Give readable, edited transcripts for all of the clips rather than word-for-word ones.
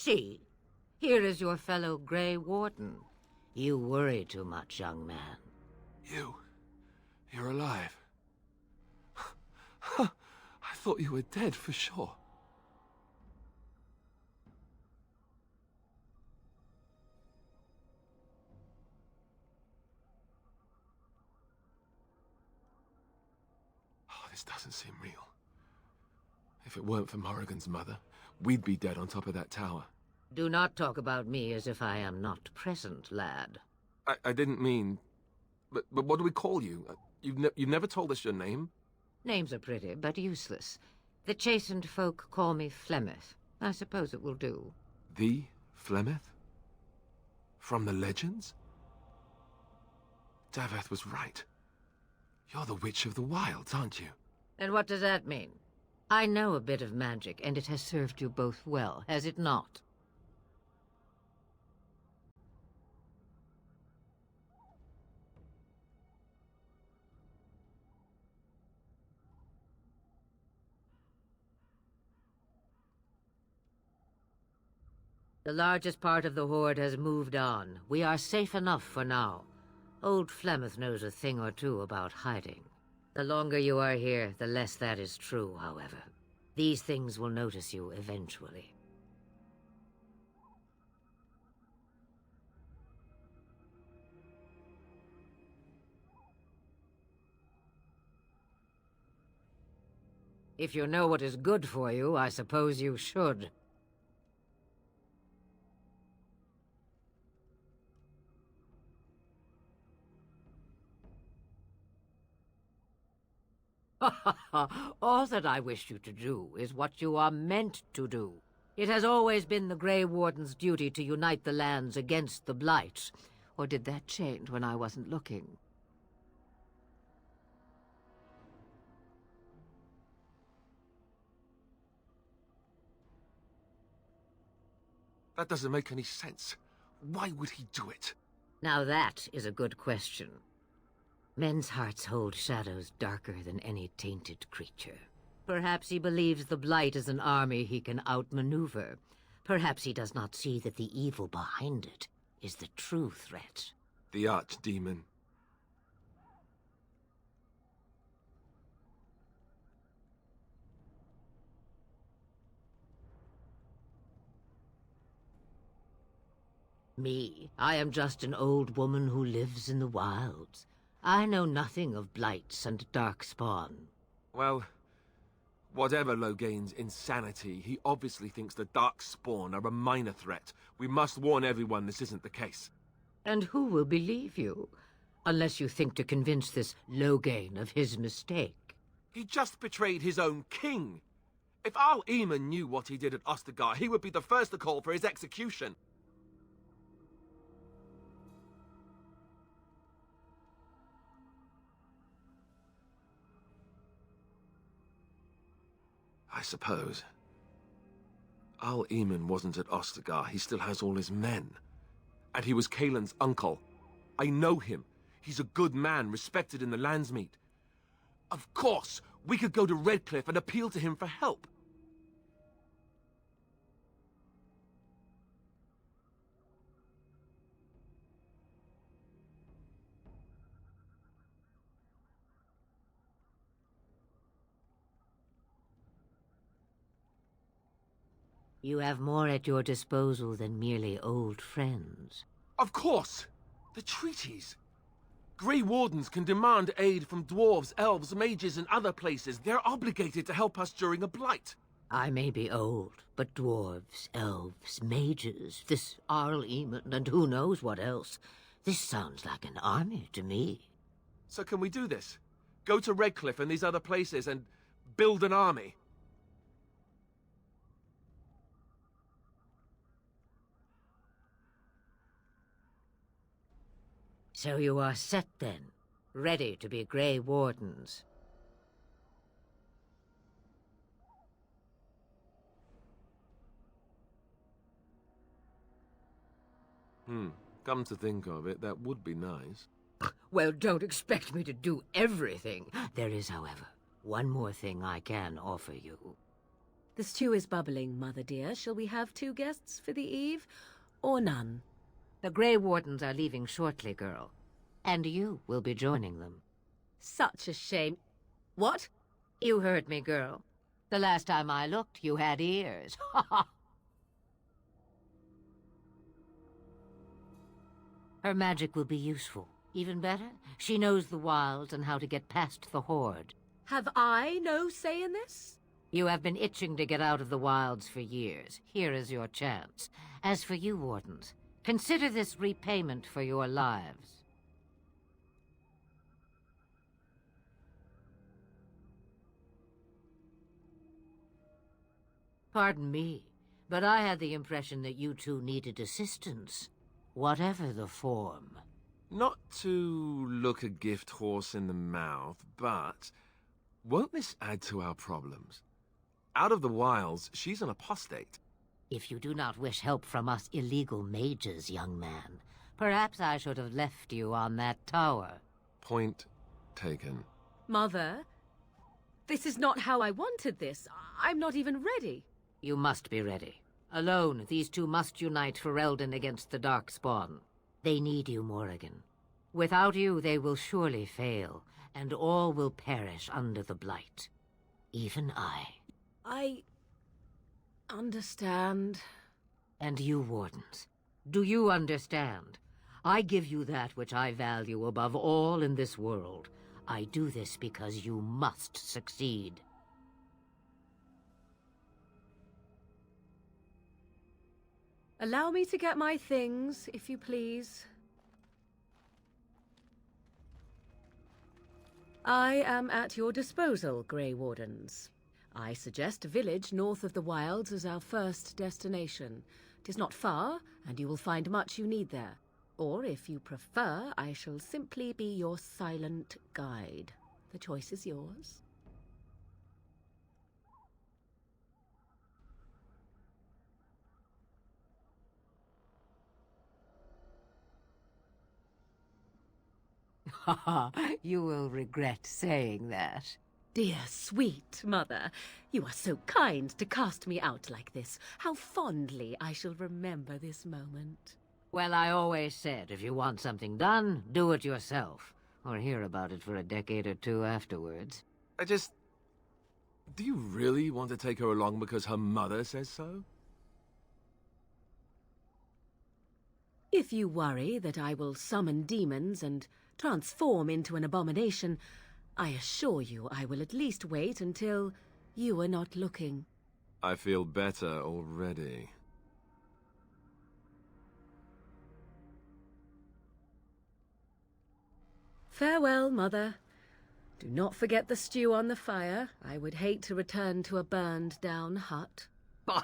See, here is your fellow Grey Warden. You worry too much, young man. You're alive. I thought you were dead for sure. Oh, this doesn't seem real. If it weren't for Morrigan's mother, we'd be dead on top of that tower. Do not talk about me as if I am not present, lad. I didn't mean... But what do we call you? You've never told us your name? Names are pretty, but useless. The chastened folk call me Flemeth. I suppose it will do. The Flemeth? From the legends? Daveth was right. You're the Witch of the Wilds, aren't you? And what does that mean? I know a bit of magic, and it has served you both well, has it not? The largest part of the Horde has moved on. We are safe enough for now. Old Flemeth knows a thing or two about hiding. The longer you are here, the less that is true, however. These things will notice you eventually. If you know what is good for you, I suppose you should. All that I wish you to do is what you are meant to do. It has always been the Grey Warden's duty to unite the lands against the Blight. Or did that change when I wasn't looking? That doesn't make any sense. Why would he do it? Now that is a good question. Men's hearts hold shadows darker than any tainted creature. Perhaps he believes the Blight is an army he can outmaneuver. Perhaps he does not see that the evil behind it is the true threat. The Archdemon. Me? I am just an old woman who lives in the wilds. I know nothing of blights and darkspawn. Well, whatever Loghain's insanity, he obviously thinks the Darkspawn are a minor threat. We must warn everyone this isn't the case. And who will believe you? Unless you think to convince this Loghain of his mistake. He just betrayed his own king. If Arl Eamon knew what he did at Ostagar, he would be the first to call for his execution. I suppose. Arl Eamon wasn't at Ostagar. He still has all his men. And he was Kaelin's uncle. I know him. He's a good man, respected in the Landsmeet. Of course, we could go to Redcliffe and appeal to him for help. You have more at your disposal than merely old friends. Of course! The treaties! Grey Wardens can demand aid from dwarves, elves, mages, and other places. They're obligated to help us during a blight. I may be old, but dwarves, elves, mages, this Arl Eamon, and who knows what else. This sounds like an army to me. So can we do this? Go to Redcliffe and these other places and build an army? So you are set then, ready to be Grey Wardens. Come to think of it, that would be nice. Well, don't expect me to do everything. There is, however, one more thing I can offer you. The stew is bubbling, Mother dear. Shall we have 2 guests for the eve, or none? The Grey Wardens are leaving shortly, girl. And you will be joining them. Such a shame. What? You heard me, girl. The last time I looked, you had ears. Ha ha! Her magic will be useful. Even better, she knows the wilds and how to get past the Horde. Have I no say in this? You have been itching to get out of the wilds for years. Here is your chance. As for you, Wardens, consider this repayment for your lives. Pardon me, but I had the impression that you two needed assistance, whatever the form. Not to look a gift horse in the mouth, but won't this add to our problems? Out of the wilds, she's an apostate. If you do not wish help from us illegal mages, young man, perhaps I should have left you on that tower. Point taken. Mother, this is not how I wanted this. I'm not even ready. You must be ready. Alone, these two must unite for Eldon against the Darkspawn. They need you, Morrigan. Without you, they will surely fail, and all will perish under the Blight. Even I. I understand. And you, Wardens, do you understand? I give you that which I value above all in this world. I do this because you must succeed. Allow me to get my things, if you please. I am at your disposal, Grey Wardens. I suggest a village north of the wilds as our first destination. 'Tis not far, and you will find much you need there. Or, if you prefer, I shall simply be your silent guide. The choice is yours. Haha, you will regret saying that. Dear, sweet mother, you are so kind to cast me out like this. How fondly I shall remember this moment. Well, I always said, if you want something done, do it yourself. Or hear about it for a decade or two afterwards. Do you really want to take her along because her mother says so? If you worry that I will summon demons and transform into an abomination, I assure you I will at least wait until you are not looking. I feel better already. Farewell, Mother. Do not forget the stew on the fire. I would hate to return to a burned-down hut. Bah!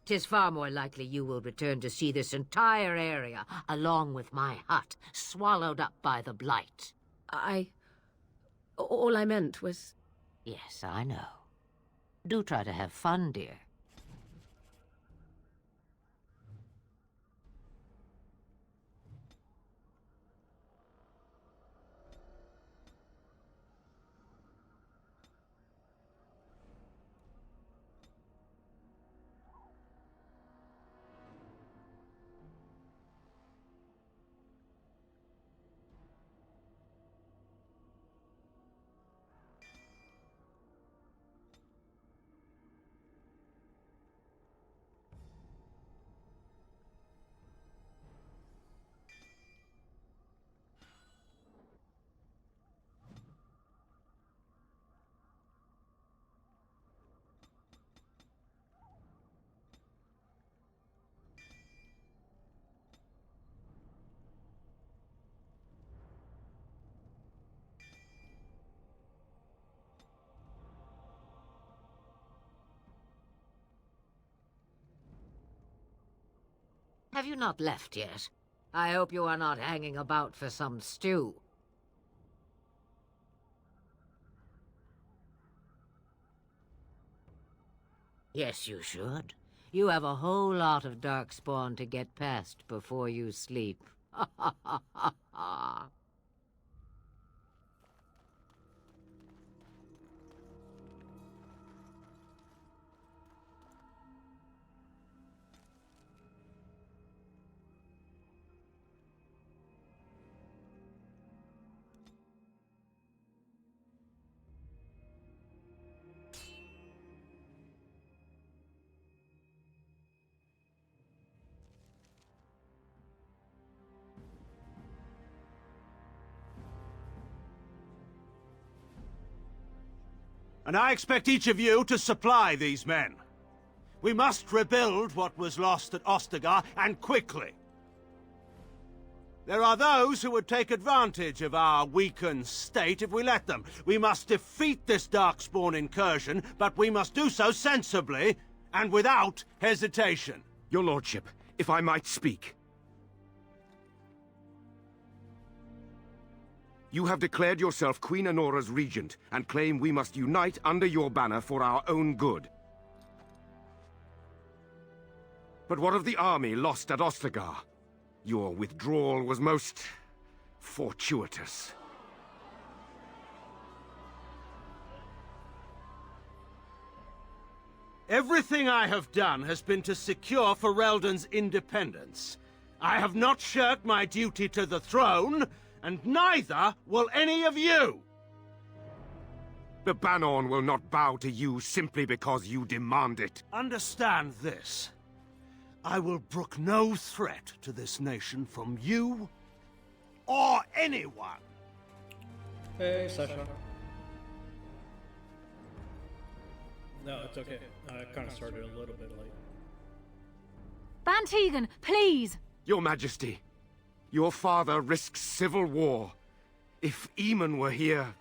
'Tis far more likely you will return to see this entire area, along with my hut, swallowed up by the Blight. All I meant was... Yes, I know. Do try to have fun, dear. Have you not left yet? I hope you are not hanging about for some stew. Yes, you should. You have a whole lot of Darkspawn to get past before you sleep. Ha ha ha ha ha! And I expect each of you to supply these men. We must rebuild what was lost at Ostagar, and quickly. There are those who would take advantage of our weakened state if we let them. We must defeat this Darkspawn incursion, but we must do so sensibly and without hesitation. Your lordship, if I might speak. You have declared yourself Queen Anora's regent, and claim we must unite under your banner for our own good. But what of the army lost at Ostagar? Your withdrawal was most fortuitous. Everything I have done has been to secure Ferelden's independence. I have not shirked my duty to the throne, and neither will any of you! The Banorn will not bow to you simply because you demand it. Understand this. I will brook no threat to this nation from you or anyone. Hey, Sasha. No, it's okay. I kind of started a little bit late. Bantegan, please! Your Majesty, your father risks civil war. If Eamon were here...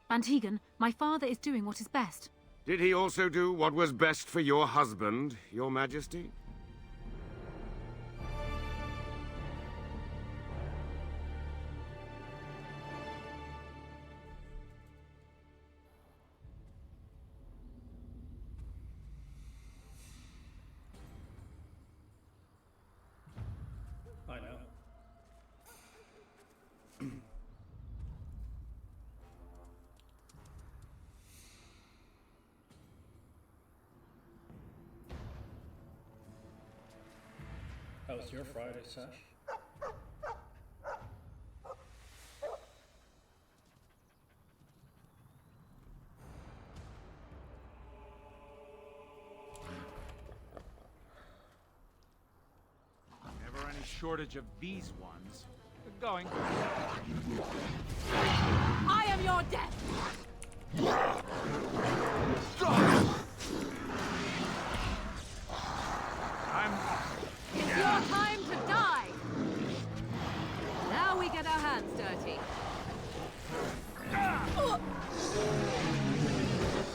Bantegan, my father is doing what is best. Did he also do what was best for your husband, Your Majesty? I know. How was your Friday, Sash? Never any shortage of these ones. They're going. I am your death! It's your time to die! Now we get our hands dirty.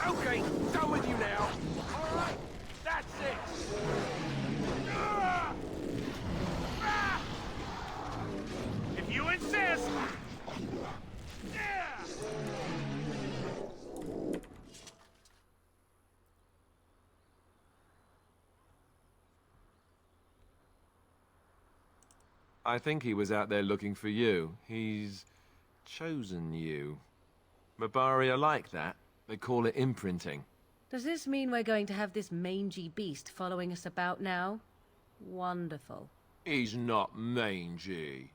Okay, done with you now. All right, that's it. If you insist! I think he was out there looking for you. He's chosen you. Mabari are like that. They call it imprinting. Does this mean we're going to have this mangy beast following us about now? Wonderful. He's not mangy.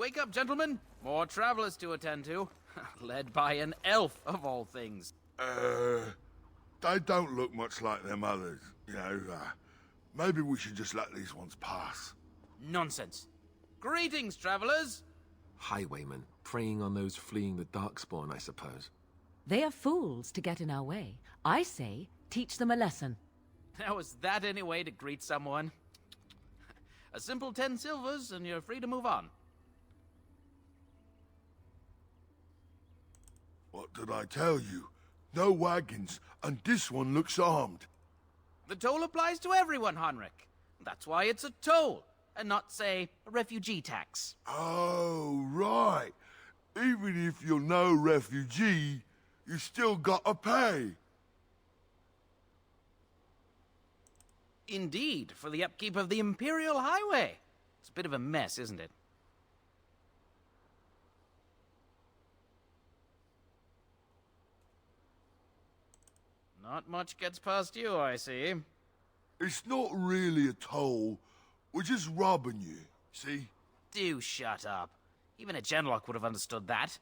Wake up, gentlemen. More travelers to attend to. Led by an elf, of all things. They don't look much like them others, you know. Maybe we should just let these ones pass. Nonsense. Greetings, travelers. Highwaymen, preying on those fleeing the Darkspawn, I suppose. They are fools to get in our way. I say, teach them a lesson. Now, is that any way to greet someone? A simple 10 silvers, and you're free to move on. What did I tell you? No wagons, and this one looks armed. The toll applies to everyone, Henrik. That's why it's a toll, and not, say, a refugee tax. Oh, right. Even if you're no refugee, you still gotta pay. Indeed, for the upkeep of the Imperial Highway. It's a bit of a mess, isn't it? Not much gets past you, I see. It's not really a toll. We're just robbing you, see? Do shut up. Even a genlock would have understood that.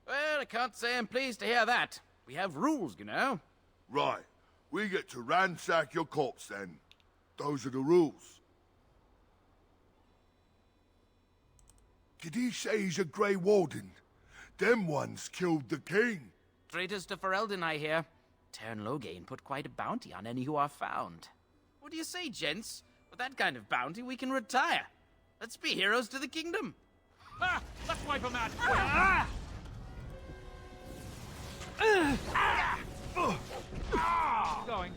Well, I can't say I'm pleased to hear that. We have rules, you know. Right. We get to ransack your corpse then. Those are the rules. Did he say he's a Grey Warden? Them ones killed the king. Traitors to Ferelden, I hear. Tern Loghain put quite a bounty on any who are found. What do you say, gents? With that kind of bounty, we can retire. Let's be heroes to the kingdom. Ah! Let's wipe them out! Ah! Keep going.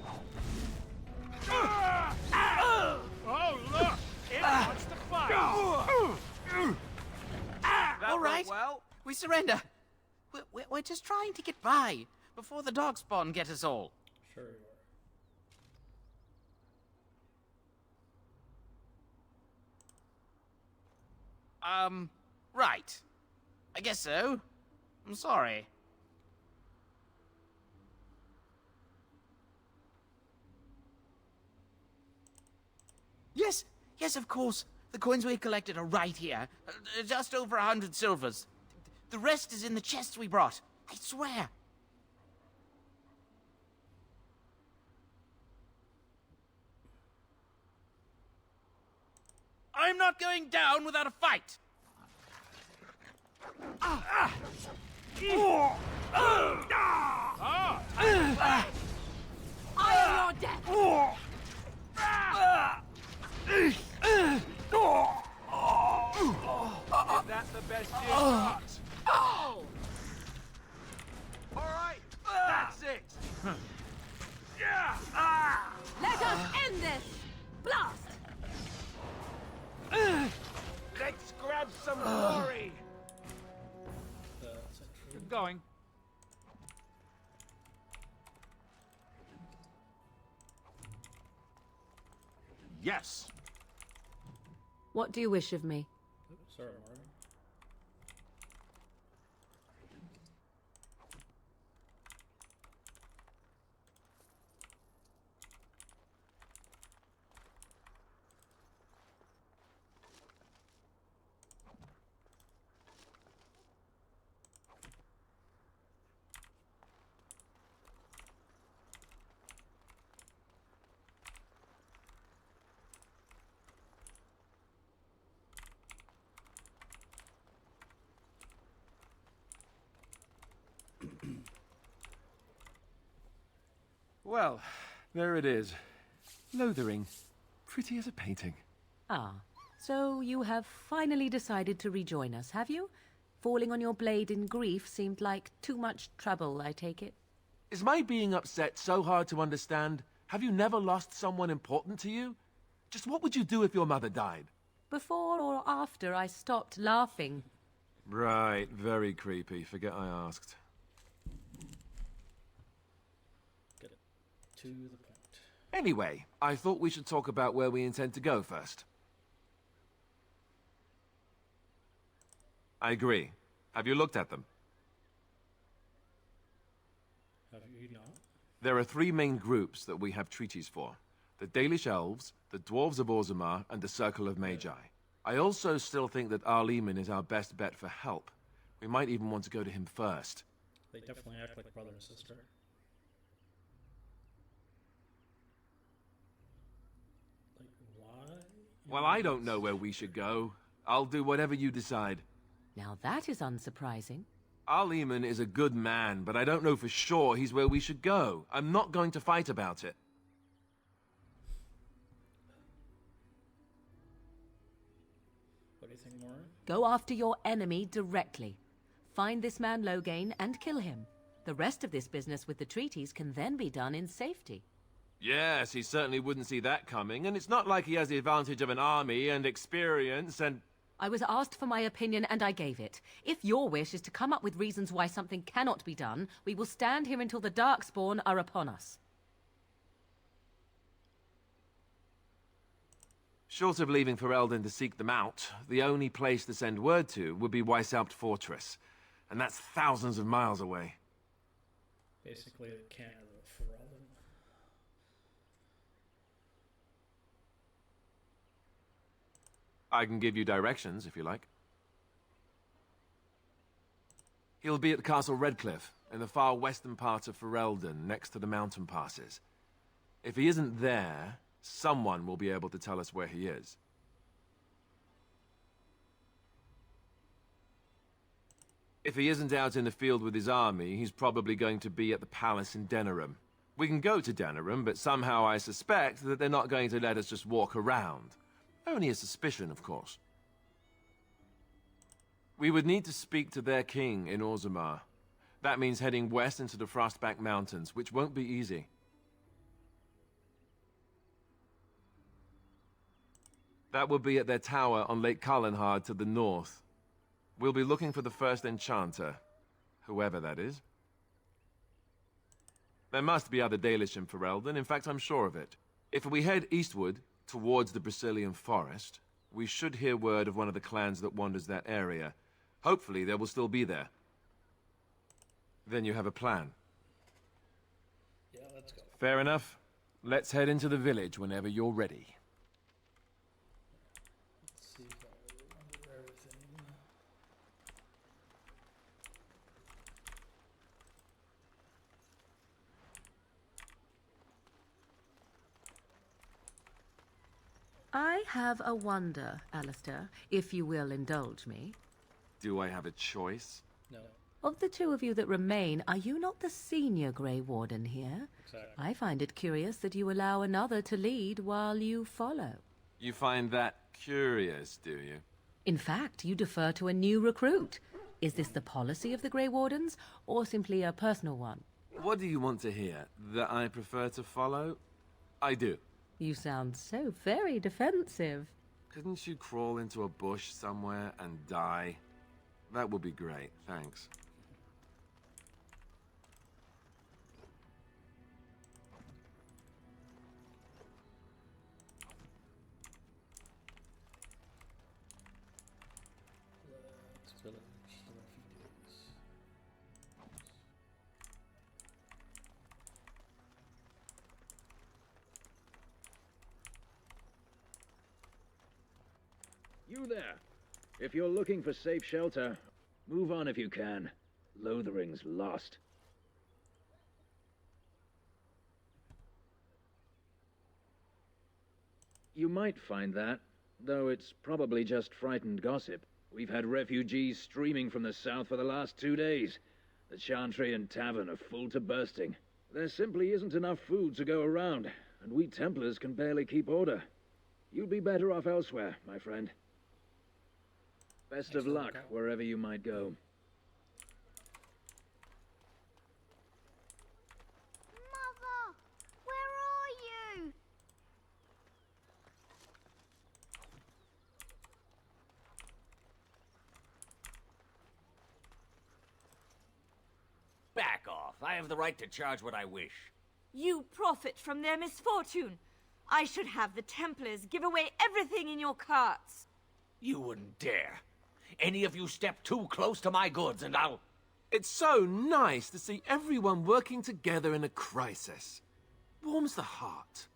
Oh, look! It wants to fight! All right. Well, We surrender. We're just trying to get by before the Darkspawn get us all. Sure. Right. I guess so. I'm sorry. Yes, of course. The coins we collected are right here. Just over 100 silvers. The rest is in the chests we brought. I swear. I'm not going down without a fight. I am your death! is that the best you got? All right, that's it. Let us end this! Blast! Let's grab some glory. Keep going. Yes. What do you wish of me? Sorry, Martin. Well, there it is. Lothering. Pretty as a painting. Ah, so you have finally decided to rejoin us, have you? Falling on your blade in grief seemed like too much trouble, I take it. Is my being upset so hard to understand? Have you never lost someone important to you? Just what would you do if your mother died? Before or after I stopped laughing? Right, very creepy. Forget I asked. Get it to the point. Anyway, I thought we should talk about where we intend to go first. I agree. Have you looked at them? Have you not? There are three main groups that we have treaties for. The Dalish Elves, the Dwarves of Orzammar, and the Circle of Magi. I also still think that Arleman is our best bet for help. We might even want to go to him first. They definitely act like brother and sister. Like, why? Well, I don't know where we should go. I'll do whatever you decide. Now that is unsurprising. Arleman is a good man, but I don't know for sure he's where we should go. I'm not going to fight about it. What do you think, Mora? Go after your enemy directly. Find this man Loghain and kill him. The rest of this business with the treaties can then be done in safety. Yes, he certainly wouldn't see that coming, and it's not like he has the advantage of an army and experience and... I was asked for my opinion and I gave it. If your wish is to come up with reasons why something cannot be done, we will stand here until the Darkspawn are upon us. Short of leaving Ferelden to seek them out, the only place to send word to would be Weishaupt Fortress. And that's thousands of miles away. Basically, the Canada of Ferelden. I can give you directions, if you like. He'll be at Castle Redcliffe, in the far western part of Ferelden, next to the mountain passes. If he isn't there, someone will be able to tell us where he is. If he isn't out in the field with his army, he's probably going to be at the palace in Denerim. We can go to Denerim, but somehow I suspect that they're not going to let us just walk around. Only a suspicion, of course. We would need to speak to their king in Orzammar. That means heading west into the Frostback Mountains, which won't be easy. That will be at their tower on Lake Carlenhard to the north. We'll be looking for the first enchanter, whoever that is. There must be other Dalish in Ferelden, in fact I'm sure of it. If we head eastward, towards the Brecilian forest, we should hear word of one of the clans that wanders that area. Hopefully they will still be there. Then you have a plan. Yeah, let's go. Fair enough. Let's head into the village whenever you're ready. Let's see if I remember everything. I have a wonder, Alistair, if you will indulge me. Do I have a choice? No. Of the two of you that remain, are you not the senior Grey Warden here? Exactly. I find it curious that you allow another to lead while you follow. You find that curious, do you? In fact, you defer to a new recruit. Is this the policy of the Grey Wardens, or simply a personal one? What do you want to hear? That I prefer to follow? I do. You sound so very defensive. Couldn't you crawl into a bush somewhere and die? That would be great, thanks. Let's village the refugees. You there. If you're looking for safe shelter, move on if you can. Lothering's lost. You might find that, though it's probably just frightened gossip. We've had refugees streaming from the south for the last 2 days. The Chantry and Tavern are full to bursting. There simply isn't enough food to go around, and we Templars can barely keep order. You'd be better off elsewhere, my friend. Best of luck wherever you might go. Mother, where are you? Back off. I have the right to charge what I wish. You profit from their misfortune. I should have the Templars give away everything in your carts. You wouldn't dare. Any of you step too close to my goods and I'll... It's so nice to see everyone working together in a crisis. Warms the heart.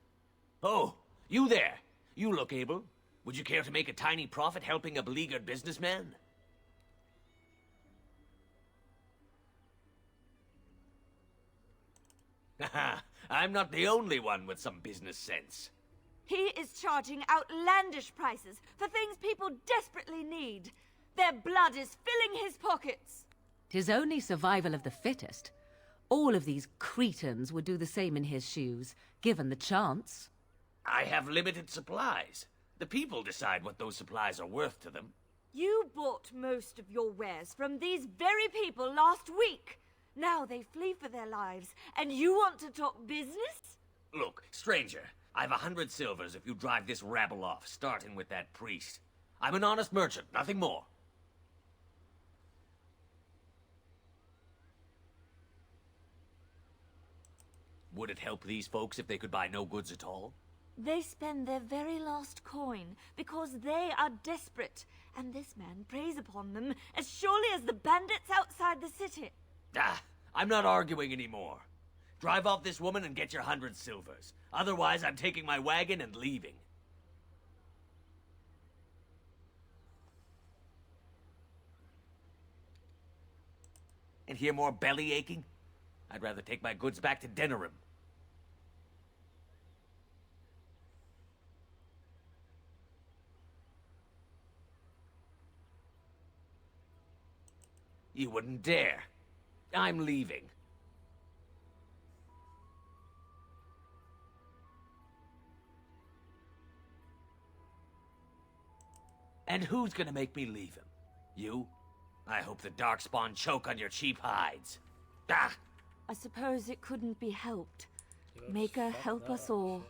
Oh, you there. You look able. Would you care to make a tiny profit helping a beleaguered businessman? Haha, I'm not the only one with some business sense. He is charging outlandish prices for things people desperately need. Their blood is filling his pockets. 'Tis only survival of the fittest. All of these cretins would do the same in his shoes, given the chance. I have limited supplies. The people decide what those supplies are worth to them. You bought most of your wares from these very people last week. Now they flee for their lives, and you want to talk business? Look, stranger, I've 100 silvers if you drive this rabble off, starting with that priest. I'm an honest merchant, nothing more. Would it help these folks if they could buy no goods at all? They spend their very last coin because they are desperate, and this man preys upon them as surely as the bandits outside the city. Ah, I'm not arguing anymore. Drive off this woman and get your 100 silvers. Otherwise, I'm taking my wagon and leaving. And hear more belly aching? I'd rather take my goods back to Denerim. You wouldn't dare. I'm leaving. And who's gonna make me leave him? You? I hope the Darkspawn choke on your cheap hides. Ah! I suppose it couldn't be helped. Maker, help us all.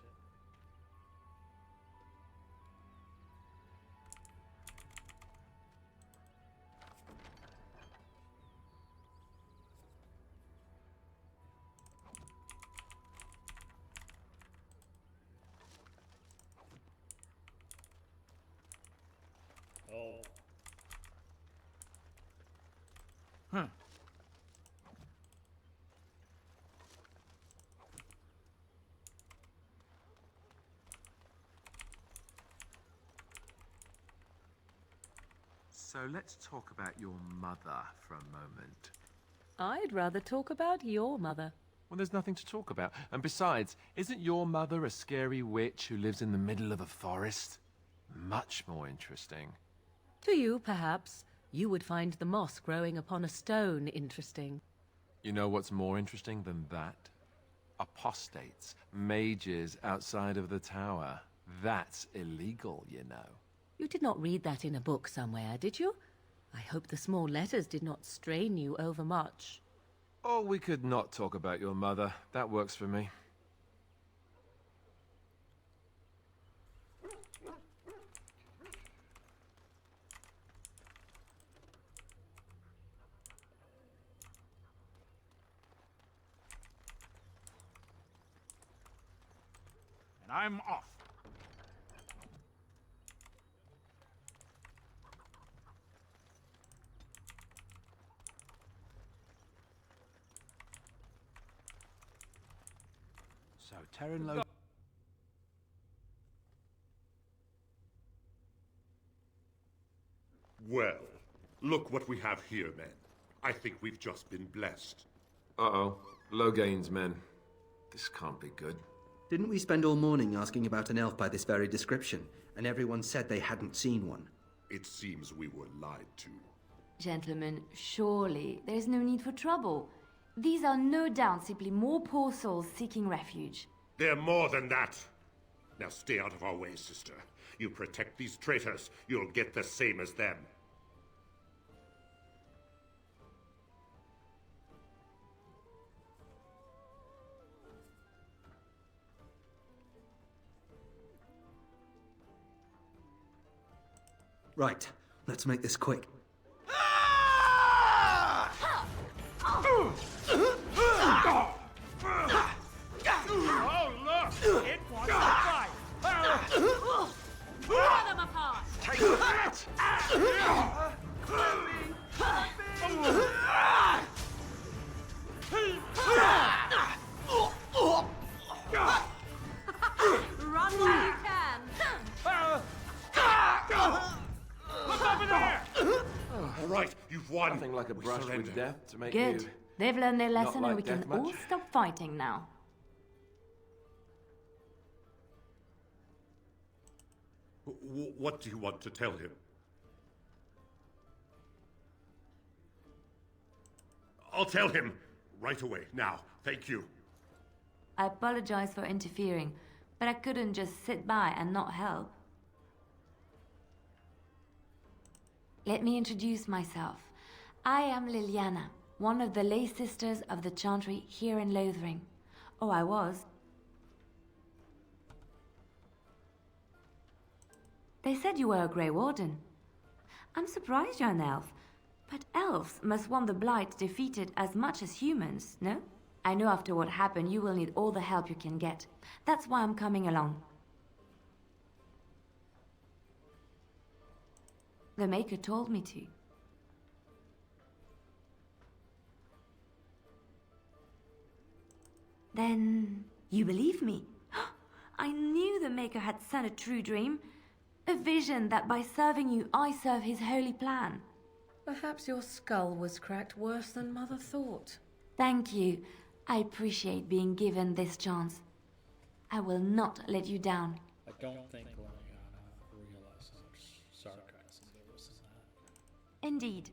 Oh. So let's talk about your mother for a moment. I'd rather talk about your mother. Well, there's nothing to talk about. And besides, isn't your mother a scary witch who lives in the middle of a forest? Much more interesting. To you, perhaps, you would find the moss growing upon a stone interesting. You know what's more interesting than that? Apostates, mages outside of the tower. That's illegal, you know. You did not read that in a book somewhere, did you? I hope the small letters did not strain you overmuch. Oh, we could not talk about your mother. That works for me. And I'm off. So, Terran Lo... Well, look what we have here, men. I think we've just been blessed. Uh-oh. Logain's men. This can't be good. Didn't we spend all morning asking about an elf by this very description, and everyone said they hadn't seen one? It seems we were lied to. Gentlemen, surely there's no need for trouble. These are no doubt simply more poor souls seeking refuge. They're more than that! Now stay out of our way, sister. You protect these traitors, you'll get the same as them. Right, let's make this quick. Oh, look! It wants to fight! Tear them apart! Take that! Run while you can! on! Nothing like a We brush surrender. with death to make Good. you... They've learned their not lesson like and we can death all much? stop fighting now. What do you want to tell him? I'll tell him right away, now. Thank you. I apologize for interfering, but I couldn't just sit by and not help. Let me introduce myself. I am Liliana, one of the lay sisters of the Chantry here in Lothering. Oh, I was. They said you were a Grey Warden. I'm surprised you're an elf, but elves must want the Blight defeated as much as humans, no? I know after what happened you will need all the help you can get. That's why I'm coming along. The Maker told me to. Then you believe me? I knew the Maker had sent a true dream. A vision that by serving you, I serve his holy plan. Perhaps your skull was cracked worse than Mother thought. Thank you. I appreciate being given this chance. I will not let you down. I don't think Liliana realizes how much sarcasm there was in that. Indeed.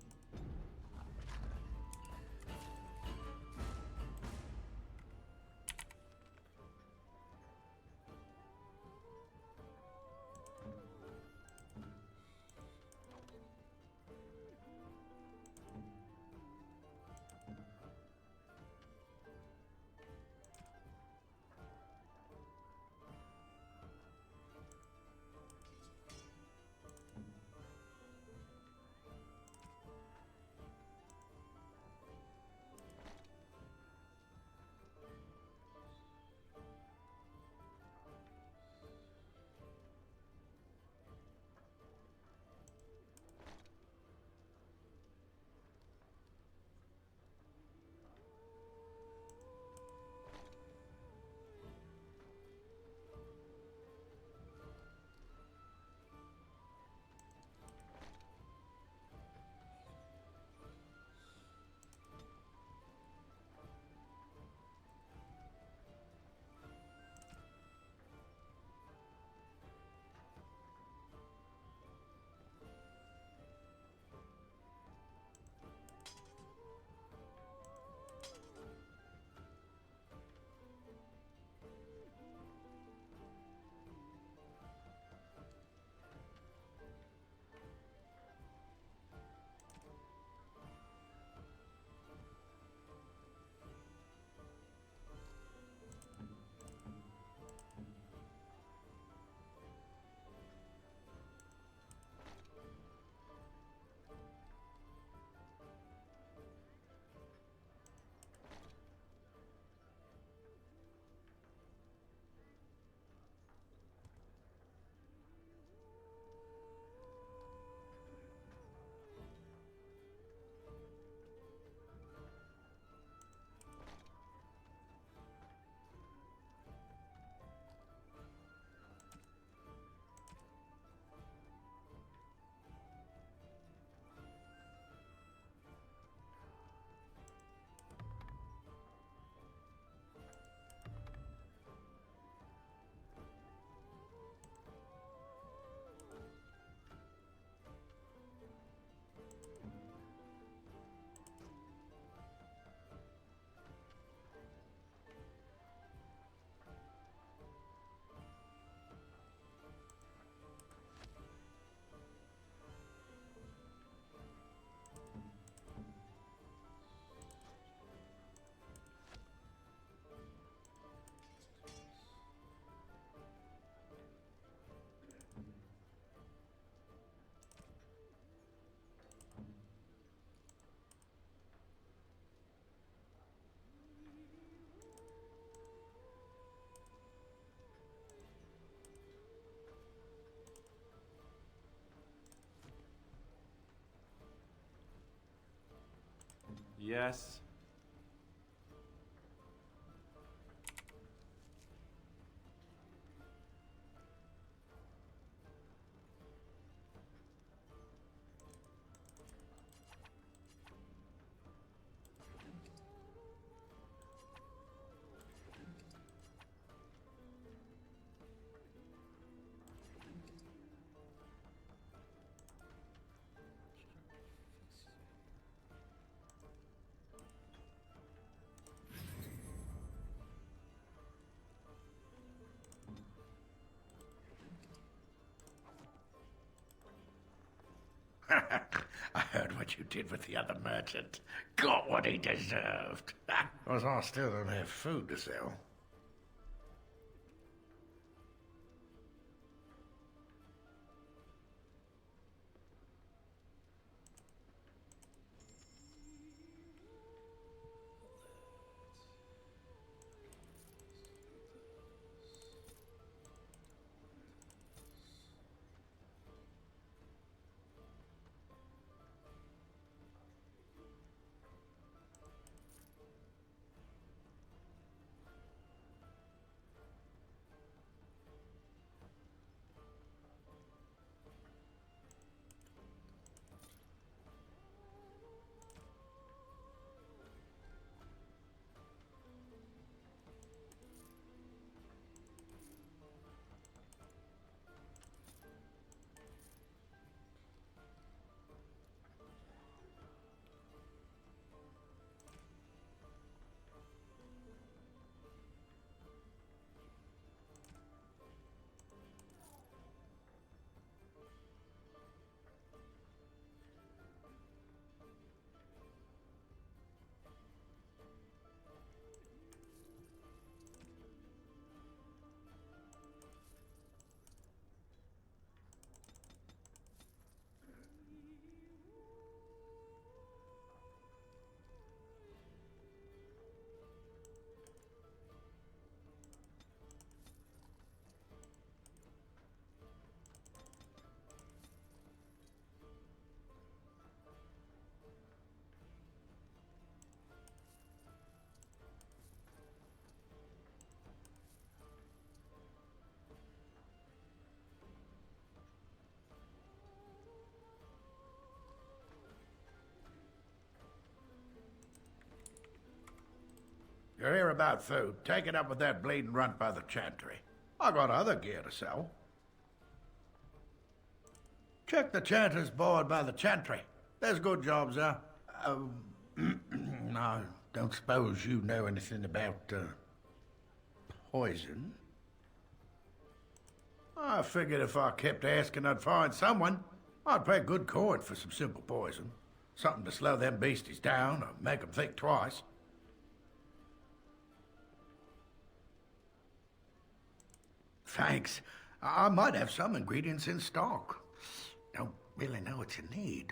Yes. I heard what you did with the other merchant. Got what he deserved. Because I still don't have food to sell. You hear about food? Take it up with that bleeding runt by the chantry. I got other gear to sell. Check the chanter's board by the chantry. There's good jobs there. I don't suppose you know anything about, poison? I figured if I kept asking, I'd find someone. I'd pay good coin for some simple poison. Something to slow them beasties down or make them think twice. Thanks. I might have some ingredients in stock. Don't really know what you need.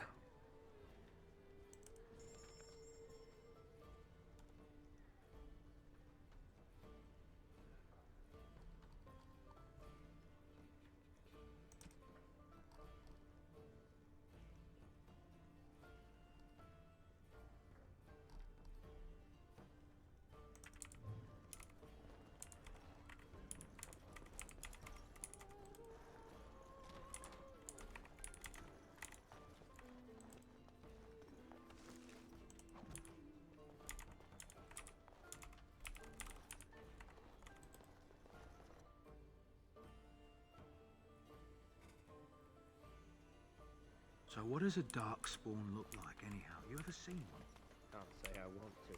So what does a darkspawn look like, anyhow? You ever seen one? Can't say I want to.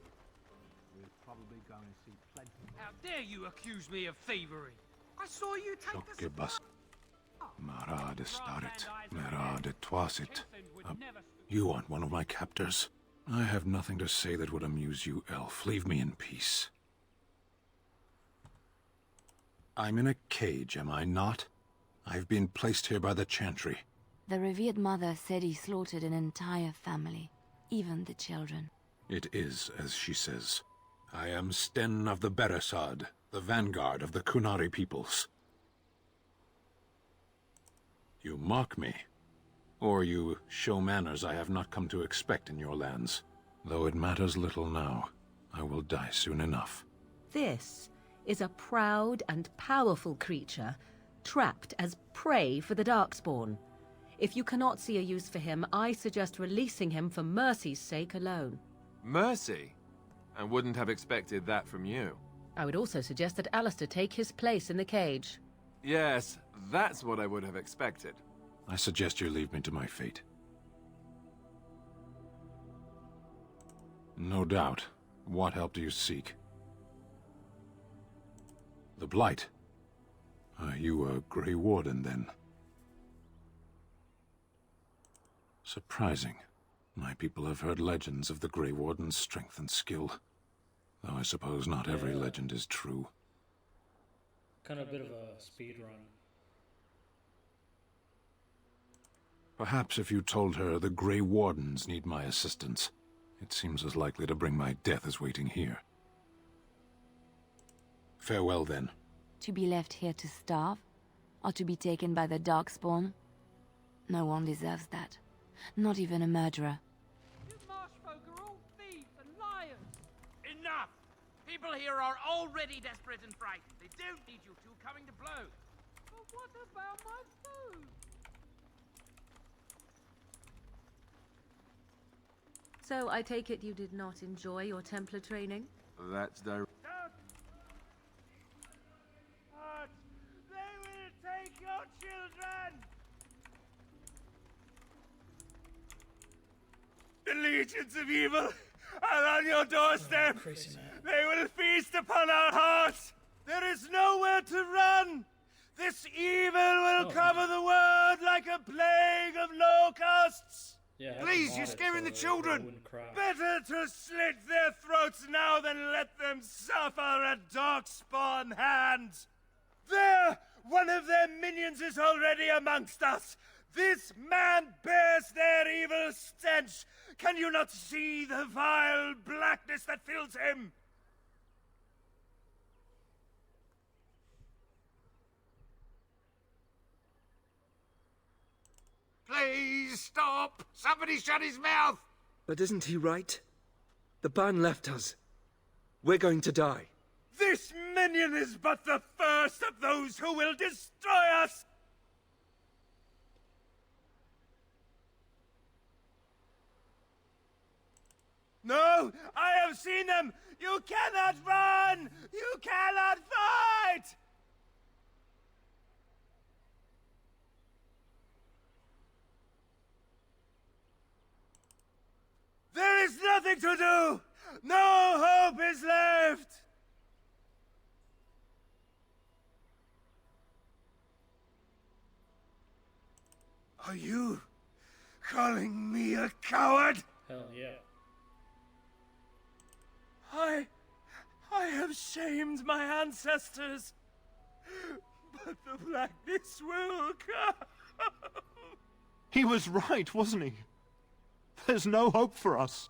We're probably going to see plenty. How dare you accuse me of thievery? I saw you take the Bas. Marad starit, Marad twasit. You aren't one of my captors. I have nothing to say that would amuse you, elf. Leave me in peace. I'm in a cage, am I not? I've been placed here by the chantry. The revered mother said he slaughtered an entire family, even the children. It is as she says. I am Sten of the Beresad, the vanguard of the Kunari peoples. You mock me, or you show manners I have not come to expect in your lands. Though it matters little now, I will die soon enough. This is a proud and powerful creature, trapped as prey for the Darkspawn. If you cannot see a use for him, I suggest releasing him for mercy's sake alone. Mercy? I wouldn't have expected that from you. I would also suggest that Alistair take his place in the cage. Yes, that's what I would have expected. I suggest you leave me to my fate. No doubt. What help do you seek? The Blight. Are you a Grey Warden, then? Surprising. My people have heard legends of the Grey Warden's strength and skill. Though I suppose not every legend is true. Kind of a bit of a speed run. Perhaps if you told her the Grey Wardens need my assistance, it seems as likely to bring my death as waiting here. Farewell, then. To be left here to starve? Or to be taken by the Darkspawn? No one deserves that. Not even a murderer. You marshfolk are all thieves and liars! Enough! People here are already desperate and frightened. They don't need you two coming to blows. But what about my food? So I take it you did not enjoy your Templar training? That's the... But they will take your children! The legions of evil are on your doorstep! They will feast upon our hearts! There is nowhere to run! This evil will cover the world like a plague of locusts! Please, you're scaring the children! Better to slit their throats now than let them suffer at Darkspawn hands! There! One of their minions is already amongst us! This man bears their evil stench! Can you not see the vile blackness that fills him? Please stop! Somebody shut his mouth! But isn't he right? The ban left us. We're going to die. This minion is but the first of those who will destroy us! No! I have seen them! You cannot run! You cannot fight! There is nothing to do! No hope is left! Are you calling me a coward? Hell yeah. I have shamed my ancestors, but the blackness will come. He was right, wasn't he? There's no hope for us.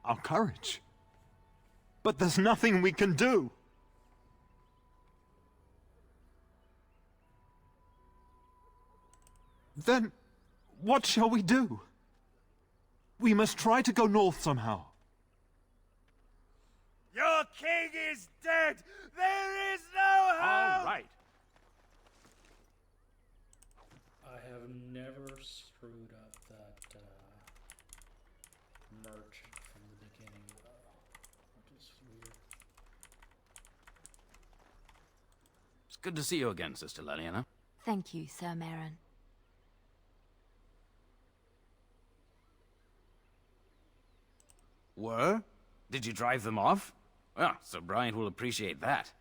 Our courage. But there's nothing we can do. Then, what shall we do? We must try to go north somehow. Your king is dead! There is no hope! All right. I have never screwed up that merchant from the beginning, though. Which is weird. It's good to see you again, Sister Leliana. Thank you, Sir Maron. Were? Did you drive them off? Well, Sir Bryant will appreciate that.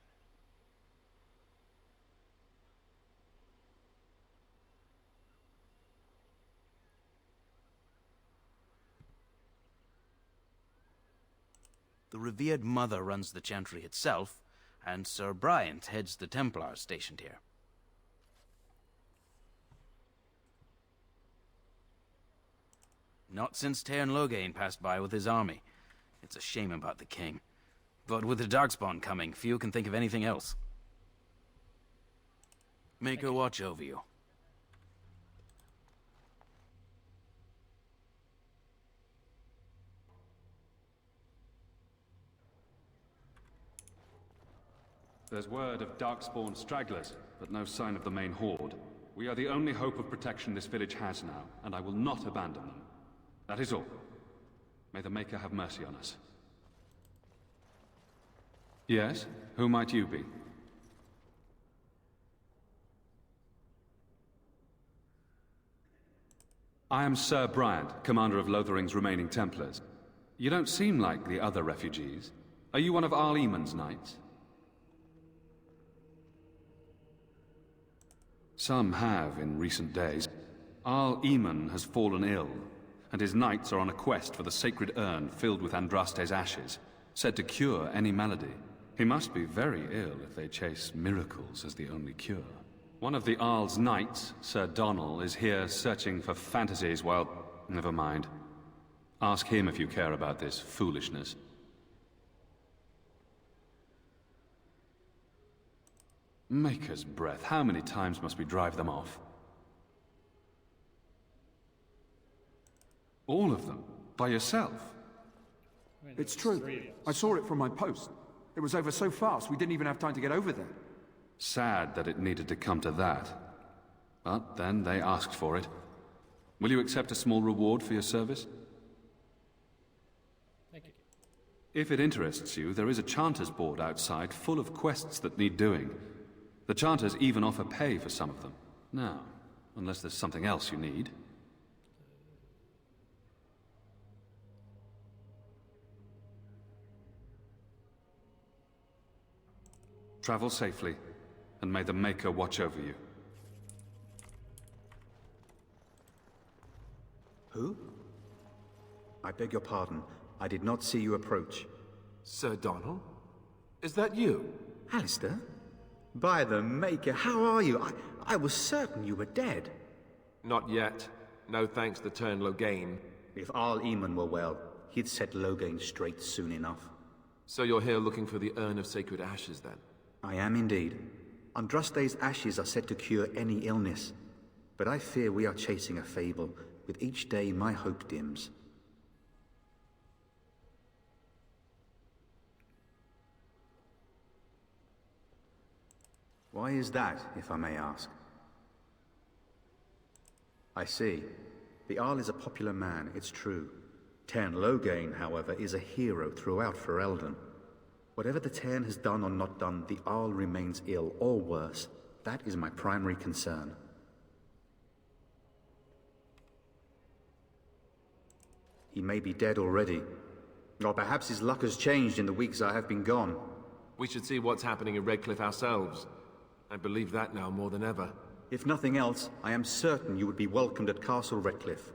The revered mother runs the chantry itself, and Sir Bryant heads the Templars stationed here. Not since Tairn Loghain passed by with his army. It's a shame about the king. But with the Darkspawn coming, few can think of anything else. Make her watch over you. There's word of Darkspawn stragglers, but no sign of the main horde. We are the only hope of protection this village has now, and I will not abandon them. That is all. May the Maker have mercy on us. Yes? Who might you be? I am Sir Bryant, commander of Lothering's remaining Templars. You don't seem like the other refugees. Are you one of Arl Eamon's knights? Some have in recent days. Arl Eamon has fallen ill, and his knights are on a quest for the sacred urn filled with Andraste's ashes, said to cure any malady. He must be very ill if they chase miracles as the only cure. One of the Arl's knights, Sir Donnell, is here searching for fantasies while... Never mind. Ask him if you care about this foolishness. Maker's breath, how many times must we drive them off? All of them? By yourself? It's true. I saw it from my post. It was over so fast, we didn't even have time to get over there. Sad that it needed to come to that. But then they asked for it. Will you accept a small reward for your service? Thank you. If it interests you, there is a Chanter's board outside full of quests that need doing. The Chanters even offer pay for some of them. Now, unless there's something else you need. Travel safely, and may the Maker watch over you. Who? I beg your pardon. I did not see you approach. Sir Donnell? Is that you? Alistair? By the Maker, how are you? I was certain you were dead. Not yet. No thanks to Turn Logain. If Arl Eamon were well, he'd set Logain straight soon enough. So you're here looking for the Urn of Sacred Ashes, then? I am indeed. Andraste's ashes are said to cure any illness. But I fear we are chasing a fable. With each day, my hope dims. Why is that, if I may ask? I see. The Arl is a popular man, it's true. Tern Logain, however, is a hero throughout Ferelden. Whatever the Tern has done or not done, the Arl remains ill, or worse. That is my primary concern. He may be dead already. Or perhaps his luck has changed in the weeks I have been gone. We should see what's happening in Redcliffe ourselves. I believe that now more than ever. If nothing else, I am certain you would be welcomed at Castle Redcliffe.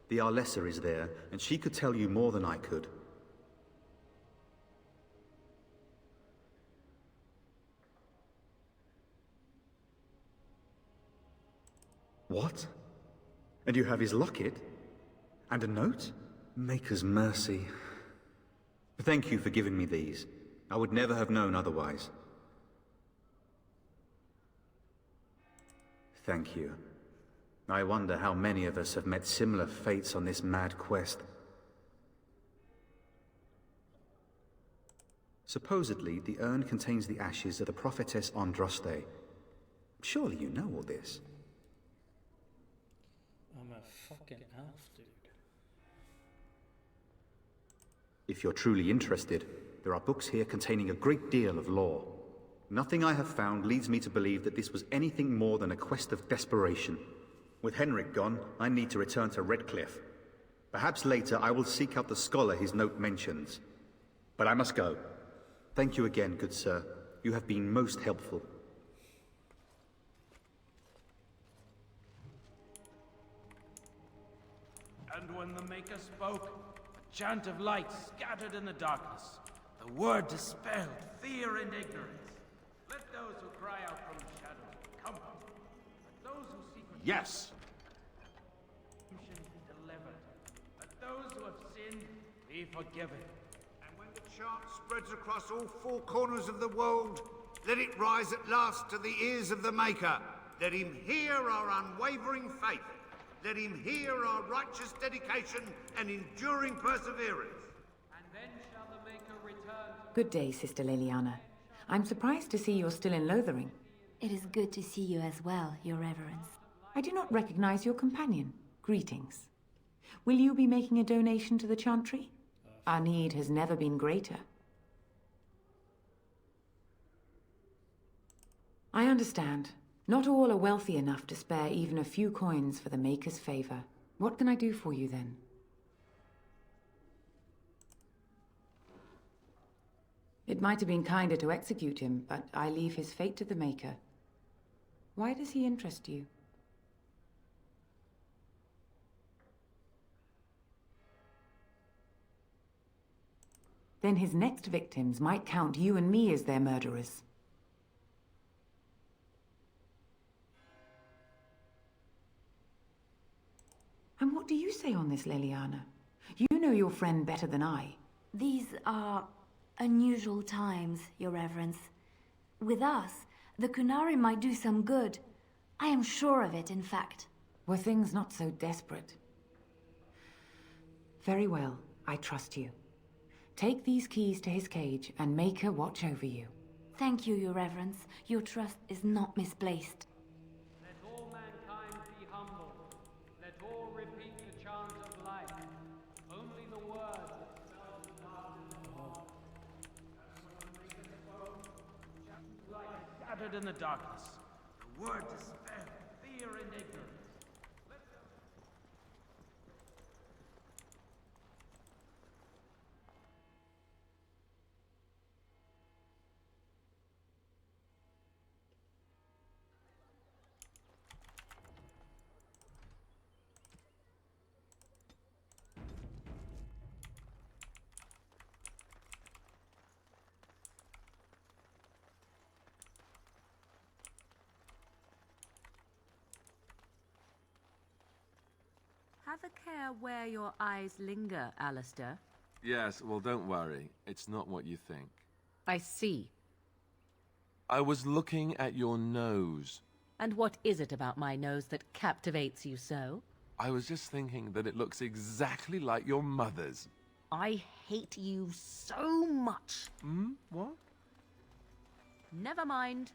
The Arlessa is there, and she could tell you more than I could. What? And you have his locket? And a note? Maker's mercy. Thank you for giving me these. I would never have known otherwise. Thank you. I wonder how many of us have met similar fates on this mad quest. Supposedly, the urn contains the ashes of the prophetess Andraste. Surely you know all this. I'm a fucking elf, dude. If you're truly interested, there are books here containing a great deal of lore. Nothing I have found leads me to believe that this was anything more than a quest of desperation. With Henrik gone, I need to return to Redcliffe. Perhaps later I will seek out the scholar his note mentions. But I must go. Thank you again, good sir. You have been most helpful. And when the Maker spoke, a chant of light scattered in the darkness. The word dispelled fear and ignorance. Let those who cry out from the shadows come. Let those who seek Yes! redemption be delivered. Let those who have sinned be forgiven. And when the chant spreads across all four corners of the world, let it rise at last to the ears of the Maker. Let him hear our unwavering faith. Let him hear our righteous dedication and enduring perseverance. And then shall the Maker return. Good day, Sister Liliana. I'm surprised to see you're still in Lothering. It is good to see you as well, Your Reverence. I do not recognize your companion. Greetings. Will you be making a donation to the Chantry? Our need has never been greater. I understand. Not all are wealthy enough to spare even a few coins for the Maker's favor. What can I do for you then? It might have been kinder to execute him, but I leave his fate to the Maker. Why does he interest you? Then his next victims might count you and me as their murderers. And what do you say on this, Leliana? You know your friend better than I. These are unusual times, Your Reverence. With us, the Kunari might do some good. I am sure of it, in fact. Were things not so desperate? Very well, I trust you. Take these keys to his cage and make her watch over you. Thank you, Your Reverence. Your trust is not misplaced. Let all mankind be humble. Let all repeat the chant of life. Only the words itself light scattered in the darkness. The word dispelled fear and ignorance. Have a care where your eyes linger, Alistair. Yes, well, don't worry. It's not what you think. I see. I was looking at your nose. And what is it about my nose that captivates you so? I was just thinking that it looks exactly like your mother's. I hate you so much. Hmm? What? Never mind.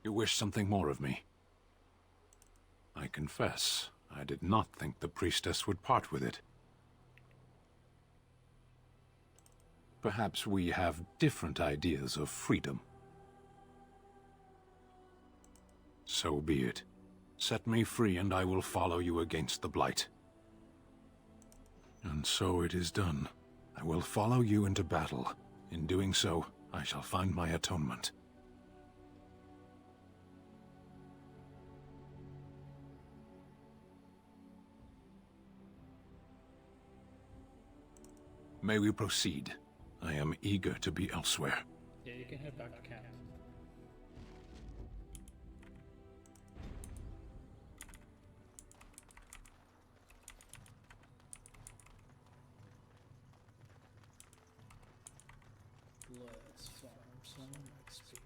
You wish something more of me? I confess, I did not think the priestess would part with it. Perhaps we have different ideas of freedom. So be it. Set me free and I will follow you against the Blight. And so it is done. I will follow you into battle. In doing so, I shall find my atonement. May we proceed? I am eager to be elsewhere. Yeah, you can head back to camp. Let's farm some XP.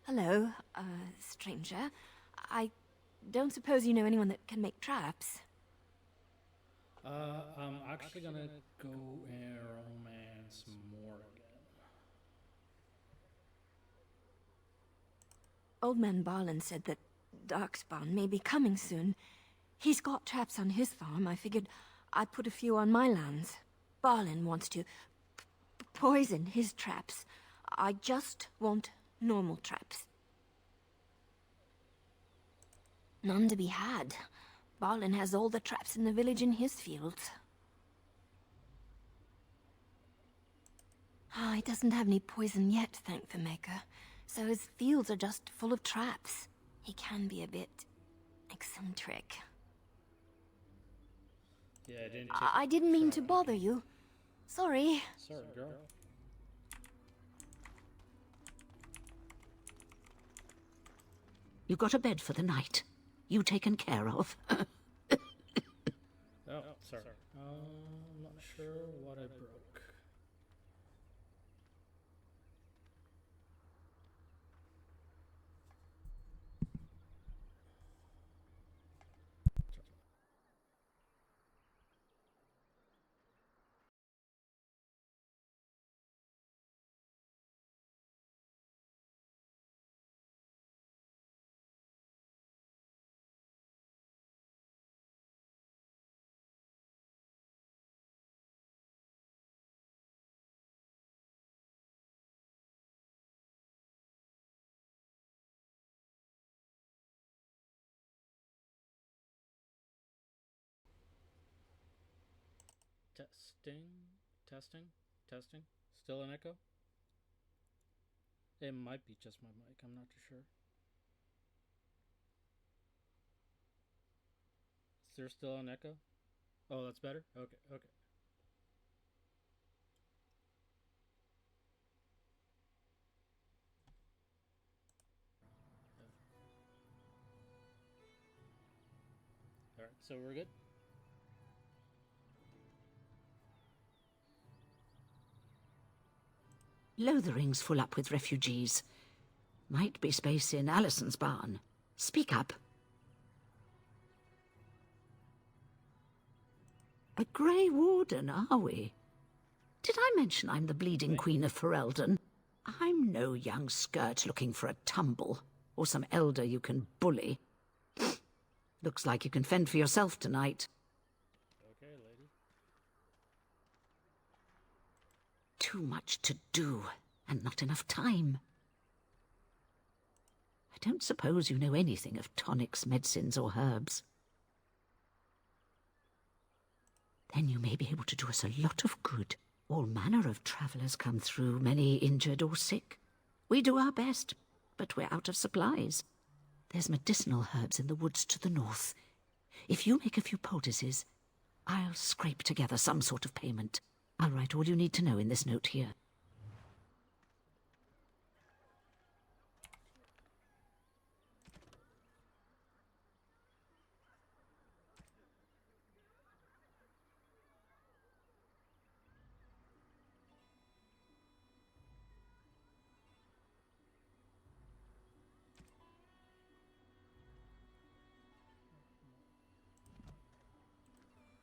Hello, stranger. I don't suppose you know anyone that can make traps? I'm actually gonna go and romance Morgan. Old man Barlin said that Darkspawn may be coming soon. He's got traps on his farm. I figured I'd put a few on my lands. Barlin wants to poison his traps. I just want normal traps. None to be had. Barlin has all the traps in the village in his fields. He doesn't have any poison yet, thank the Maker. So his fields are just full of traps. He can be a bit eccentric. Yeah, I didn't mean to bother you. Sorry. Sorry, girl. You got a bed for the night. You taken care of. Oh, sorry. I'm not sure what I broke. Testing. Still an echo? It might be just my mic, I'm not too sure. Is there still an echo? Oh, that's better? Okay. Alright, so we're good? Lothering's full up with refugees. Might be space in Alison's barn. Speak up. A Grey Warden, are we? Did I mention I'm the bleeding queen of Ferelden? I'm no young skirt looking for a tumble, or some elder you can bully. Looks like you can fend for yourself tonight. Okay, lady. Too much to do, and not enough time. I don't suppose you know anything of tonics, medicines, or herbs. Then you may be able to do us a lot of good. All manner of travellers come through, many injured or sick. We do our best, but we're out of supplies. There's medicinal herbs in the woods to the north. If you make a few poultices, I'll scrape together some sort of payment. I'll write all you need to know in this note here.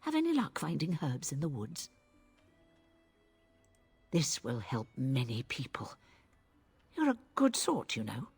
Have any luck finding herbs in the woods? This will help many people. You're a good sort, you know.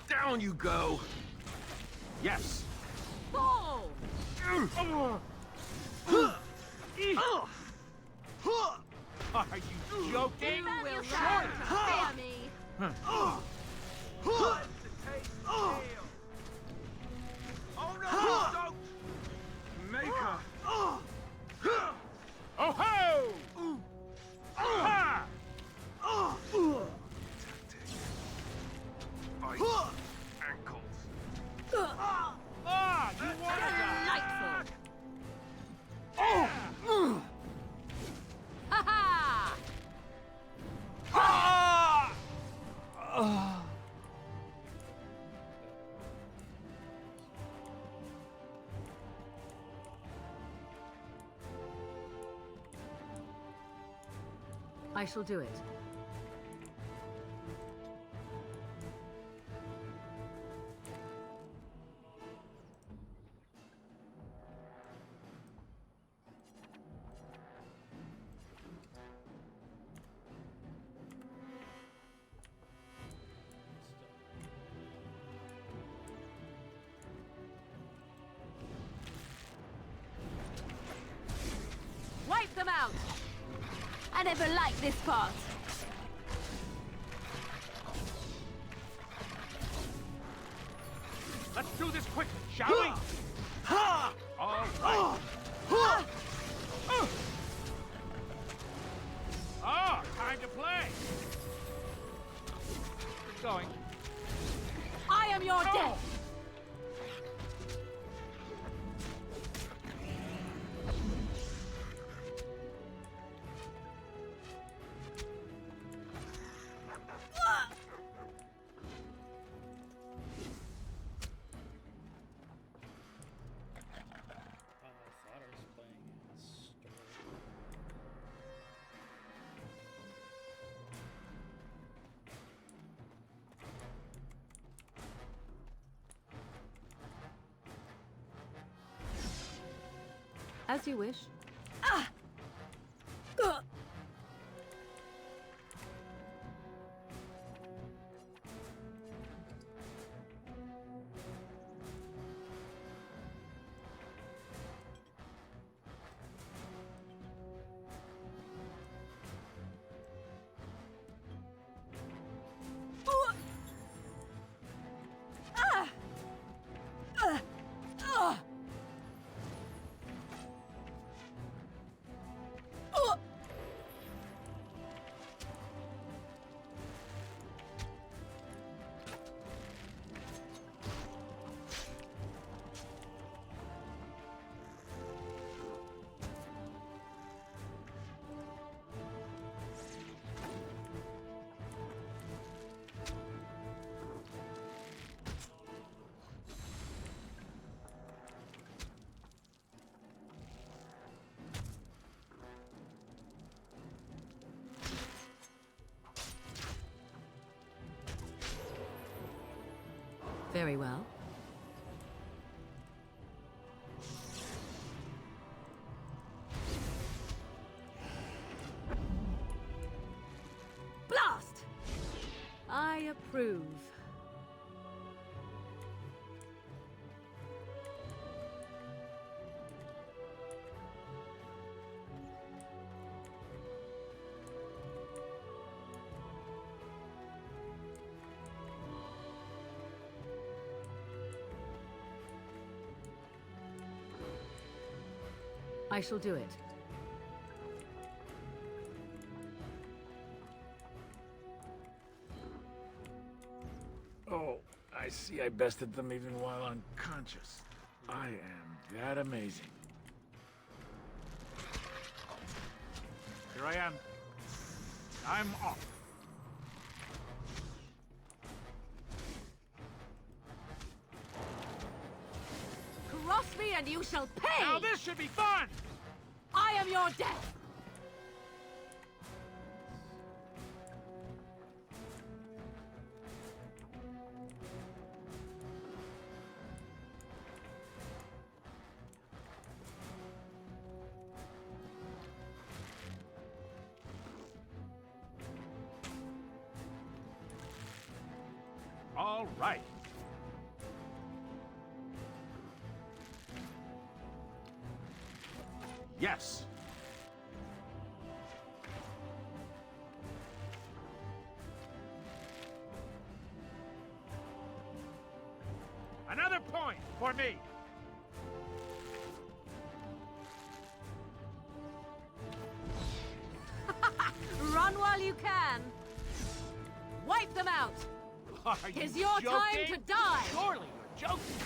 Down you go! Yes! Fall! Are you joking? You will learn to fear me. Oh no, don't! Maker! Oh ho! Ha! Ankles. Ah, you want that? Delightful. Ha ha! I shall do it. Wipe them out! I never liked this part. do this quickly, shall we? All right. Oh, time to play. Keep going. I am your death! As you wish. Very well. Blast! I approve. I shall do it. Oh, I see I bested them even while unconscious. I am that amazing. Here I am. I'm off. Cross me and you shall pay! Now this should be fun! I am your death! All right. Yes. Another point for me. Run while you can. Wipe them out. Are It's you your joking? time to die. Surely you're joking.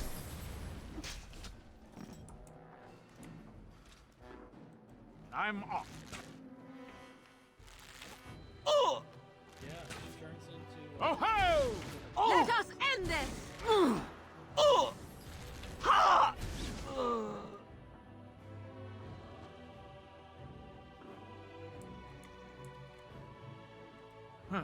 I'm off. Yeah, it turns into. Oh ho! Let us end this. Huh.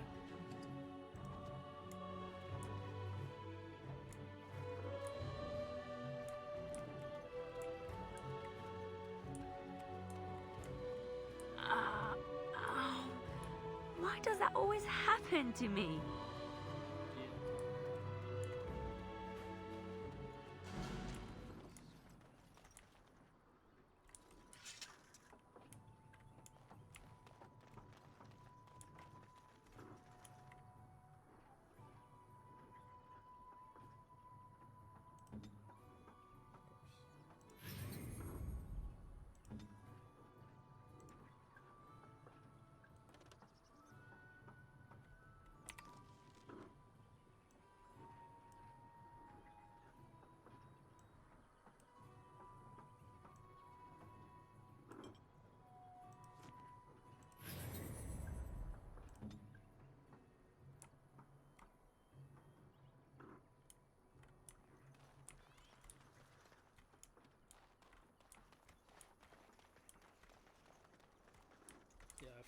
Why does that always happen to me?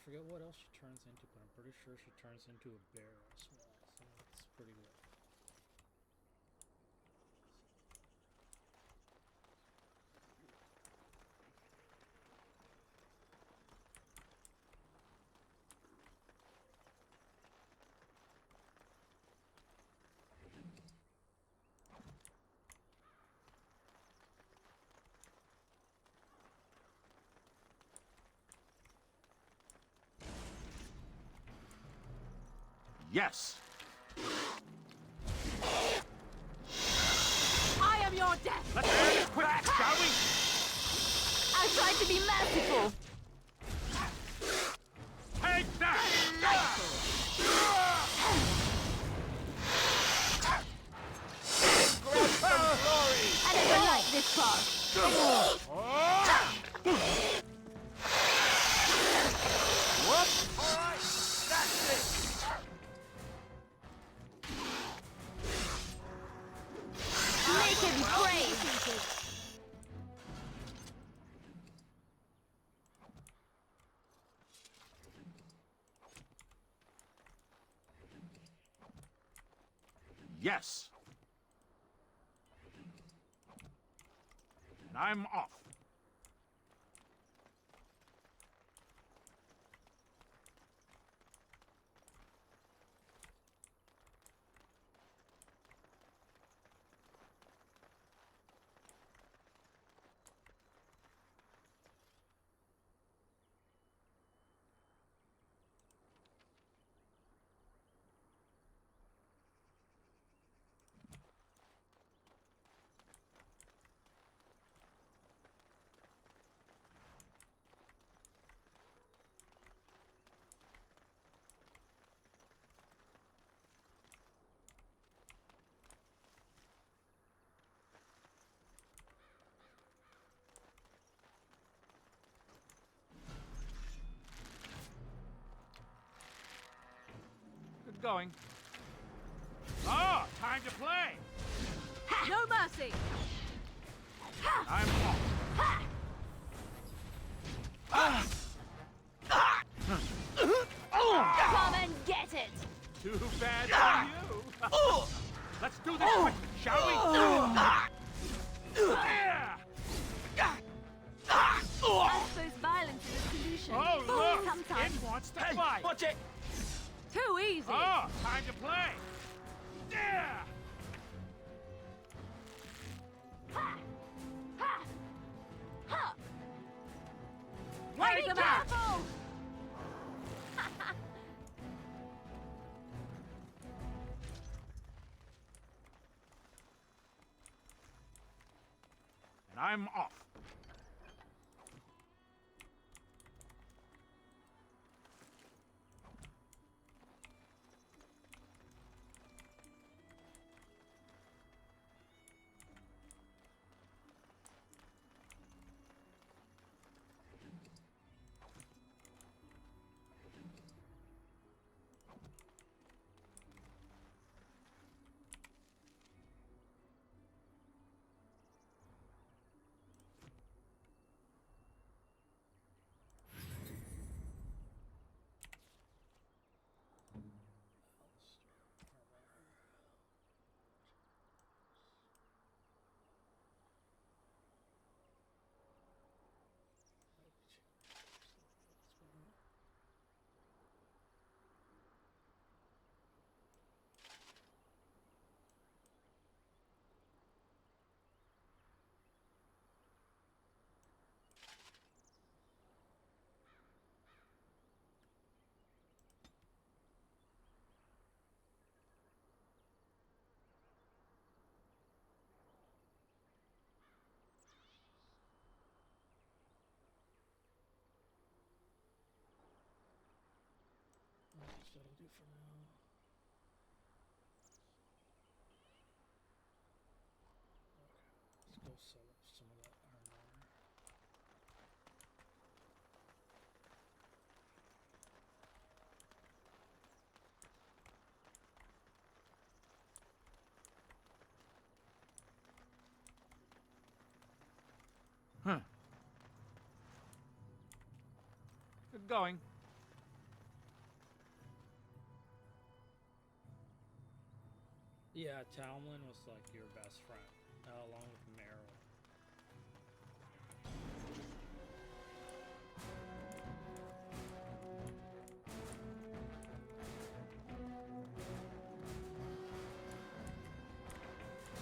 forget what else she turns into, but I'm pretty sure she turns into a bear as well, so it's pretty good. Yes! I am your death! Let's end it quick, shall we? I tried to be merciful! Take that! I never liked this part. Whoops! Alright, that's it! Make him brave! Yes! And I'm off. Good going. Oh, time to play! No mercy! I'm off. Come and get it! Too bad for you. Let's do this quick, shall we? I suppose violence is a solution. Oh, look! Sometimes. It wants to fight. Watch it! Too easy! Oh, time to play. Yeah! Ha! Ha! Ha! Wipe Be them out! careful! And I'm off. That'll do for now. Okay, let's go sell up some of that iron ore. Huh. Good going. Yeah, Talman was like your best friend, along with Meryl.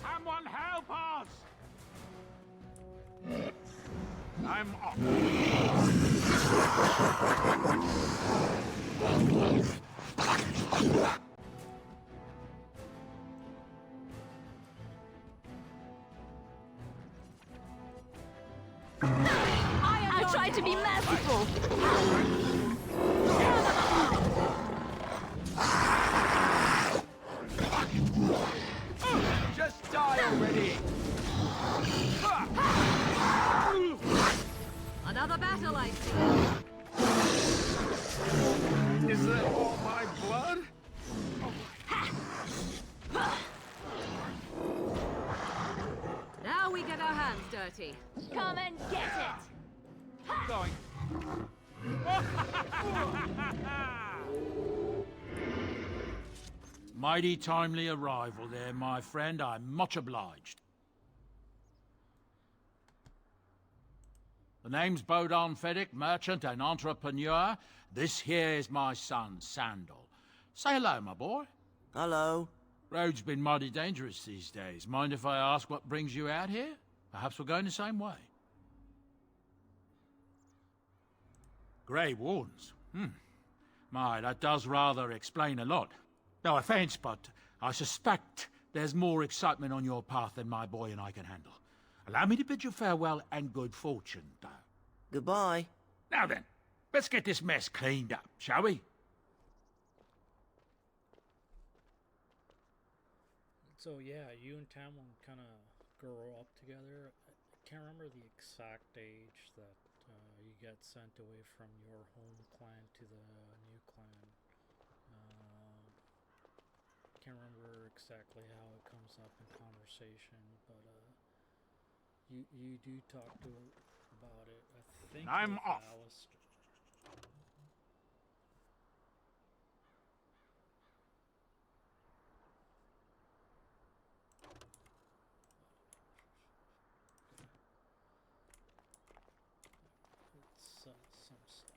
Someone help us! I'm off. I tried to be merciful. Just die already! Another battle, I see. Is that all my blood? Now we get our hands dirty. Come and get it. Going. Mighty timely arrival there, my friend. I'm much obliged. The name's Bodon Feddick, merchant and entrepreneur. This here is my son, Sandal. Say hello, my boy. Hello. Road's been mighty dangerous these days. Mind if I ask what brings you out here? Perhaps we're going the same way. Grey Wardens. My, that does rather explain a lot. No offense, but I suspect there's more excitement on your path than my boy and I can handle. Allow me to bid you farewell and good fortune, though. Goodbye. Now then, let's get this mess cleaned up, shall we? So yeah, you and Tamlin kind of grow up together. I can't remember the exact age that you get sent away from your home clan to the new clan. Can't remember exactly how it comes up in conversation, but you do talk to about it. I think I'm with off. Alistair. It's some stuff.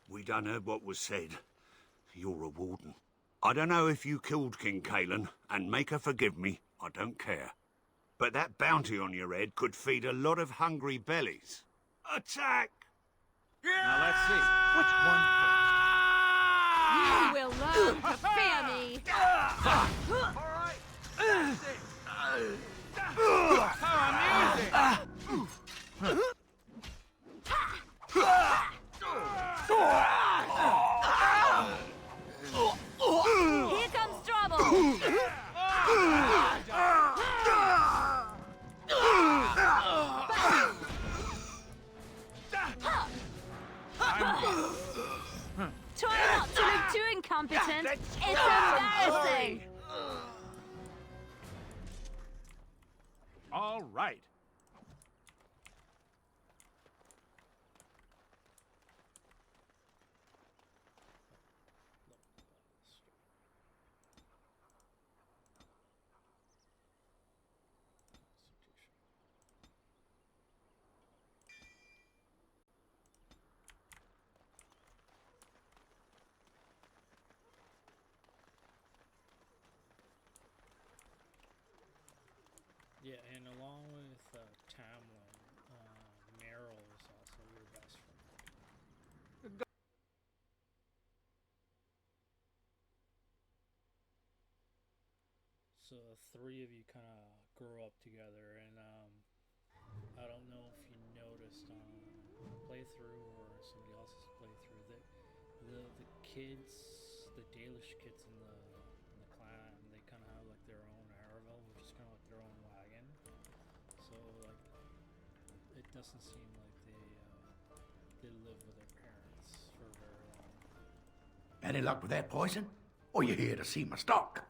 We done heard what was said. You're a warden. I don't know if you killed King Kalen, and make her forgive me, I don't care. But that bounty on your head could feed a lot of hungry bellies. Attack! Now let's see. Which one You will learn to fear me. Alright! That's it! How amusing! Here comes trouble. Try not to look too incompetent. It's embarrassing. All right. Yeah, and along with Tamlin, Meryl is also your best friend. So the three of you kind of grew up together, and I don't know if you noticed on a playthrough or somebody else's playthrough that the kids, the Dalish kids in the clan, they kind of have like their own Aravel, which is kind of like their own wagon. So like, it doesn't seem like they live with their parents for very long. Any luck with that poison? Or you here to see my stock?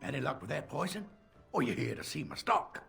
Any luck with that poison? Or you here to see my stock?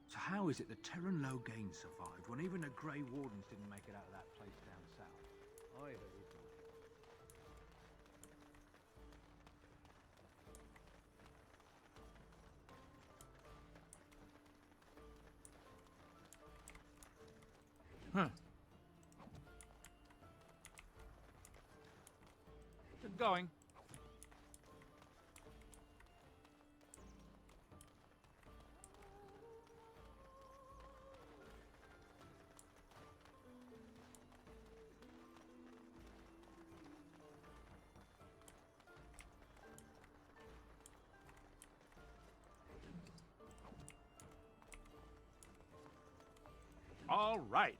So how is it the Terran Loghain survived when even the Grey Wardens didn't make it out of that place down south? Either, Huh. Good going. All right.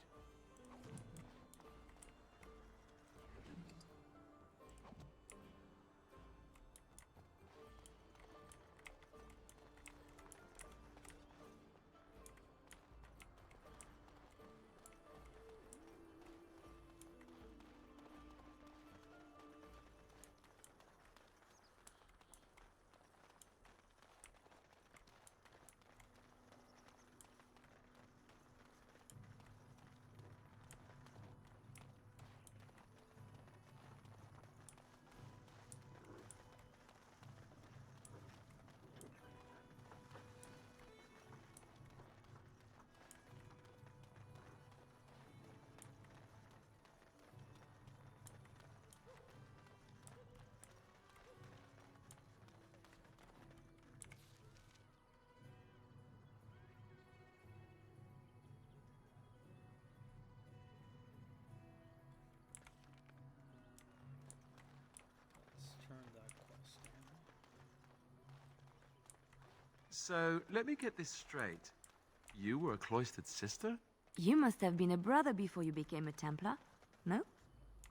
So, let me get this straight. You were a cloistered sister? You must have been a brother before you became a Templar, no?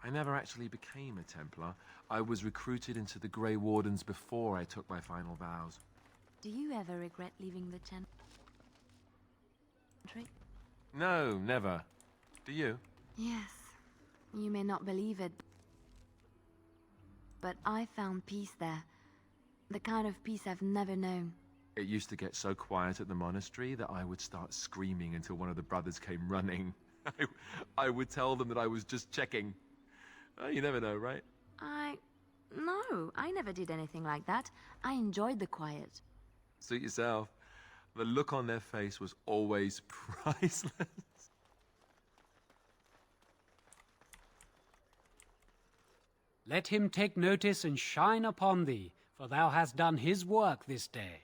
I never actually became a Templar. I was recruited into the Grey Wardens before I took my final vows. Do you ever regret leaving the Chantry? No, never. Do you? Yes. You may not believe it, but I found peace there. The kind of peace I've never known. It used to get so quiet at the monastery that I would start screaming until one of the brothers came running. I would tell them that I was just checking. You never know, right? No, I never did anything like that. I enjoyed the quiet. Suit yourself. The look on their face was always priceless. Let him take notice and shine upon thee, for thou hast done his work this day.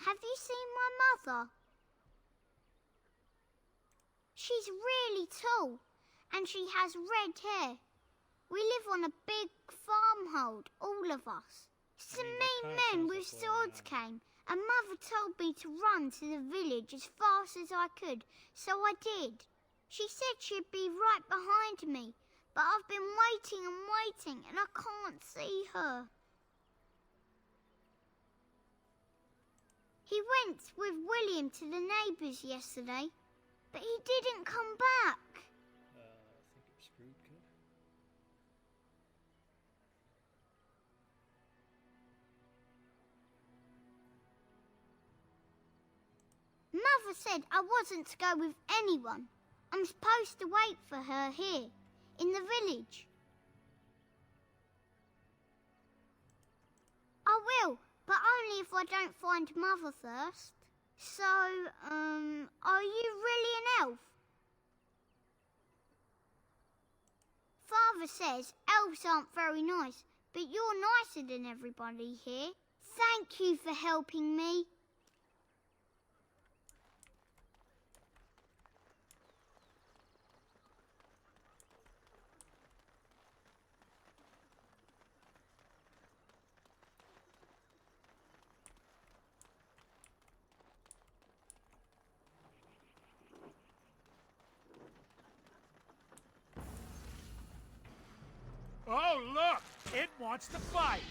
Have you seen my mother? She's really tall, and she has red hair. We live on a big farmhold, all of us. Some mean men with swords came, and Mother told me to run to the village as fast as I could, so I did. She said she'd be right behind me, but I've been waiting and waiting, and I can't see her. He went with William to the neighbours yesterday, but he didn't come back. I think you're screwed, kid. Father said I wasn't to go with anyone. I'm supposed to wait for her here, in the village. I will, but only if I don't find Mother first. So, are you really an elf? Father says elves aren't very nice, but you're nicer than everybody here. Thank you for helping me. Oh, look! It wants to fight!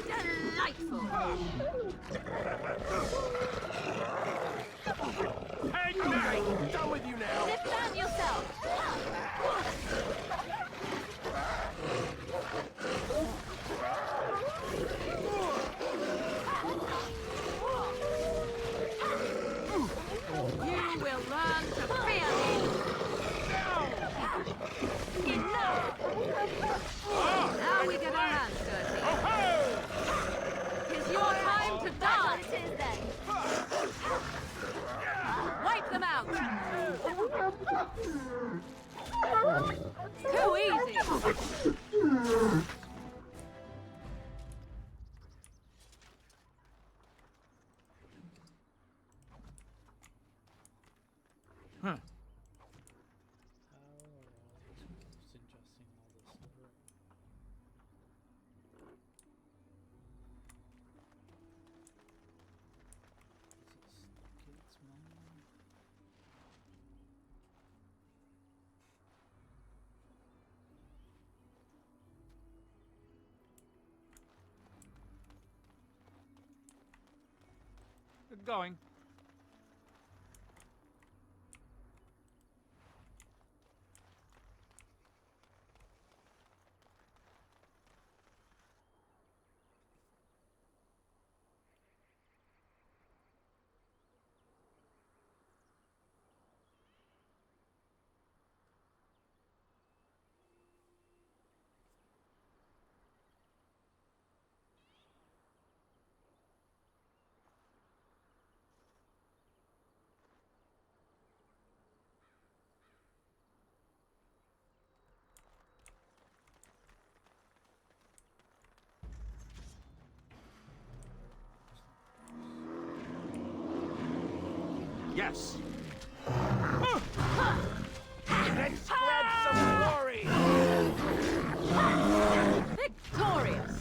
Delightful! Hang back! Done with you now! Defend yourself! You will learn to fear me! Enough! Now we get our hands dirty. It's your time to die! It is then. Wipe them out! Too easy! Huh. Going. Yes. Let's spread some glory. Victorious!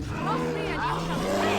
Cross me and you shall pay!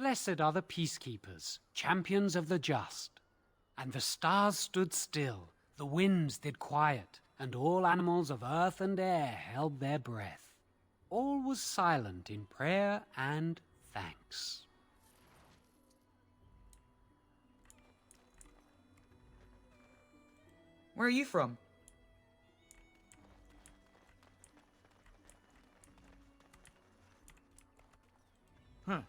Blessed are the peacekeepers, champions of the just. And the stars stood still, the winds did quiet, and all animals of earth and air held their breath. All was silent in prayer and thanks. Where are you from? Huh.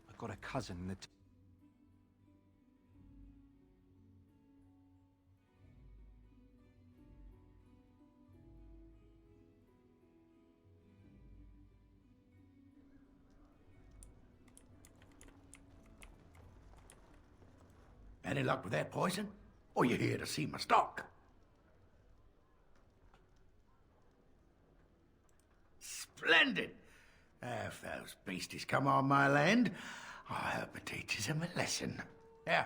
I've got a cousin in the... Any luck with that poison? Or you here to see my stock? Splendid! If those beasties come on my land, I hope it teaches them a lesson. Yeah,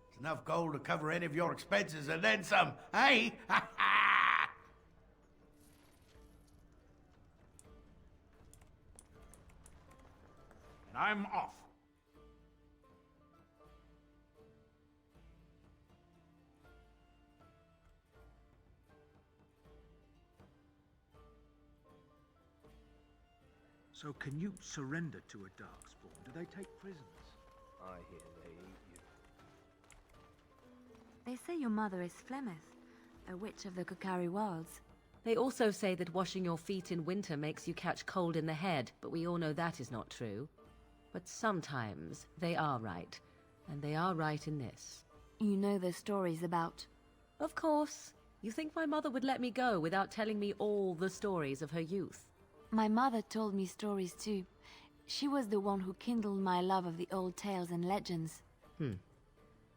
it's enough gold to cover any of your expenses and then some, eh? And I'm off. So can you surrender to a darkspawn? Do they take prisoners? I hear they eat you. They say your mother is Flemeth, a witch of the Kokari Wilds. They also say that washing your feet in winter makes you catch cold in the head, but we all know that is not true. But sometimes they are right, and they are right in this. You know the stories about... Of course. You think my mother would let me go without telling me all the stories of her youth? My mother told me stories too. She was the one who kindled my love of the old tales and legends.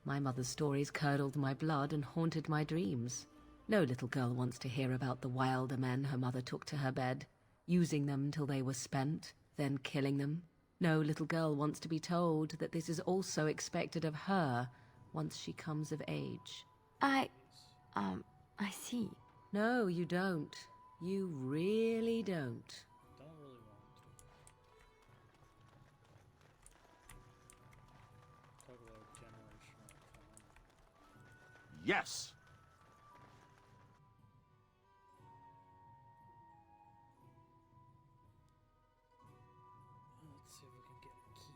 My mother's stories curdled my blood and haunted my dreams. No little girl wants to hear about the wilder men her mother took to her bed, using them till they were spent, then killing them. No little girl wants to be told that this is also expected of her once she comes of age. I see. No, you don't. You really don't. Don't really want to. Talk about generational trauma. Yes! Let's see if we can get a key.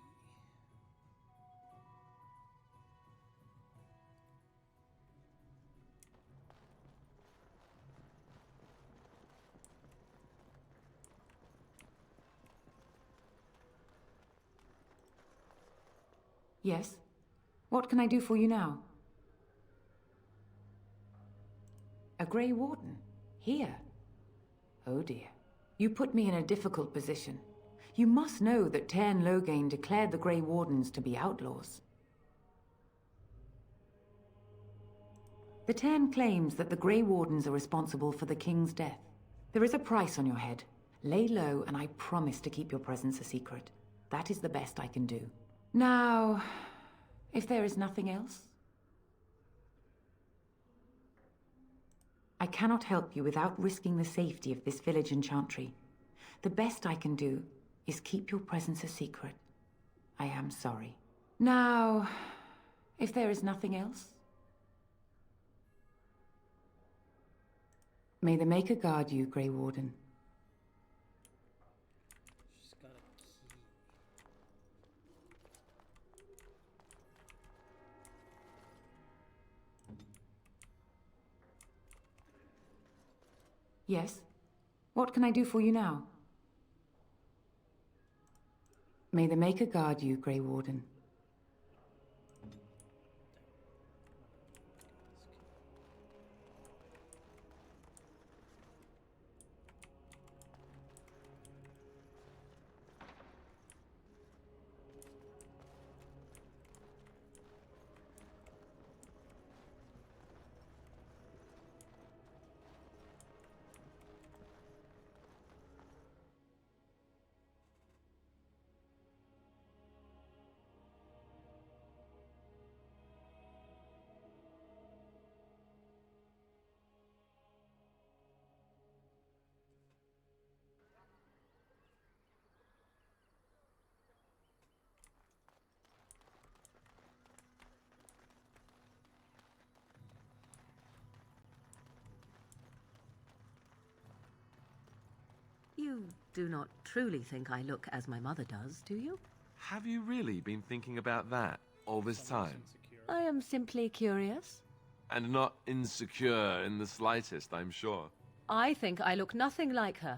Yes? What can I do for you now? A Grey Warden? Here? Oh dear. You put me in a difficult position. You must know that Tairn Loghain declared the Grey Wardens to be outlaws. The Ten claims that the Grey Wardens are responsible for the King's death. There is a price on your head. Lay low, and I promise to keep your presence a secret. That is the best I can do. Now, if there is nothing else, I cannot help you without risking the safety of this village and chantry. The best I can do is keep your presence a secret. I am sorry. Now, if there is nothing else, may the Maker guard you, Grey Warden. She's got a key. Yes? What can I do for you now? May the Maker guard you, Grey Warden. You do not truly think I look as my mother does, do you? Have you really been thinking about that all this time? I am simply curious. And not insecure in the slightest, I'm sure. I think I look nothing like her.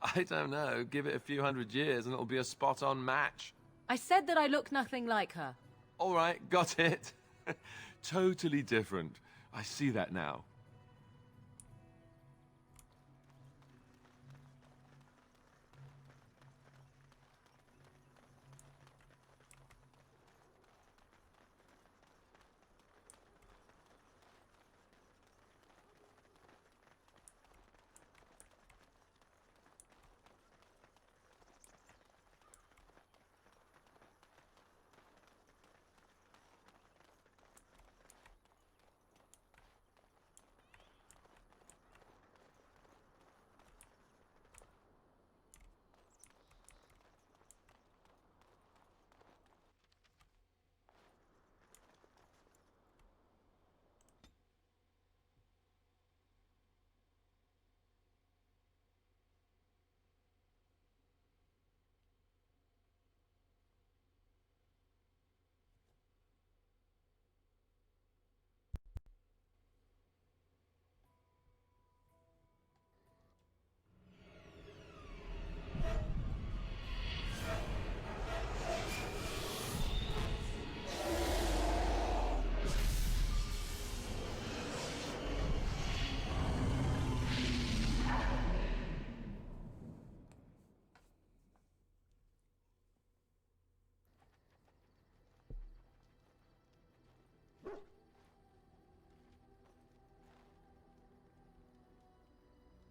I don't know. Give it a few hundred years and it'll be a spot-on match. I said that I look nothing like her. All right, got it. Totally different. I see that now.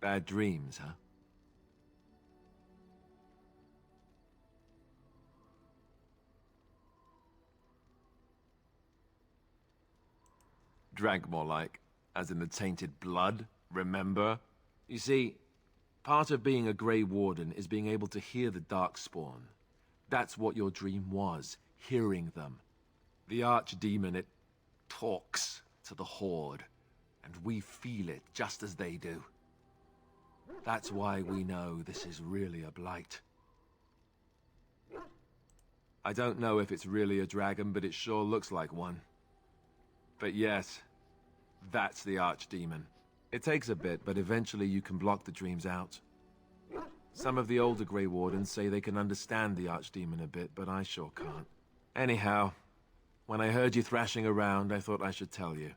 Bad dreams, huh? Drank more like, as in the tainted blood, remember? You see, part of being a Grey Warden is being able to hear the Darkspawn. That's what your dream was, hearing them. The Archdemon, it talks to the Horde, and we feel it just as they do. That's why we know this is really a blight. I don't know if it's really a dragon, but it sure looks like one. But yes, that's the Archdemon. It takes a bit, but eventually you can block the dreams out. Some of the older Grey Wardens say they can understand the Archdemon a bit, but I sure can't. Anyhow, when I heard you thrashing around, I thought I should tell you.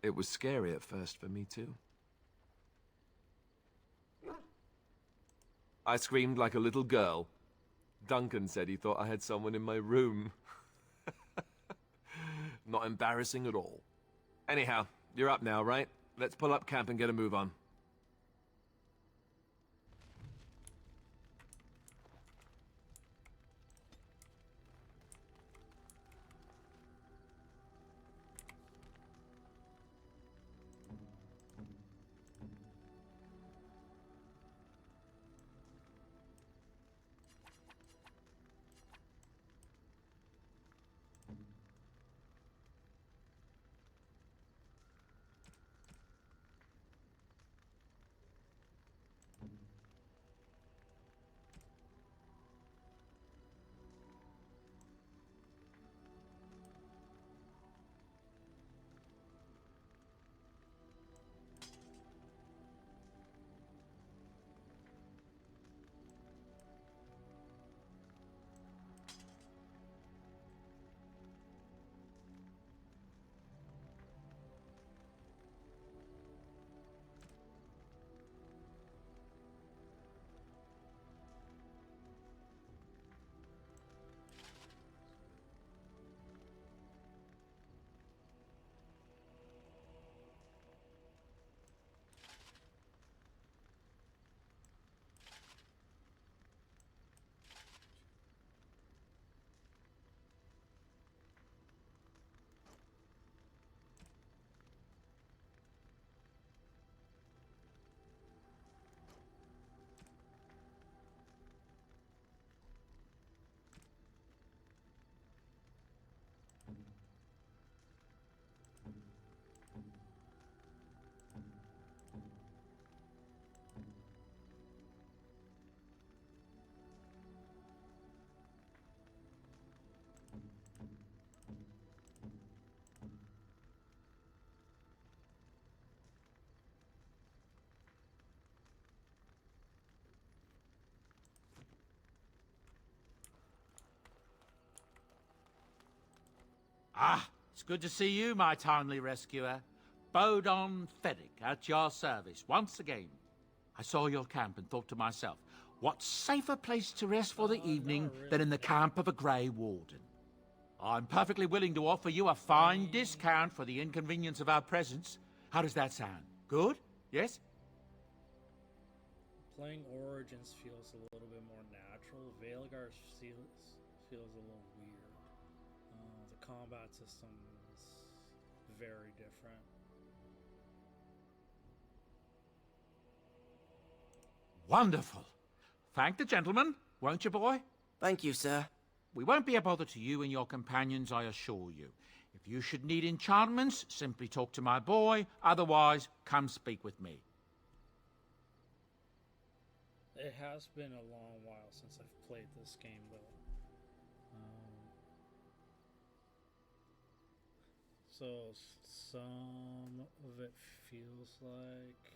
It was scary at first for me, too. I screamed like a little girl. Duncan said he thought I had someone in my room. Not embarrassing at all. Anyhow, you're up now, right? Let's pull up camp and get a move on. Ah, it's good to see you, my timely rescuer. Bodon Feddick, at your service, once again. I saw your camp and thought to myself, what safer place to rest for the evening than in the camp of a Grey Warden? I'm perfectly willing to offer you a fine discount for the inconvenience of our presence. How does that sound? Good? Yes? Playing Origins feels a little bit more natural. Veilgar feels a little weird. The combat system is very different. Wonderful. Thank the gentleman, won't you, boy? Thank you, sir. We won't be a bother to you and your companions, I assure you. If you should need enchantments, simply talk to my boy. Otherwise, come speak with me. It has been a long while since I've played this game, though. So some of it feels like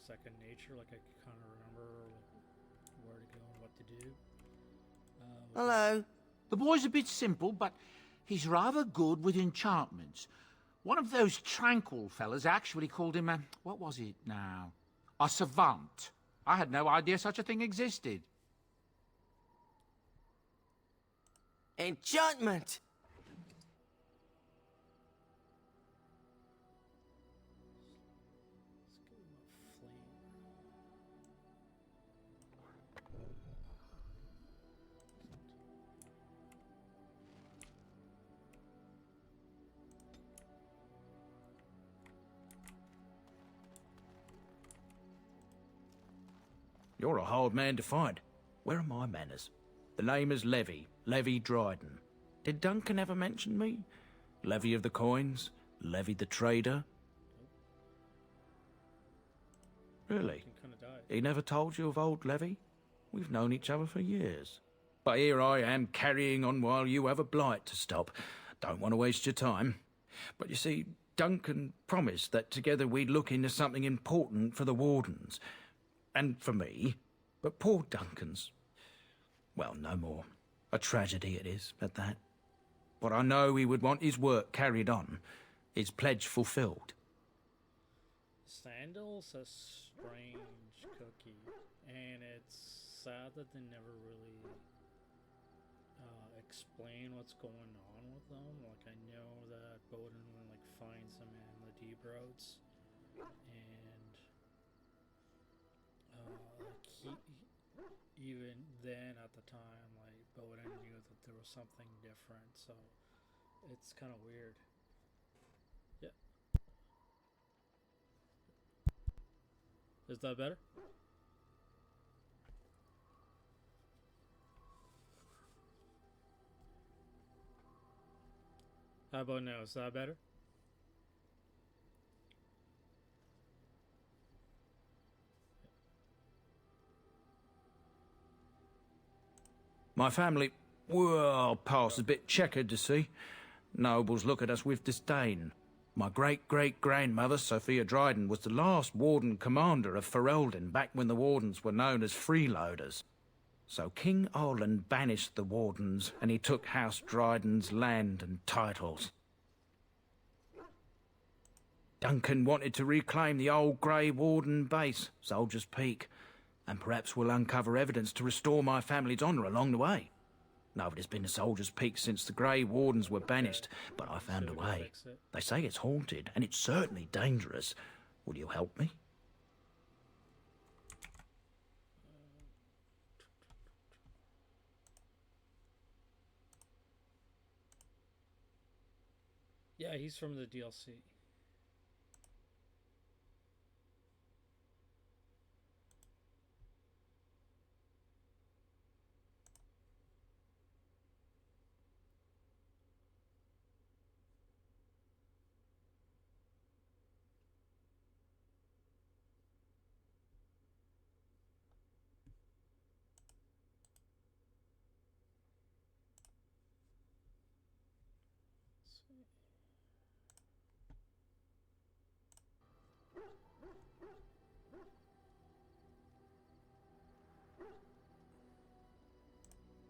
second nature, like I can kind of remember where to go and what to do. Hello. The boy's a bit simple, but he's rather good with enchantments. One of those tranquil fellas actually called him what was it now? A savant. I had no idea such a thing existed. Enchantment! You're a hard man to find. Where are my manners? The name is Levy Dryden. Did Duncan ever mention me? Levy of the coins? Levy the trader? Really? He never told you of old Levy? We've known each other for years. But here I am carrying on while you have a blight to stop. Don't want to waste your time. But you see, Duncan promised that together we'd look into something important for the Wardens. And for me. But poor Duncan's... well, no more. A tragedy it is, at that. But I know he would want his work carried on. His pledge fulfilled. Sandal's a strange cookie, and it's sad that they never really explain what's going on with them. Like, I know that Bowden deep roads, and even then at the time, like Bowden knew that there was something different, so it's kind of weird. Yeah. Is that better? How about now? Is that better? My family, well, past a bit checkered to see. Nobles look at us with disdain. My great-great-grandmother, Sophia Dryden, was the last warden commander of Ferelden back when the wardens were known as freeloaders. So King Olin banished the wardens, and he took House Dryden's land and titles. Duncan wanted to reclaim the old Grey Warden base, Soldier's Peak, and perhaps we'll uncover evidence to restore my family's honour along the way. Nobody's been to Soldier's Peak since the Grey Wardens were banished, but I found a way. They say it's haunted, and it's certainly dangerous. Will you help me? Yeah, he's from the DLC.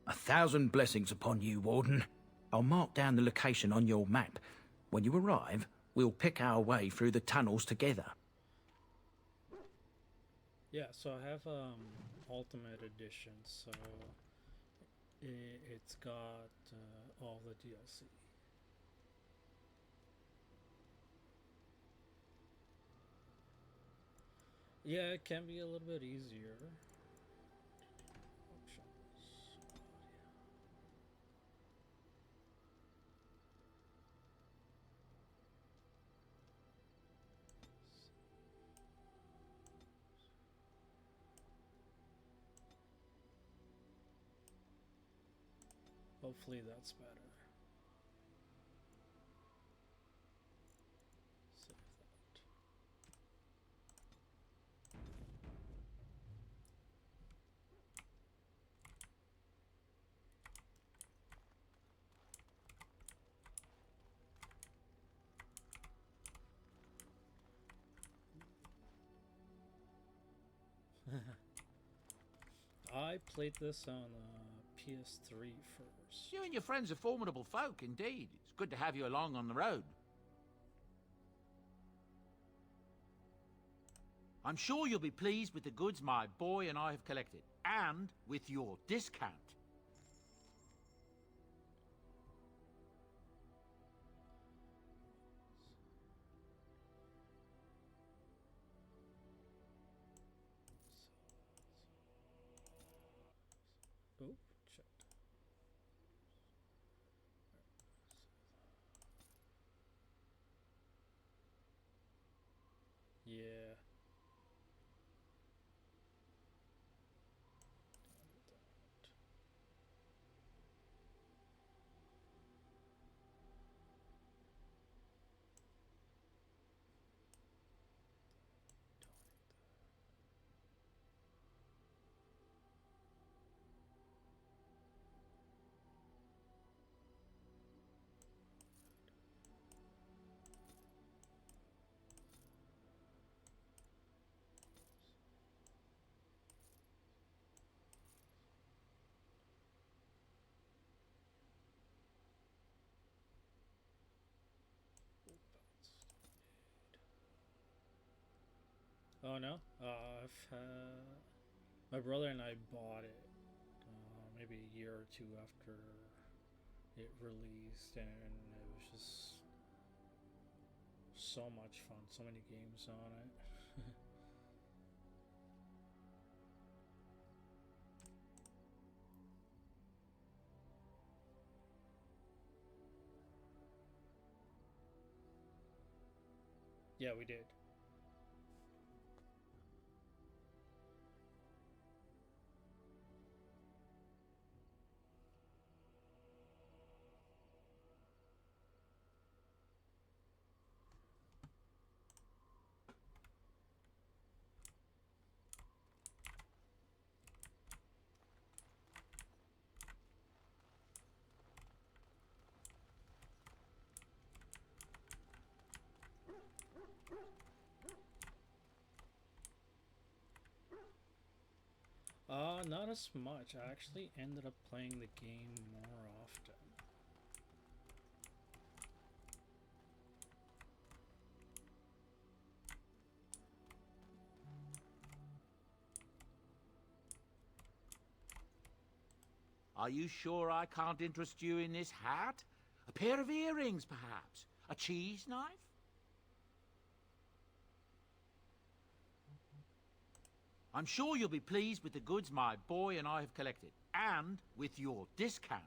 A thousand blessings upon you, Warden. I'll mark down the location on your map. When you arrive, we'll pick our way through the tunnels together. Yeah, so I have Ultimate Edition, so it's got all the DLC. Yeah, it can be a little bit easier. Hopefully that's better. Save that. I played this on PS3 first. You and your friends are formidable folk, indeed. It's good to have you along on the road. I'm sure you'll be pleased with the goods my boy and I have collected, and with your discount. Oh, shit. Yeah. Oh no, my brother and I bought it maybe a year or two after it released, and it was just so much fun. So many games on it. Yeah, we did. Not as much. I actually ended up playing the game more often. Are you sure I can't interest you in this hat? A pair of earrings, perhaps? A cheese knife? I'm sure you'll be pleased with the goods my boy and I have collected, and with your discount.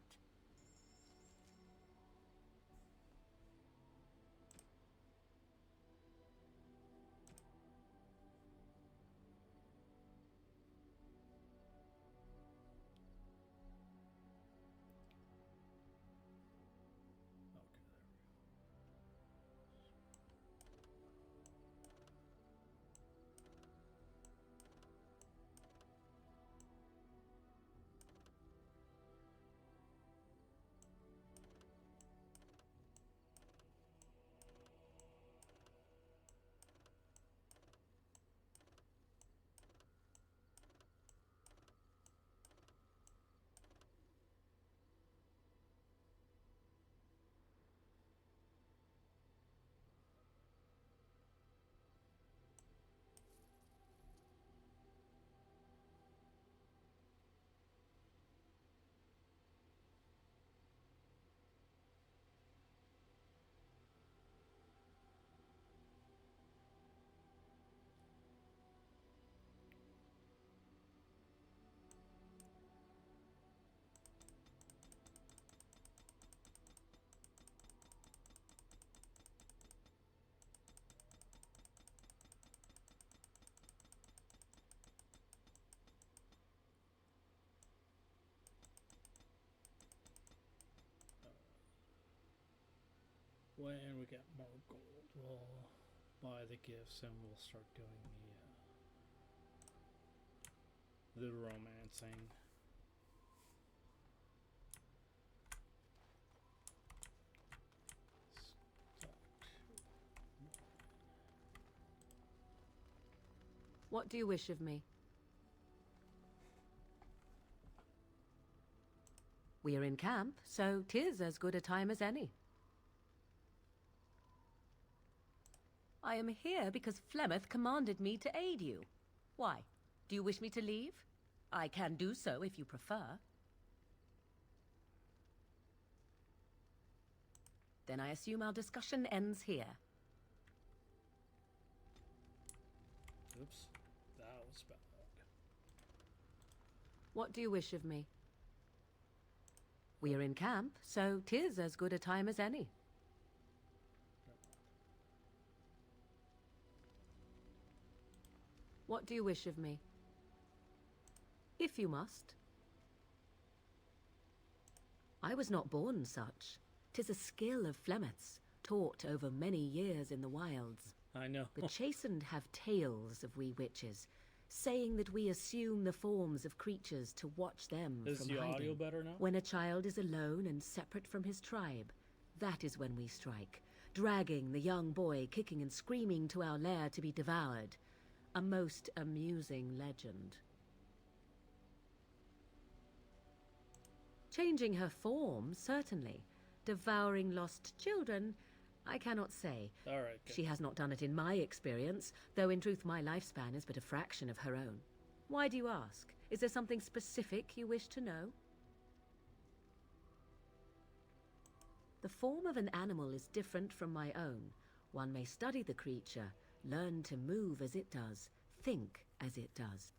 When we get more gold, we'll buy the gifts and we'll start doing the romancing. What do you wish of me? We are in camp, so 'tis as good a time as any. I am here because Flemeth commanded me to aid you. Why? Do you wish me to leave? I can do so if you prefer. Then I assume our discussion ends here. Oops, that was bad. What do you wish of me? We are in camp, so 'tis as good a time as any. What do you wish of me? If you must. I was not born such. 'Tis a skill of Flemeth's, taught over many years in the wilds. I know. The chastened have tales of we witches, saying that we assume the forms of creatures to watch them Is from the hiding. audio better now? When a child is alone and separate from his tribe, that is when we strike, dragging the young boy kicking and screaming to our lair to be devoured. A most amusing legend. Changing her form, certainly. Devouring lost children, I cannot say. All right. Good. She has not done it in my experience, though in truth my lifespan is but a fraction of her own. Why do you ask? Is there something specific you wish to know? The form of an animal is different from my own. One may study the creature, learn to move as it does, think as it does.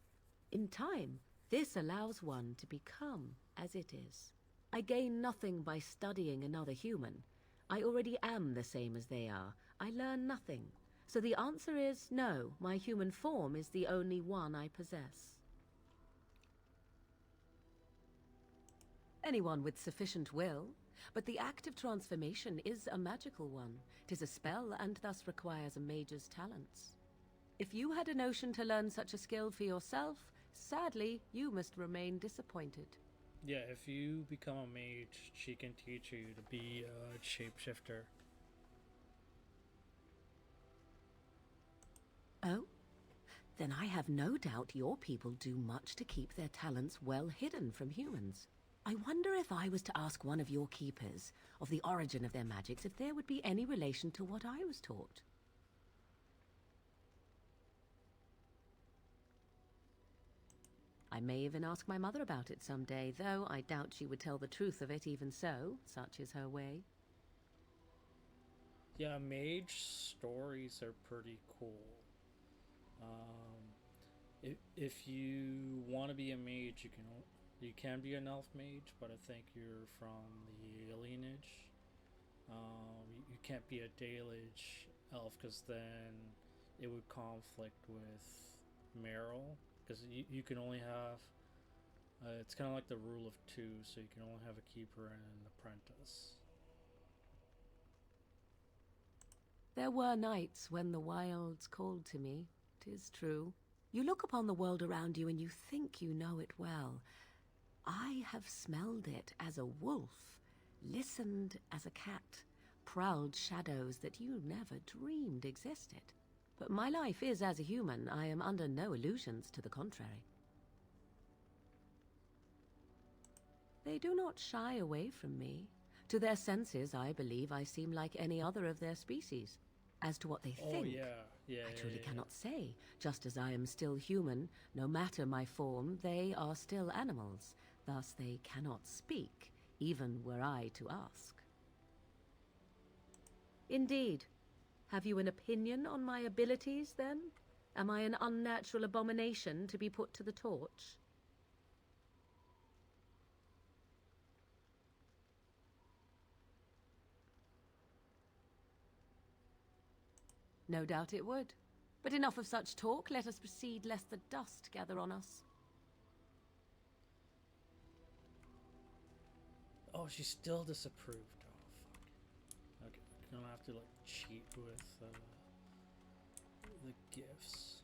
In time, this allows one to become as it is. I gain nothing by studying another human. I already am the same as they are. I learn nothing. So the answer is no, my human form is the only one I possess. Anyone with sufficient will, but the act of transformation is a magical one. 'Tis a spell and thus requires a mage's talents. If you had a notion to learn such a skill for yourself, sadly, you must remain disappointed. Yeah, if you become a mage, she can teach you to be a shapeshifter. Oh? Then I have no doubt your people do much to keep their talents well hidden from humans. I wonder if I was to ask one of your keepers of the origin of their magics, if there would be any relation to what I was taught. I may even ask my mother about it someday, though I doubt she would tell the truth of it even so. Such is her way. Yeah, mage stories are pretty cool. If you want to be a mage, you can be an elf mage, but I think you're from the alienage. You can't be a Dalage elf because then it would conflict with Merrill, because you can only have it's kind of like the rule of two, so you can only have a keeper and an apprentice. There were nights when the wilds called to me, 'tis true. You look upon the world around you and you think you know it well. I have smelled it as a wolf, listened as a cat, prowled shadows that you never dreamed existed. But my life is as a human. I am under no illusions to the contrary. They do not shy away from me. To their senses, I believe I seem like any other of their species. As to what they think, I truly cannot say. Just as I am still human, no matter my form, they are still animals. Thus they cannot speak, even were I to ask. Indeed. Have you an opinion on my abilities, then? Am I an unnatural abomination to be put to the torch? No doubt it would. But enough of such talk. Let us proceed, lest the dust gather on us. Oh, she's still disapproved. Oh, fuck. Okay, I'm gonna have to, like, cheat with the gifts.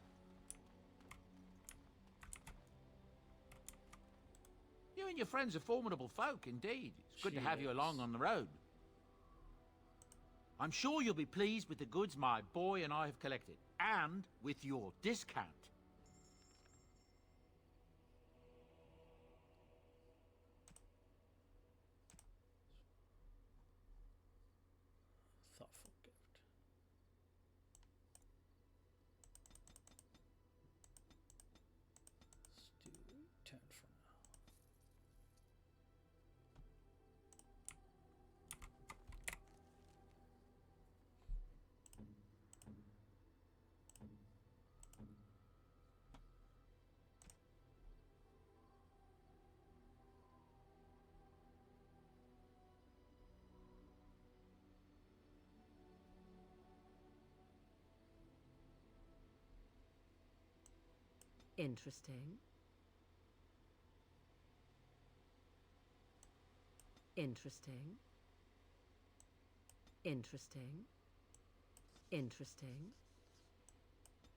You and your friends are formidable folk, indeed. It's good to have you along on the road. I'm sure you'll be pleased with the goods my boy and I have collected, and with your discount. Thoughtful gift. Let's do 10 for now. Interesting. Interesting. Interesting. Interesting.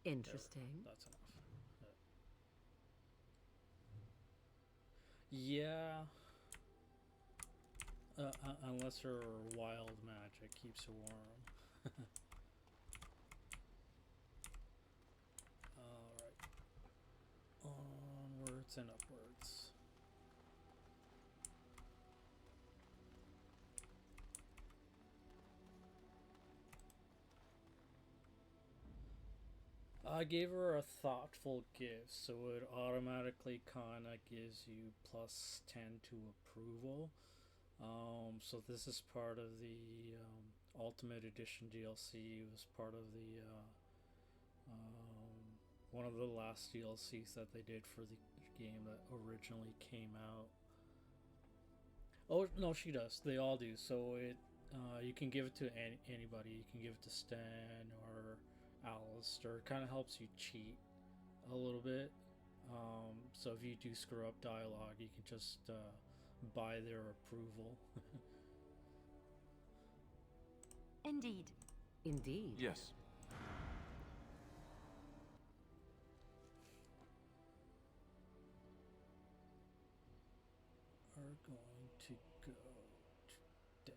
Interesting. That's enough. Yeah. Unless her wild magic keeps her warm. Alright. Onwards and upwards. I gave her a thoughtful gift, so it automatically kind of gives you +10 to approval. So this is part of the Ultimate Edition DLC. It was part of the one of the last DLCs that they did for the game that originally came out. Oh no, she does. They all do. So it you can give it to anybody. You can give it to Stan or Alistair. It kind of helps you cheat a little bit. So if you do screw up dialogue, you can just buy their approval. Indeed. Indeed. Yes. Are going to go to Dana.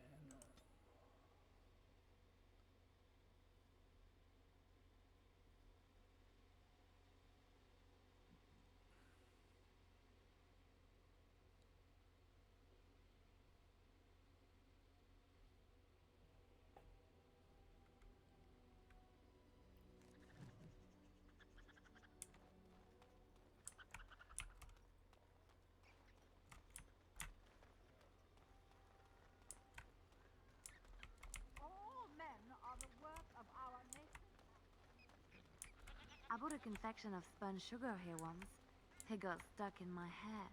I bought a confection of spun sugar here once. It got stuck in my hair.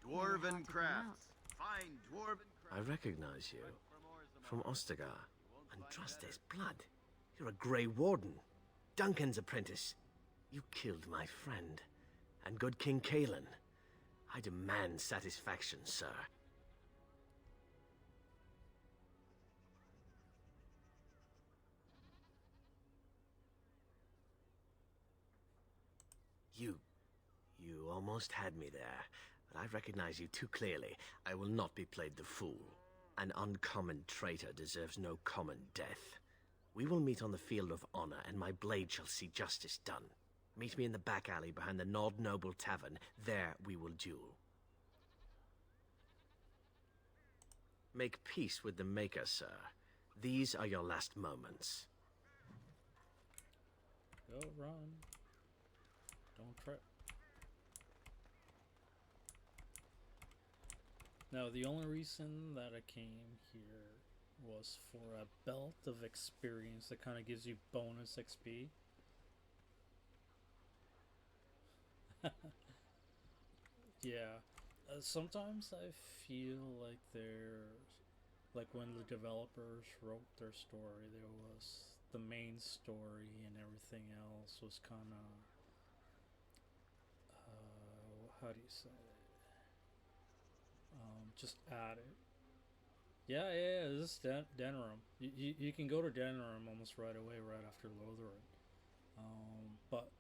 Dwarven crafts. Fine dwarven I recognize you. From Ostagar. And Drustes' blood. You're a Grey Warden. Duncan's apprentice. You killed my friend. And good King Cailan. I demand satisfaction, sir. You almost had me there, but I recognize you too clearly. I will not be played the fool. An uncommon traitor deserves no common death. We will meet on the field of honor, and my blade shall see justice done. Meet me in the back alley behind the Nord Noble Tavern. There we will duel. Make peace with the Maker, sir. These are your last moments. Go run. Don't trip. Now, the only reason that I came here was for a belt of experience that kind of gives you bonus XP. Yeah. Sometimes I feel like like when the developers wrote their story, there was the main story and everything else was kind of, how do you say it? Just added. Yeah, this is Denerim. You can go to Denerim almost right away, right after Lothering. But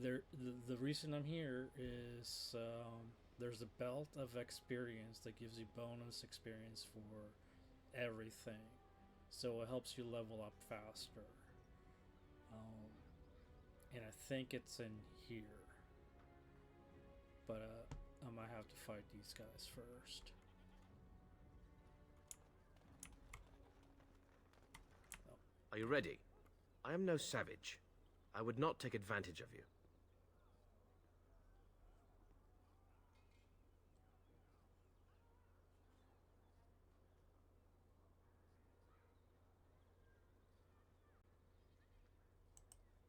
the reason I'm here is there's a belt of experience that gives you bonus experience for everything, so it helps you level up faster. And I think it's in here, but I might have to fight these guys first. Are you ready? I am no savage. I would not take advantage of you.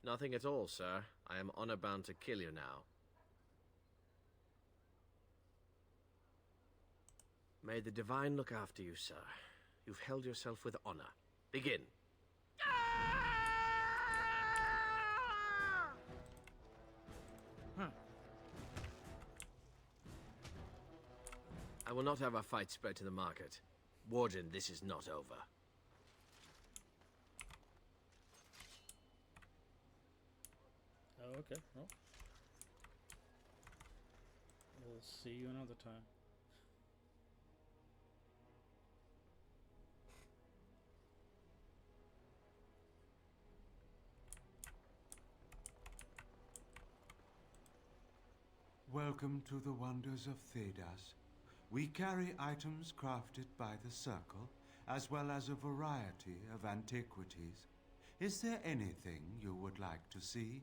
Nothing at all, sir. I am honor-bound to kill you now. May the Divine look after you, sir. You've held yourself with honor. Begin. I will not have our fight spread to the market. Warden, this is not over. Oh, okay. Well, we'll see you another time. Welcome to the wonders of Thedas. We carry items crafted by the Circle, as well as a variety of antiquities. Is there anything you would like to see?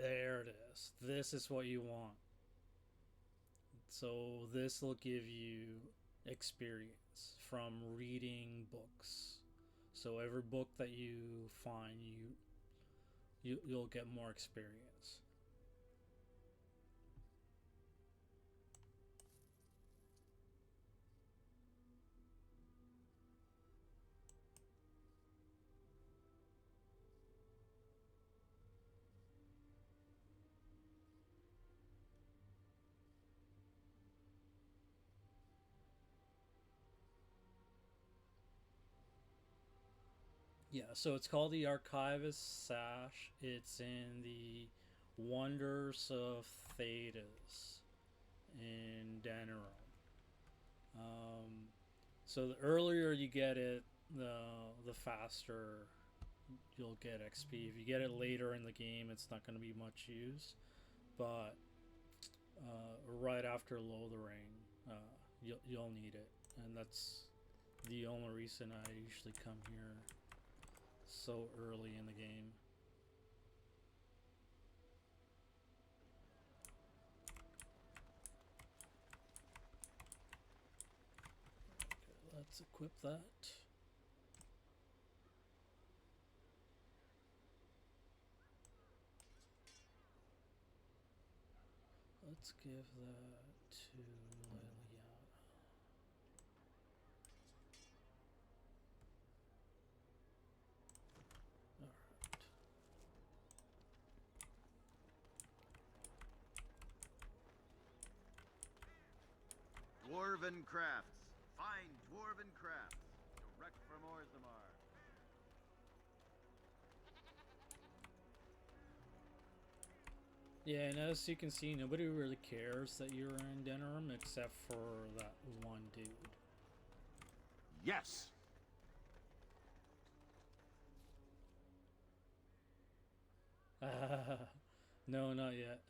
There it is. This is what you want. So this will give you experience from reading books. So every book that you find, you'll get more experience. Yeah, so it's called the Archivist Sash. It's in the Wonders of Thedas in Denerim. So the earlier you get it, the faster you'll get XP. If you get it later in the game, it's not going to be much use. But right after Lothering, you'll need it, and that's the only reason I usually come here so early in the game. Okay, let's equip that. Let's give that to Liliana. Dwarven crafts. Fine dwarven crafts. Direct from Orzammar. Yeah, and as you can see, nobody really cares that you're in Denerim except for that one dude. Yes! No, not yet.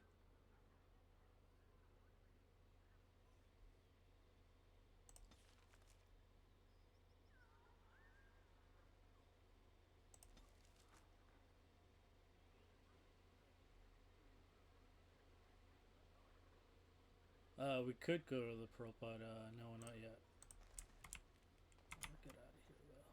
We could go to the Pearl, but no, not yet. Get out of here, though.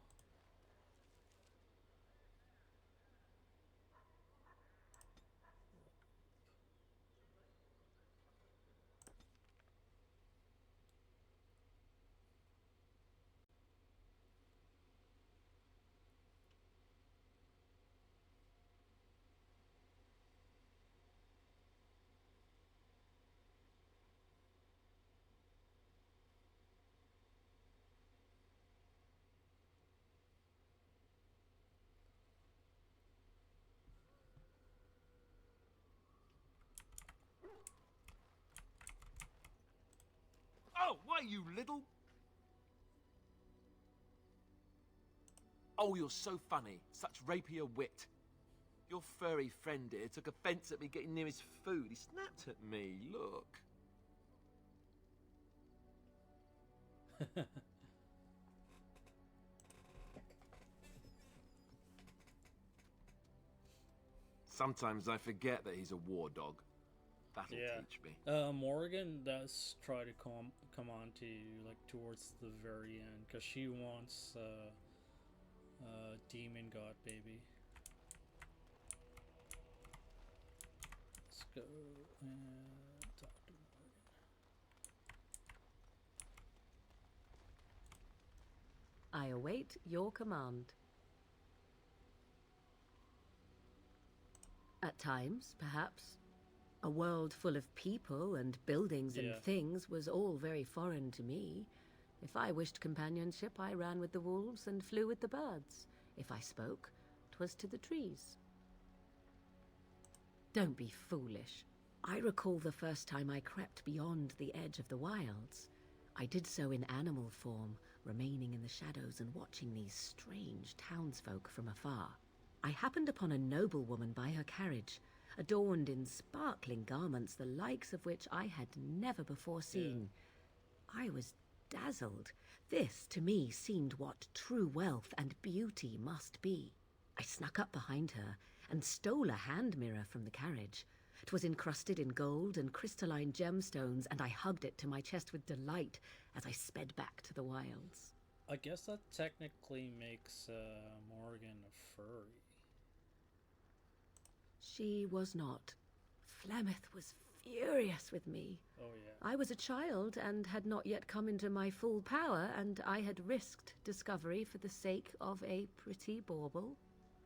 Oh, why, you little... Oh, you're so funny. Such rapier wit. Your furry friend here took offence at me getting near his food. He snapped at me. Look. Sometimes I forget that he's a war dog. That'll teach me. Morgan does try to come on to you, like, towards the very end, because she wants demon god baby. Let's go and talk to Morgan. I await your command. At times, perhaps. A world full of people and buildings and things was all very foreign to me. If I wished companionship, I ran with the wolves and flew with the birds. If I spoke, 'twas to the trees. Don't be foolish. I recall the first time I crept beyond the edge of the wilds. I did so in animal form, remaining in the shadows and watching these strange townsfolk from afar. I happened upon a noblewoman by her carriage, adorned in sparkling garments, the likes of which I had never before seen. I was dazzled. This, to me, seemed what true wealth and beauty must be. I snuck up behind her and stole a hand mirror from the carriage. It was encrusted in gold and crystalline gemstones, and I hugged it to my chest with delight as I sped back to the wilds. I guess that technically makes Morgan a furry. She was not. Flemeth was furious with me. Oh, yeah. I was a child and had not yet come into my full power, and I had risked discovery for the sake of a pretty bauble.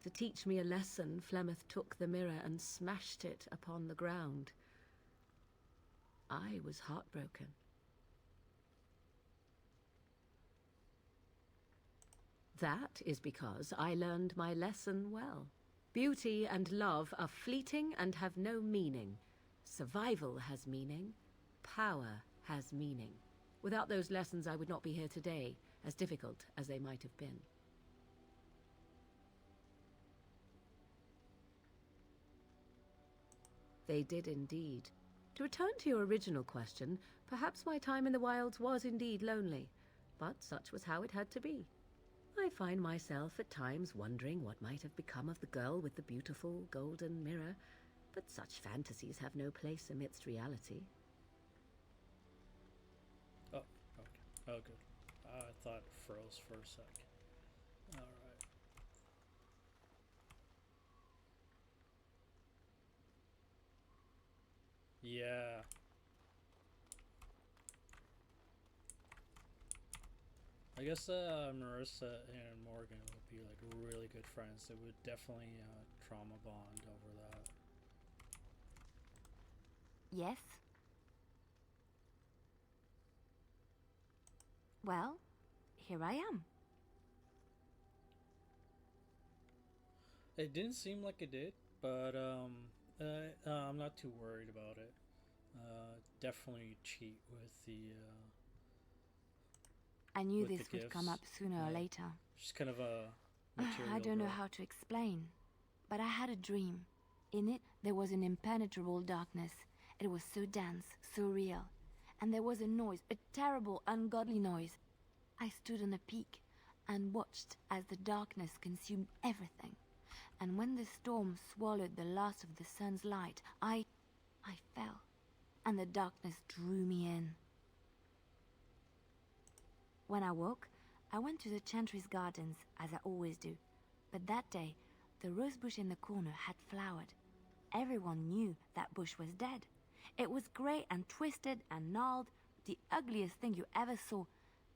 To teach me a lesson, Flemeth took the mirror and smashed it upon the ground. I was heartbroken. That is because I learned my lesson well. Beauty and love are fleeting and have no meaning. Survival has meaning. Power has meaning. Without those lessons, I would not be here today, as difficult as they might have been. They did indeed. To return to your original question, perhaps my time in the wilds was indeed lonely, but such was how it had to be. I find myself at times wondering what might have become of the girl with the beautiful golden mirror, but such fantasies have no place amidst reality. Oh, okay. Oh, good. I thought it froze for a sec. Alright. Yeah. I guess Marissa and Morgan would be like really good friends. They would definitely trauma bond over that. Yes? Well, here I am. It didn't seem like it did, but I'm not too worried about it. Definitely cheat with the I knew with this the would come gifts. up sooner or later. Just kind of a material I don't know girl. how to explain, but I had a dream. In it, there was an impenetrable darkness. It was so dense, so real. And there was a noise, a terrible, ungodly noise. I stood on a peak and watched as the darkness consumed everything. And when the storm swallowed the last of the sun's light, I fell, and the darkness drew me in. When I woke, I went to the Chantry's gardens, as I always do. But that day, the rose bush in the corner had flowered. Everyone knew that bush was dead. It was grey and twisted and gnarled, the ugliest thing you ever saw.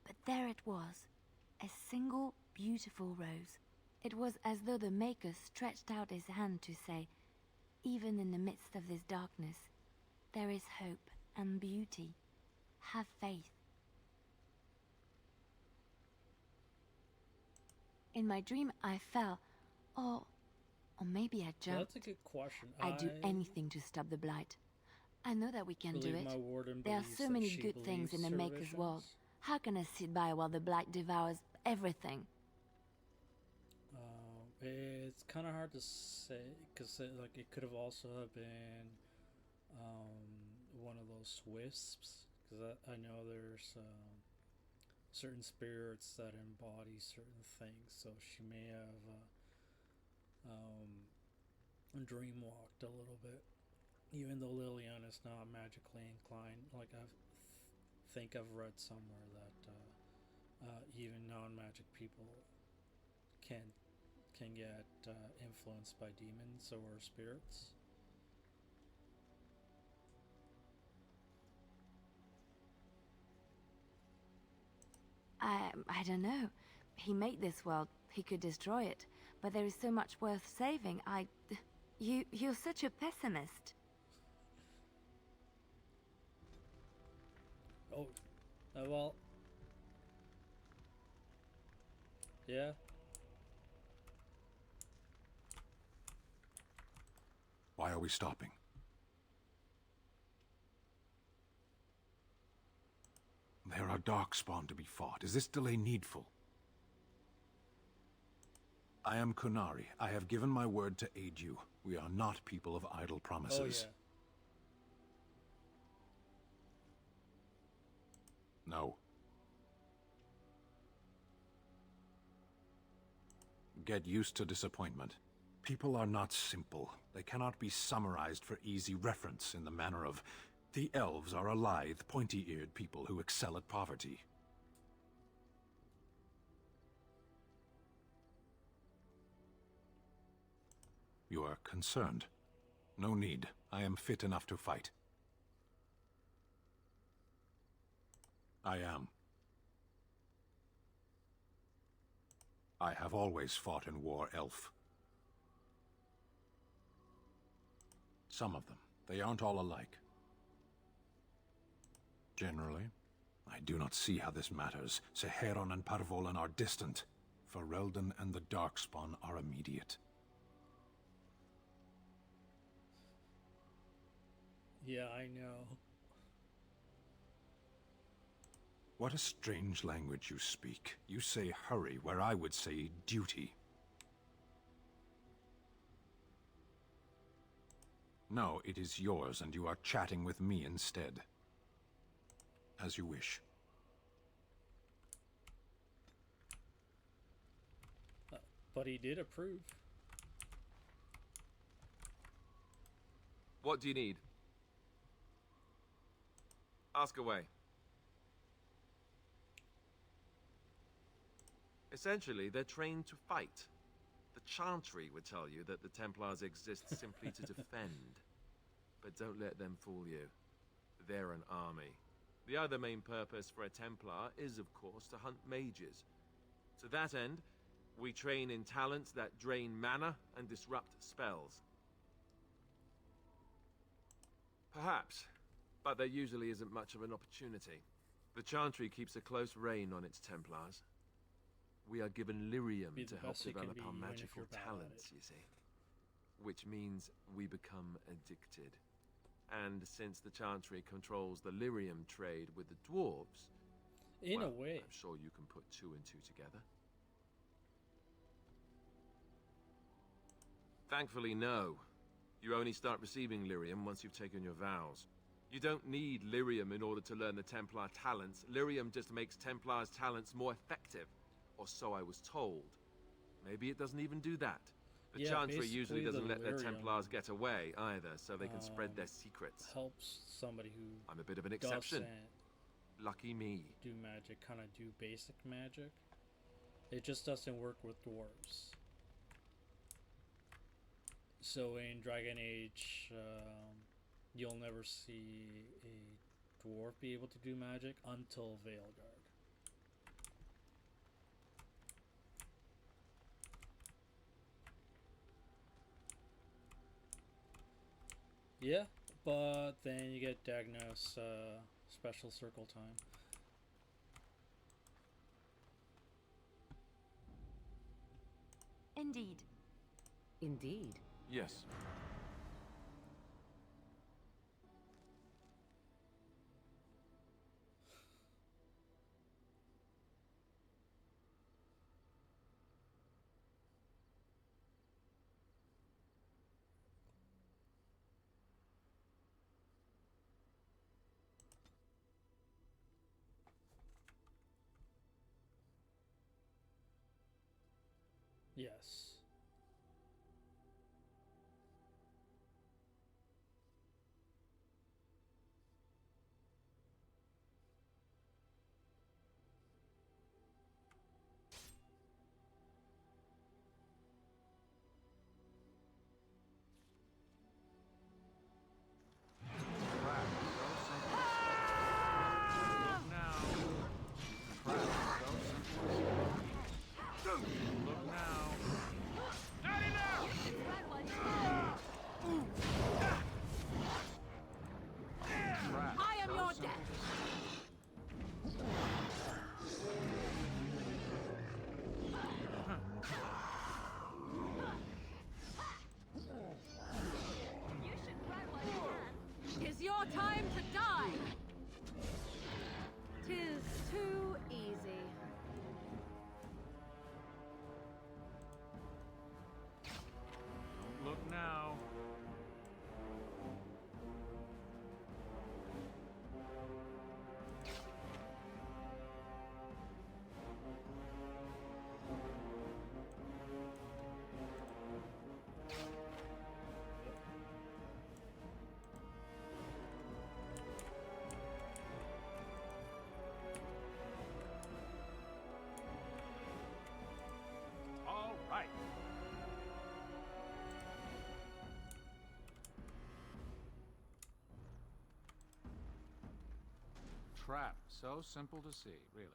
But there it was, a single beautiful rose. It was as though the Maker stretched out his hand to say, even in the midst of this darkness, there is hope and beauty. Have faith. In my dream, I fell, or maybe I jumped. That's a good question. I'd do anything to stop the blight. I know that we can do believe it. my warden There are believes so that many she good things in the believes Maker's her world. visions. How can I sit by while the blight devours everything? It's kind of hard to say because like it could have also have been one of those wisps. Because I know there's certain spirits that embody certain things, so she may have dreamwalked a little bit. Even though Liliana's not magically inclined, like I think I've read somewhere that even non-magic people can get influenced by demons or spirits. I don't know. He made this world. He could destroy it. But there is so much worth saving. You're such a pessimist. Oh, well. Yeah. Why are we stopping? There are darkspawn to be fought. Is this delay needful? I am Kunari. I have given my word to aid you. We are not people of idle promises. Oh, yeah. No. Get used to disappointment. People are not simple. They cannot be summarized for easy reference in the manner of, the elves are a lithe, pointy-eared people who excel at poverty. You are concerned. No need. I am fit enough to fight. I am. I have always fought in war, elf. Some of them. They aren't all alike. Generally, I do not see how this matters. Seheron and Parvolan are distant. Ferelden and the Darkspawn are immediate. Yeah, I know. What a strange language you speak. You say hurry, where I would say duty. No, it is yours, and you are chatting with me instead. As you wish. But he did approve. What do you need? Ask away. Essentially, they're trained to fight. The Chantry would tell you that the Templars exist simply to defend. But don't let them fool you. They're an army. The other main purpose for a Templar is, of course, to hunt mages. To that end, we train in talents that drain mana and disrupt spells. Perhaps, but there usually isn't much of an opportunity. The Chantry keeps a close rein on its Templars. We are given lyrium to help develop our magical talents, you see. Which means we become addicted. And since the Chantry controls the lyrium trade with the dwarves, in a way, I'm sure you can put two and two together. Thankfully, no. You only start receiving lyrium once you've taken your vows. You don't need lyrium in order to learn the Templar talents. Lyrium just makes Templars' talents more effective. Or so I was told. Maybe it doesn't even do that. The Chantry usually doesn't let their Templars get away either, so they can spread their secrets. Helps somebody who I'm a bit of an exception. Lucky me. Do magic, kind of do basic magic. It just doesn't work with dwarves. So in Dragon Age, you'll never see a dwarf be able to do magic until Veilguard. Yeah, but then you get Dagnos special circle time. Indeed. Indeed. Yes. Yes. trap. So simple to see, really.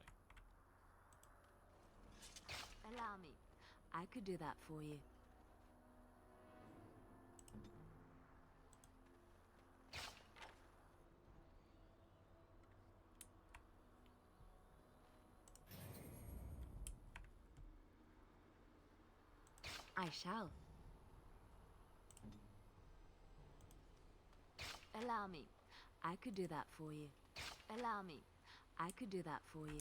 Allow me. I could do that for you. I shall. Allow me. I could do that for you. Allow me. I could do that for you.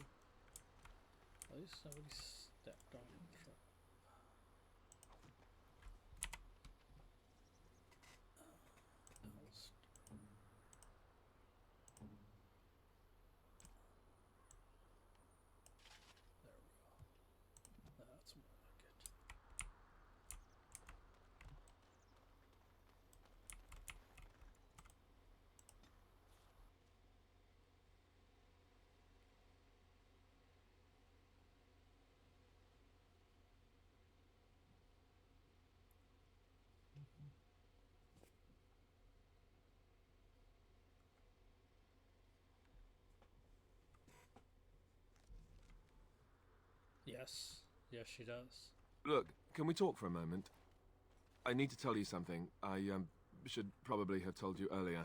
At least somebody stepped on the trap. There we go. That's more like it. Yes. Yes, she does. Look, can we talk for a moment? I need to tell you something. I should probably have told you earlier.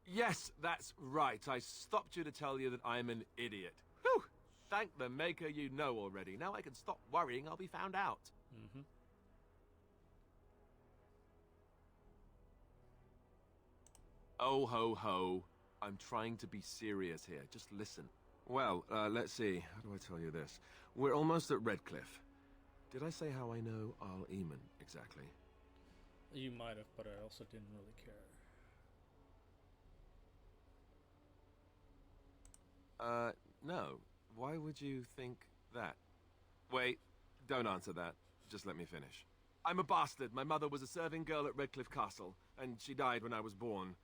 Yes, that's right. I stopped you to tell you that I'm an idiot. Whew! Thank the Maker you know already. Now I can stop worrying I'll be found out. Mm-hmm. Oh ho ho. I'm trying to be serious here. Just listen. Well, let's see. How do I tell you this? We're almost at Redcliffe. Did I say how I know Al Eamon exactly? You might have, but I also didn't really care. No. Why would you think that? Wait, don't answer that. Just let me finish. I'm a bastard. My mother was a serving girl at Redcliffe Castle, and she died when I was born.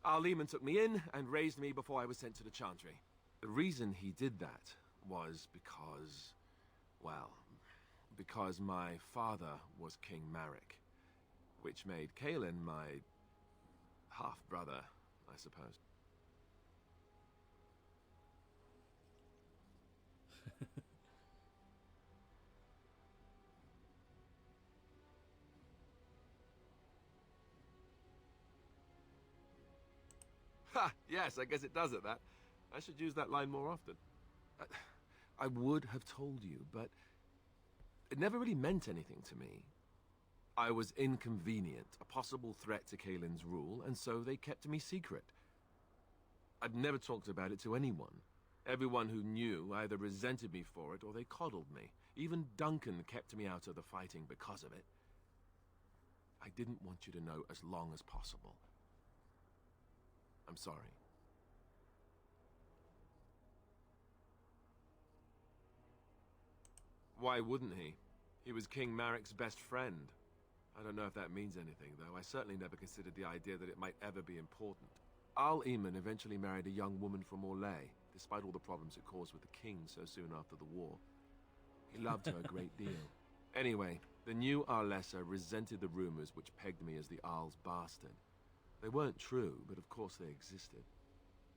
Al Eamon took me in and raised me before I was sent to the Chantry. The reason he did that was because, well, because my father was King Marek, which made Kaelin my half-brother, I suppose. Ha! Yes, I guess it does at that. I should use that line more often. I would have told you, but it never really meant anything to me. I was inconvenient, a possible threat to Kaelin's rule, and so they kept me secret. I'd never talked about it to anyone. Everyone who knew either resented me for it or they coddled me. Even Duncan kept me out of the fighting because of it. I didn't want you to know as long as possible. I'm sorry. Why wouldn't he? He was King Marek's best friend. I don't know if that means anything, though. I certainly never considered the idea that it might ever be important. Al Eamon eventually married a young woman from Orlais, despite all the problems it caused with the king so soon after the war. He loved her a great deal. Anyway, the new Arlessa resented the rumors which pegged me as the Arl's bastard. They weren't true, but of course they existed.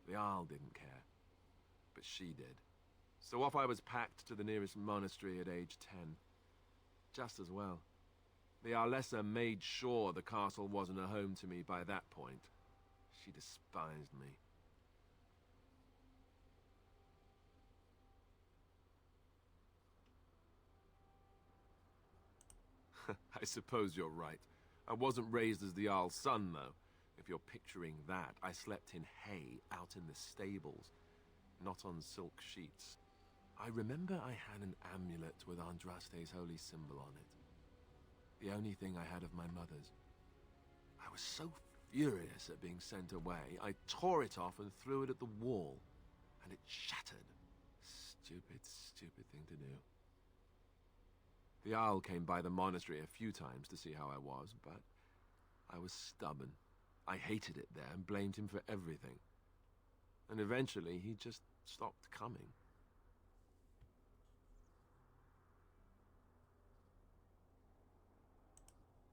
The Arl didn't care, but she did. So off I was packed to the nearest monastery at age 10. Just as well. The Arlessa made sure the castle wasn't a home to me by that point. She despised me. I suppose you're right. I wasn't raised as the Arl's son, though. If you're picturing that, I slept in hay out in the stables, not on silk sheets. I remember I had an amulet with Andraste's holy symbol on it. The only thing I had of my mother's. I was so furious at being sent away, I tore it off and threw it at the wall, and it shattered. Stupid, stupid thing to do. The Arl came by the monastery a few times to see how I was, but I was stubborn. I hated it there and blamed him for everything. And eventually, he just stopped coming.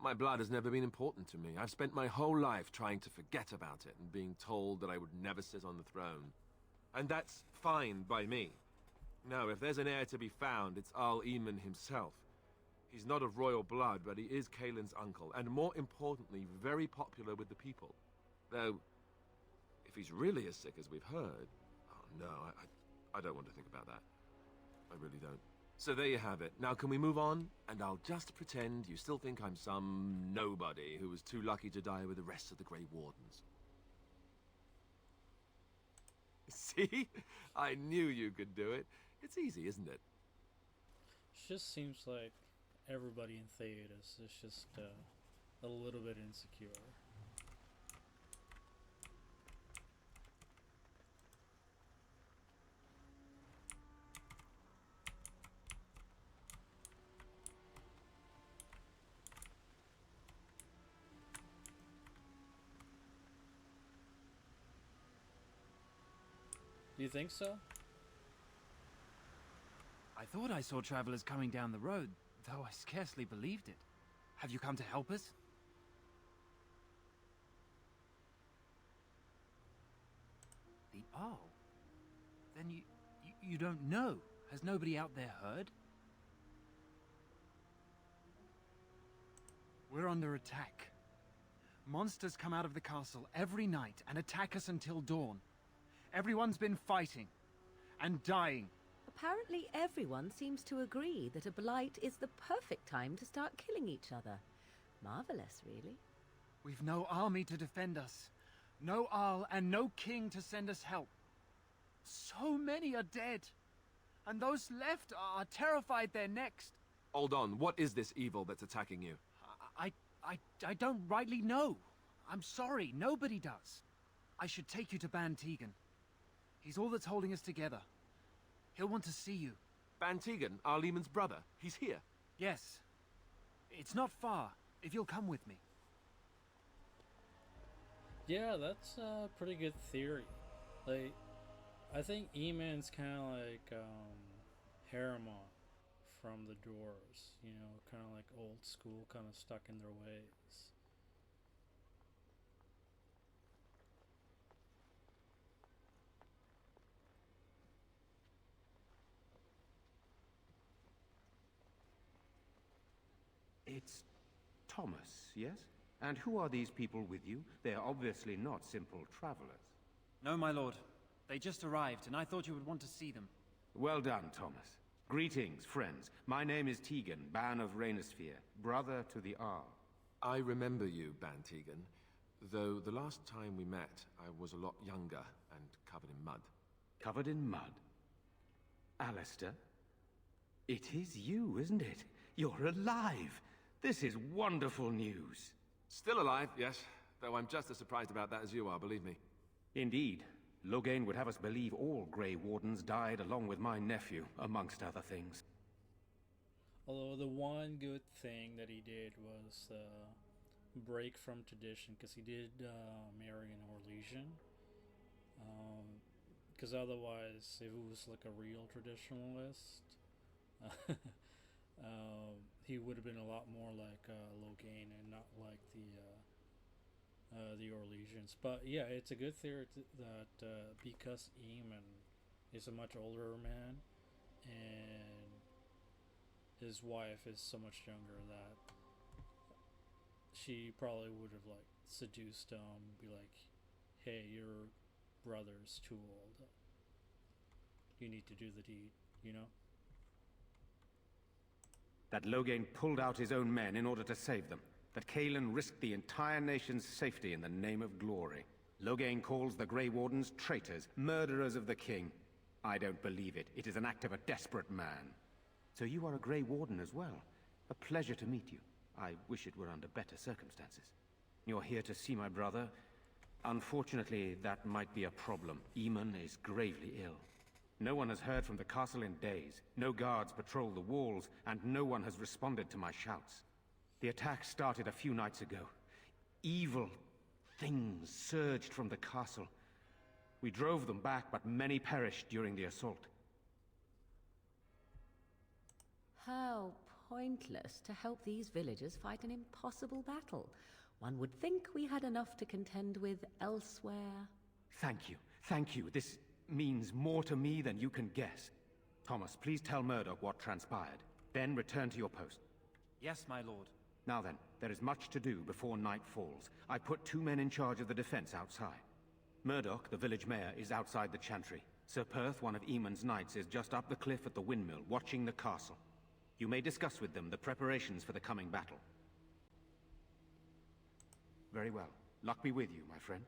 My blood has never been important to me. I've spent my whole life trying to forget about it and being told that I would never sit on the throne. And that's fine by me. No, if there's an heir to be found, it's Arl Eamon himself. He's not of royal blood, but he is Kaelin's uncle, and more importantly, very popular with the people. Though, if he's really as sick as we've heard... Oh, no, I don't want to think about that. I really don't. So there you have it. Now can we move on? And I'll just pretend you still think I'm some nobody who was too lucky to die with the rest of the Grey Wardens. See? I knew you could do it. It's easy, isn't it? It just seems like everybody in Thedas is just a little bit insecure. Do you think so? I thought I saw travelers coming down the road, though I scarcely believed it. Have you come to help us? The Arl? Then you don't know. Has nobody out there heard? We're under attack. Monsters come out of the castle every night and attack us until dawn. Everyone's been fighting and dying. Apparently everyone seems to agree that a blight is the perfect time to start killing each other. Marvelous, really. We've no army to defend us. No Arl and no king to send us help. So many are dead. And those left are terrified they're next. Hold on, what is this evil that's attacking you? I don't rightly know. I'm sorry, nobody does. I should take you to Ban Tegan. He's all that's holding us together. He'll want to see you. Ban Tegan, Arl Eamon's brother. He's here. Yes. It's not far, if you'll come with me. Yeah, that's a pretty good theory. Like, I think Eamon's kind of like Harriman from the Doors. You know, kind of like old school, kind of stuck in their ways. It's Thomas, yes? And who are these people with you? They are obviously not simple travelers. No, my lord. They just arrived, and I thought you would want to see them. Well done, Thomas. Greetings, friends. My name is Tegan, Ban of Rainersphere, brother to the Arl. I remember you, Ban Tegan. Though the last time we met, I was a lot younger and covered in mud. Covered in mud? Alistair? It is you, isn't it? You're alive! This is wonderful news. Still alive, yes. Though I'm just as surprised about that as you are, believe me. Indeed. Loghain would have us believe all Grey Wardens died along with my nephew, amongst other things. Although the one good thing that he did was break from tradition, because he did marry an Orlesian. Because otherwise, if it was like a real traditionalist, he would have been a lot more like Loghain and not like the Orlesians. But yeah, it's a good theory that because Eamon is a much older man and his wife is so much younger, that she probably would have like seduced him, be like, hey, your brother's too old, you need to do the deed, you know? That Loghain pulled out his own men in order to save them. That Kaelin risked the entire nation's safety in the name of glory. Loghain calls the Grey Wardens traitors, murderers of the king. I don't believe it. It is an act of a desperate man. So you are a Grey Warden as well. A pleasure to meet you. I wish it were under better circumstances. You're here to see my brother. Unfortunately, that might be a problem. Eamon is gravely ill. No one has heard from the castle in days. No guards patrol the walls, and no one has responded to my shouts. The attack started a few nights ago. Evil things surged from the castle. We drove them back, but many perished during the assault. How pointless to help these villagers fight an impossible battle. One would think we had enough to contend with elsewhere. Thank you. Thank you. This means more to me than you can guess. Thomas, please tell Murdoch what transpired. Then return to your post. Yes, my lord. Now then, there is much to do before night falls. I put 2 men in charge of the defense outside. Murdoch, the village mayor, is outside the chantry. Sir Perth, one of Eamon's knights, is just up the cliff at the windmill, watching the castle. You may discuss with them the preparations for the coming battle. Very well. Luck be with you, my friend.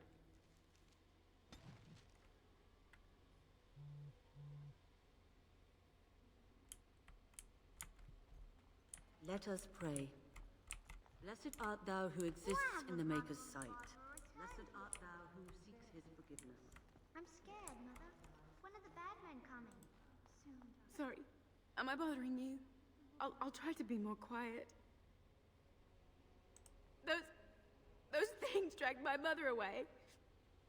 Let us pray. Blessed art thou who exists in the Maker's sight. Blessed art thou who seeks his forgiveness. I'm scared, Mother. One of the bad men coming. Soon. Sorry. Am I bothering you? I'll try to be more quiet. Those things dragged my mother away.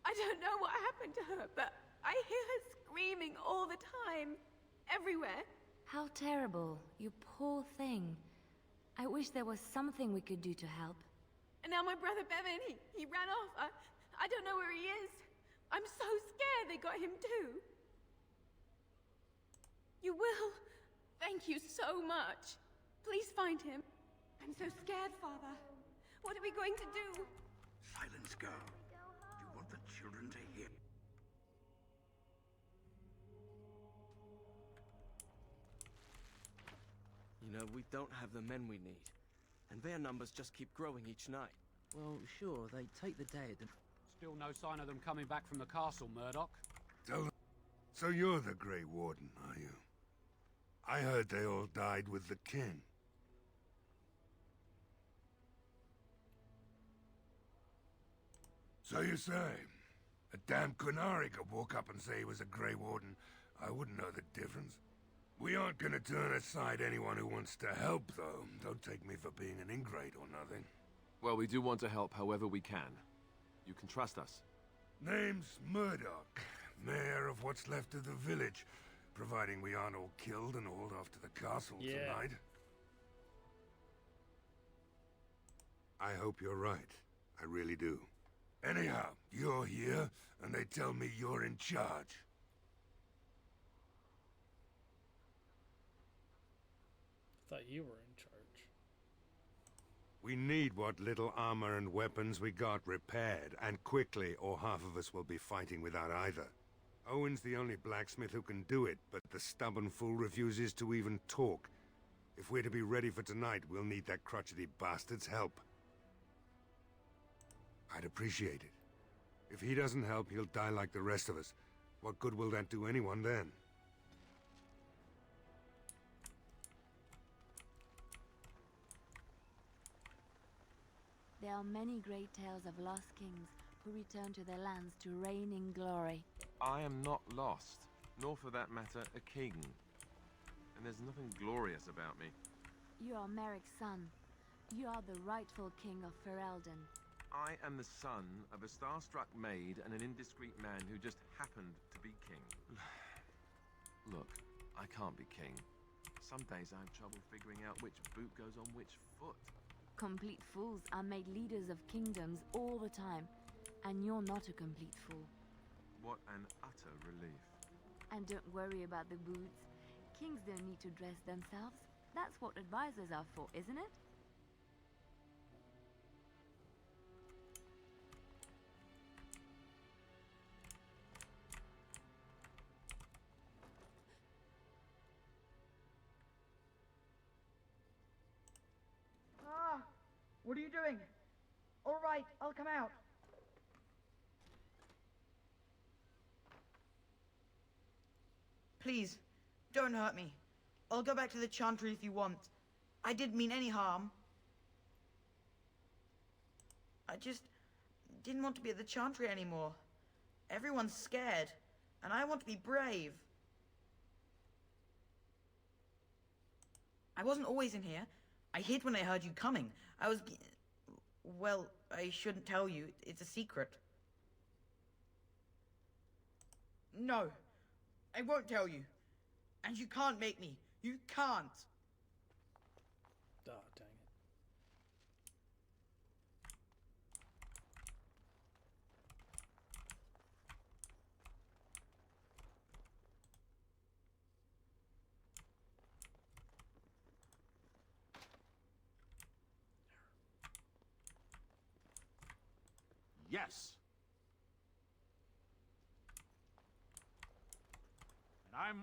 I don't know what happened to her, but I hear her screaming all the time. Everywhere. How terrible, you poor thing. I wish there was something we could do to help. And now my brother Bevan, he ran off. I don't know where he is. I'm so scared they got him too. You will. Thank you so much. Please find him. I'm so scared, Father. What are we going to do? Silence, girl. You want the children to hear. You know, we don't have the men we need. And their numbers just keep growing each night. Well, sure, they take the dead and... Still no sign of them coming back from the castle, Murdoch. So you're the Grey Warden, are you? I heard they all died with the king. So you say, a damn Qunari could walk up and say he was a Grey Warden. I wouldn't know the difference. We aren't gonna turn aside anyone who wants to help, though. Don't take me for being an ingrate or nothing. Well, we do want to help however we can. You can trust us. Name's Murdoch, mayor of what's left of the village, providing we aren't all killed and hauled off to the castle tonight. I hope you're right. I really do. Anyhow, you're here, and they tell me you're in charge. I thought you were in charge. We need what little armor and weapons we got repaired, and quickly, or half of us will be fighting without either. Owen's the only blacksmith who can do it, but the stubborn fool refuses to even talk. If we're to be ready for tonight, we'll need that crotchety bastard's help. I'd appreciate it. If he doesn't help, he'll die like the rest of us. What good will that do anyone then? There are many great tales of lost kings who return to their lands to reign in glory. I am not lost, nor for that matter, a king. And there's nothing glorious about me. You are Merrick's son. You are the rightful king of Ferelden. I am the son of a star-struck maid and an indiscreet man who just happened to be king. Look, I can't be king. Some days I have trouble figuring out which boot goes on which foot. Complete fools are made leaders of kingdoms all the time, and you're not a complete fool. What an utter relief. And don't worry about the boots. Kings don't need to dress themselves. That's what advisors are for, isn't it? What are you doing? All right, I'll come out. Please, don't hurt me. I'll go back to the Chantry if you want. I didn't mean any harm. I just didn't want to be at the Chantry anymore. Everyone's scared, and I want to be brave. I wasn't always in here. I hid when I heard you coming. I was... Well, I shouldn't tell you. It's a secret. No, I won't tell you. And you can't make me. You can't. Yes. And I'm...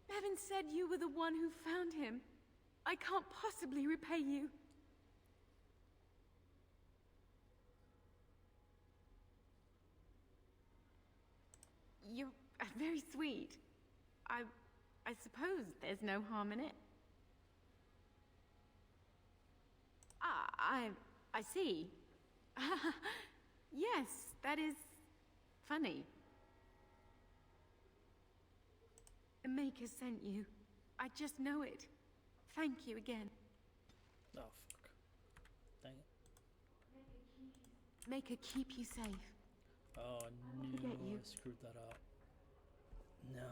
Bevan said you were the one who found him. I can't possibly repay you. You're very sweet. I suppose there's no harm in it. I see. Yes, that is funny. The Maker sent you. I just know it. Thank you again. Oh, fuck. Dang it. Maker keep you safe. Oh, no. Forget you. I screwed that up. No.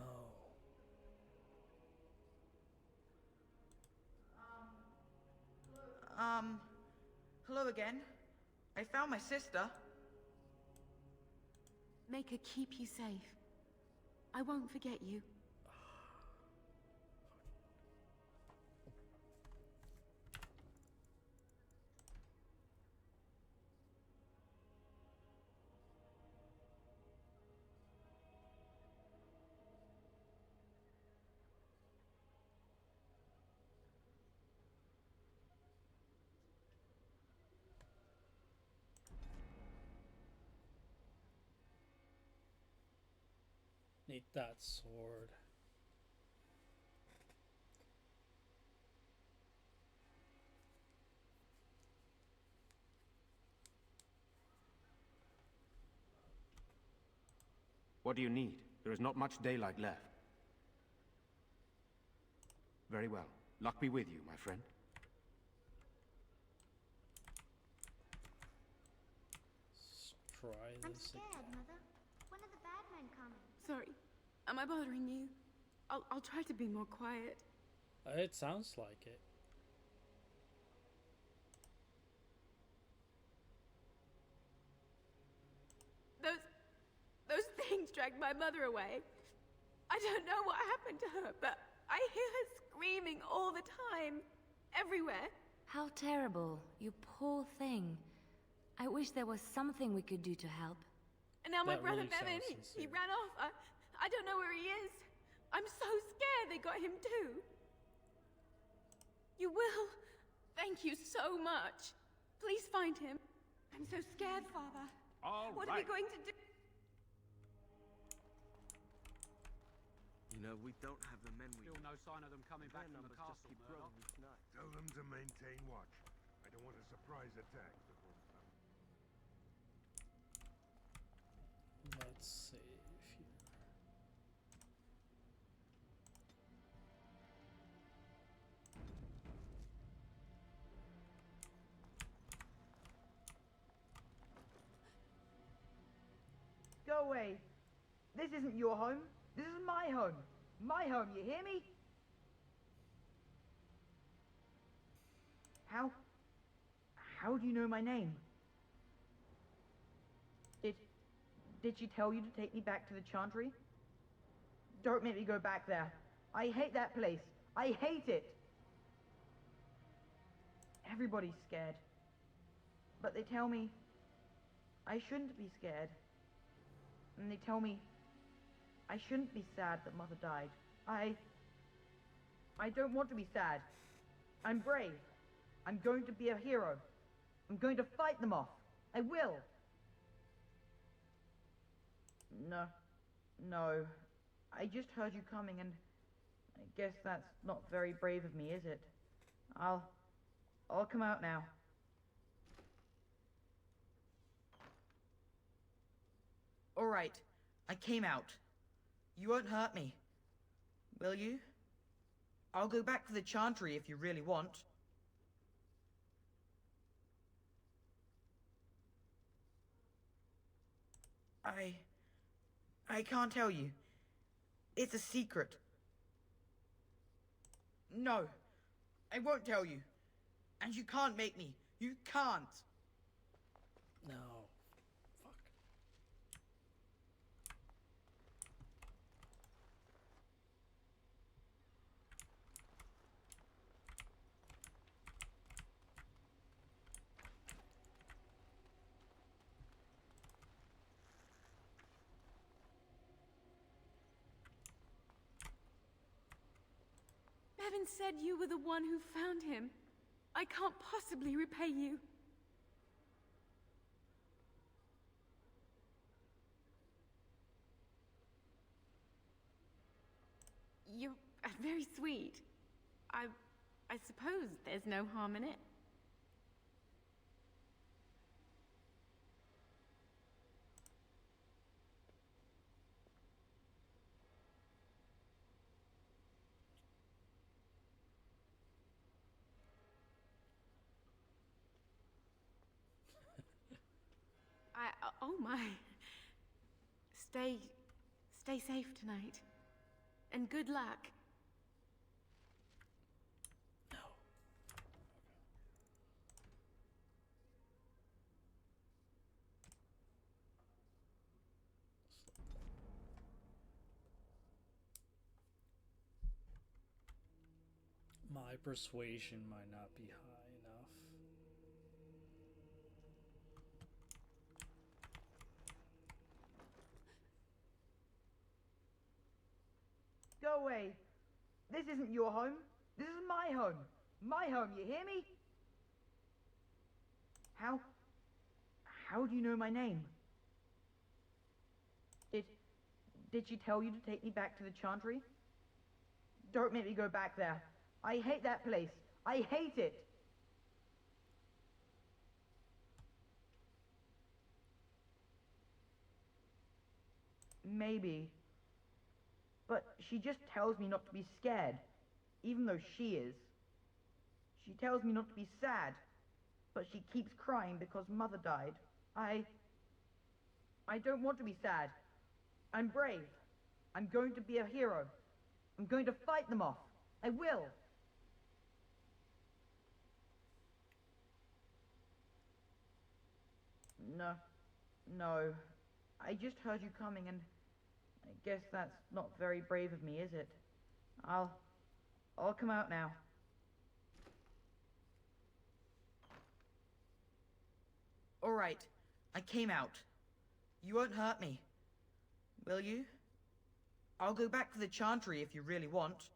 Hello again. I found my sister. Maker keep you safe. I won't forget you. Need that sword. What do you need? There is not much daylight left. Very well. Luck be with you, my friend. Let's try I'm this scared, again. Mother. When are the bad men coming? Sorry. Am I bothering you? I'll try to be more quiet. It sounds like it. Those things dragged my mother away. I don't know what happened to her, but I hear her screaming all the time. Everywhere. How terrible, you poor thing. I wish there was something we could do to help. And now my That brother really Bevan, sounds he sincere. ran off. I don't know where he is. I'm so scared they got him too. You will. Thank you so much. Please find him. I'm so scared, Father. What are we going to do? You know, we don't have the men we Still no sign of them coming back from the castle, keep Murdoch. growing each night. Tell them to maintain watch. I don't want a surprise attack before the sun. Let's save here. Go away. This isn't your home. This is my home. My home, you hear me? How do you know my name? Did she tell you to take me back to the Chantry? Don't make me go back there. I hate that place. I hate it. Everybody's scared. But they tell me I shouldn't be scared. And they tell me I shouldn't be sad that Mother died. I don't want to be sad. I'm brave. I'm going to be a hero. I'm going to fight them off. I will. No. I just heard you coming and I guess that's not very brave of me, is it? I'll come out now. All right. I came out. You won't hurt me. Will you? I'll go back to the Chantry if you really want. I can't tell you. It's a secret. No, I won't tell you. And you can't make me. You can't. No. Fuck. Bevan said you were the one who found him. I can't possibly repay you. You're very sweet. I suppose there's no harm in it. Oh my. Stay safe tonight. And good luck. No. My persuasion might not be high enough. Go away. This isn't your home. This is my home. My home, you hear me? How do you know my name? Did she tell you to take me back to the Chantry? Don't make me go back there. I hate that place. I hate it. Maybe. But she just tells me not to be scared, even though she is. She tells me not to be sad, but she keeps crying because Mother died. I don't want to be sad. I'm brave. I'm going to be a hero. I'm going to fight them off. I will. No. I just heard you coming and I guess that's not very brave of me, is it? I'll come out now. All right. I came out. You won't hurt me. Will you? I'll go back to the Chantry if you really want.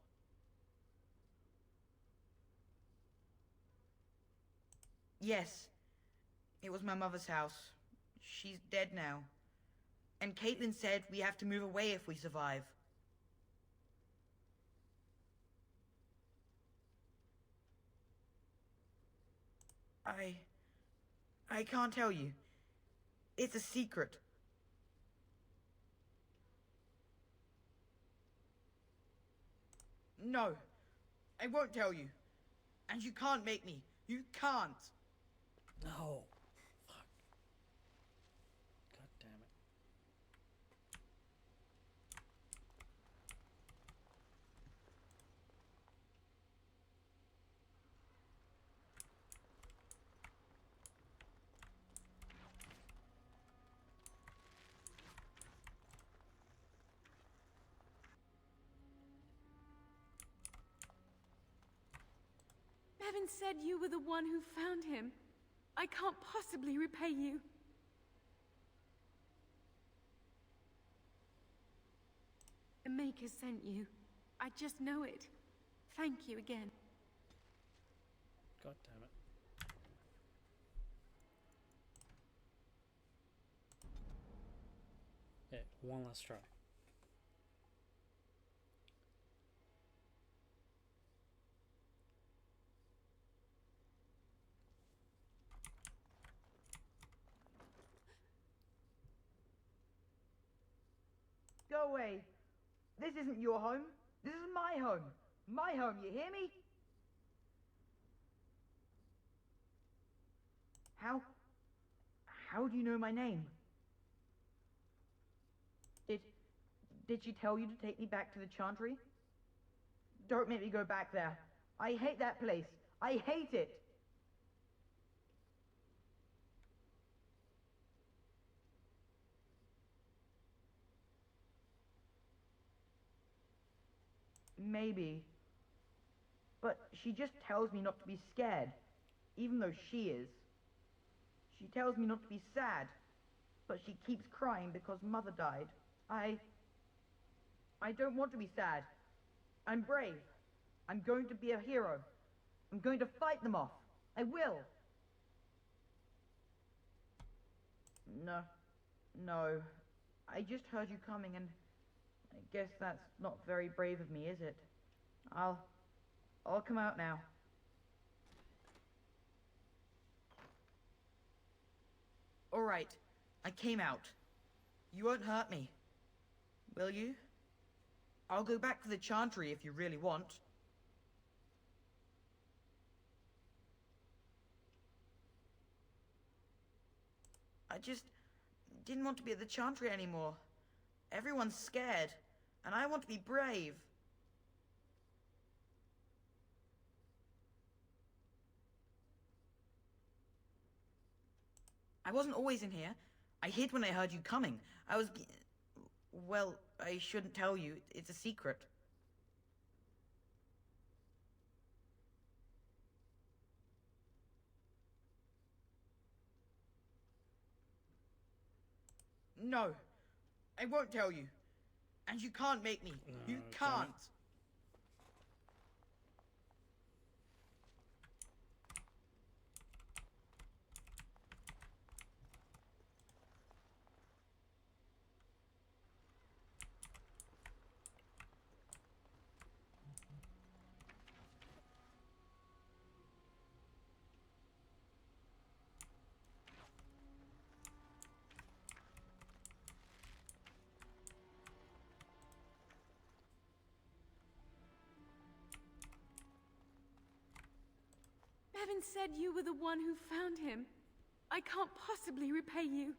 Yes. It was my mother's house. She's dead now. And Caitlin said we have to move away if we survive. I can't tell you. It's a secret. No, I won't tell you. And you can't make me. You can't. No. Fuck. God damn it. Bevan said you were the one who found him. I can't possibly repay you. The Maker sent you. I just know it. Thank you again. God damn it. Okay, one last try. Go away. This isn't your home. This is my home. My home, you hear me? How do you know my name? Did she tell you to take me back to the Chantry? Don't make me go back there. I hate that place. I hate it. maybe. But she just tells me not to be scared, even though she is. She tells me not to be sad, but she keeps crying because Mother died. I don't want to be sad. I'm brave. I'm going to be a hero. I'm going to fight them off. I will. No. I just heard you coming, and I guess that's not very brave of me, is it? I'll come out now. All right, I came out. You won't hurt me, will you? I'll go back to the Chantry if you really want. I just didn't want to be at the Chantry anymore. Everyone's scared, and I want to be brave. I wasn't always in here. I hid when I heard you coming. Well, I shouldn't tell you. It's a secret. No, I won't tell you. And you can't make me. You can't. Bevan said you were the one who found him. I can't possibly repay you.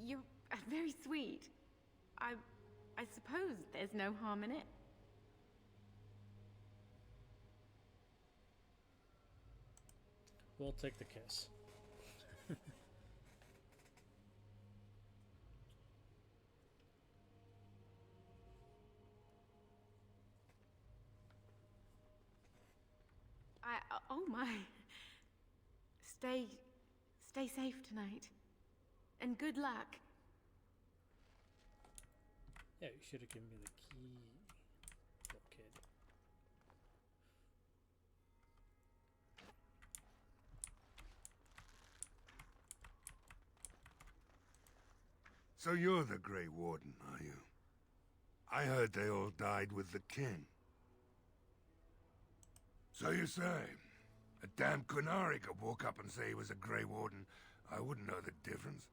You're very sweet. I suppose there's no harm in it. We'll take the kiss. Oh my. Stay safe tonight. And good luck. Yeah, you should have given me the key, little kid. So you're the Grey Warden, are you? I heard they all died with the king. So you say, a damn Qunari could walk up and say he was a Grey Warden. I wouldn't know the difference.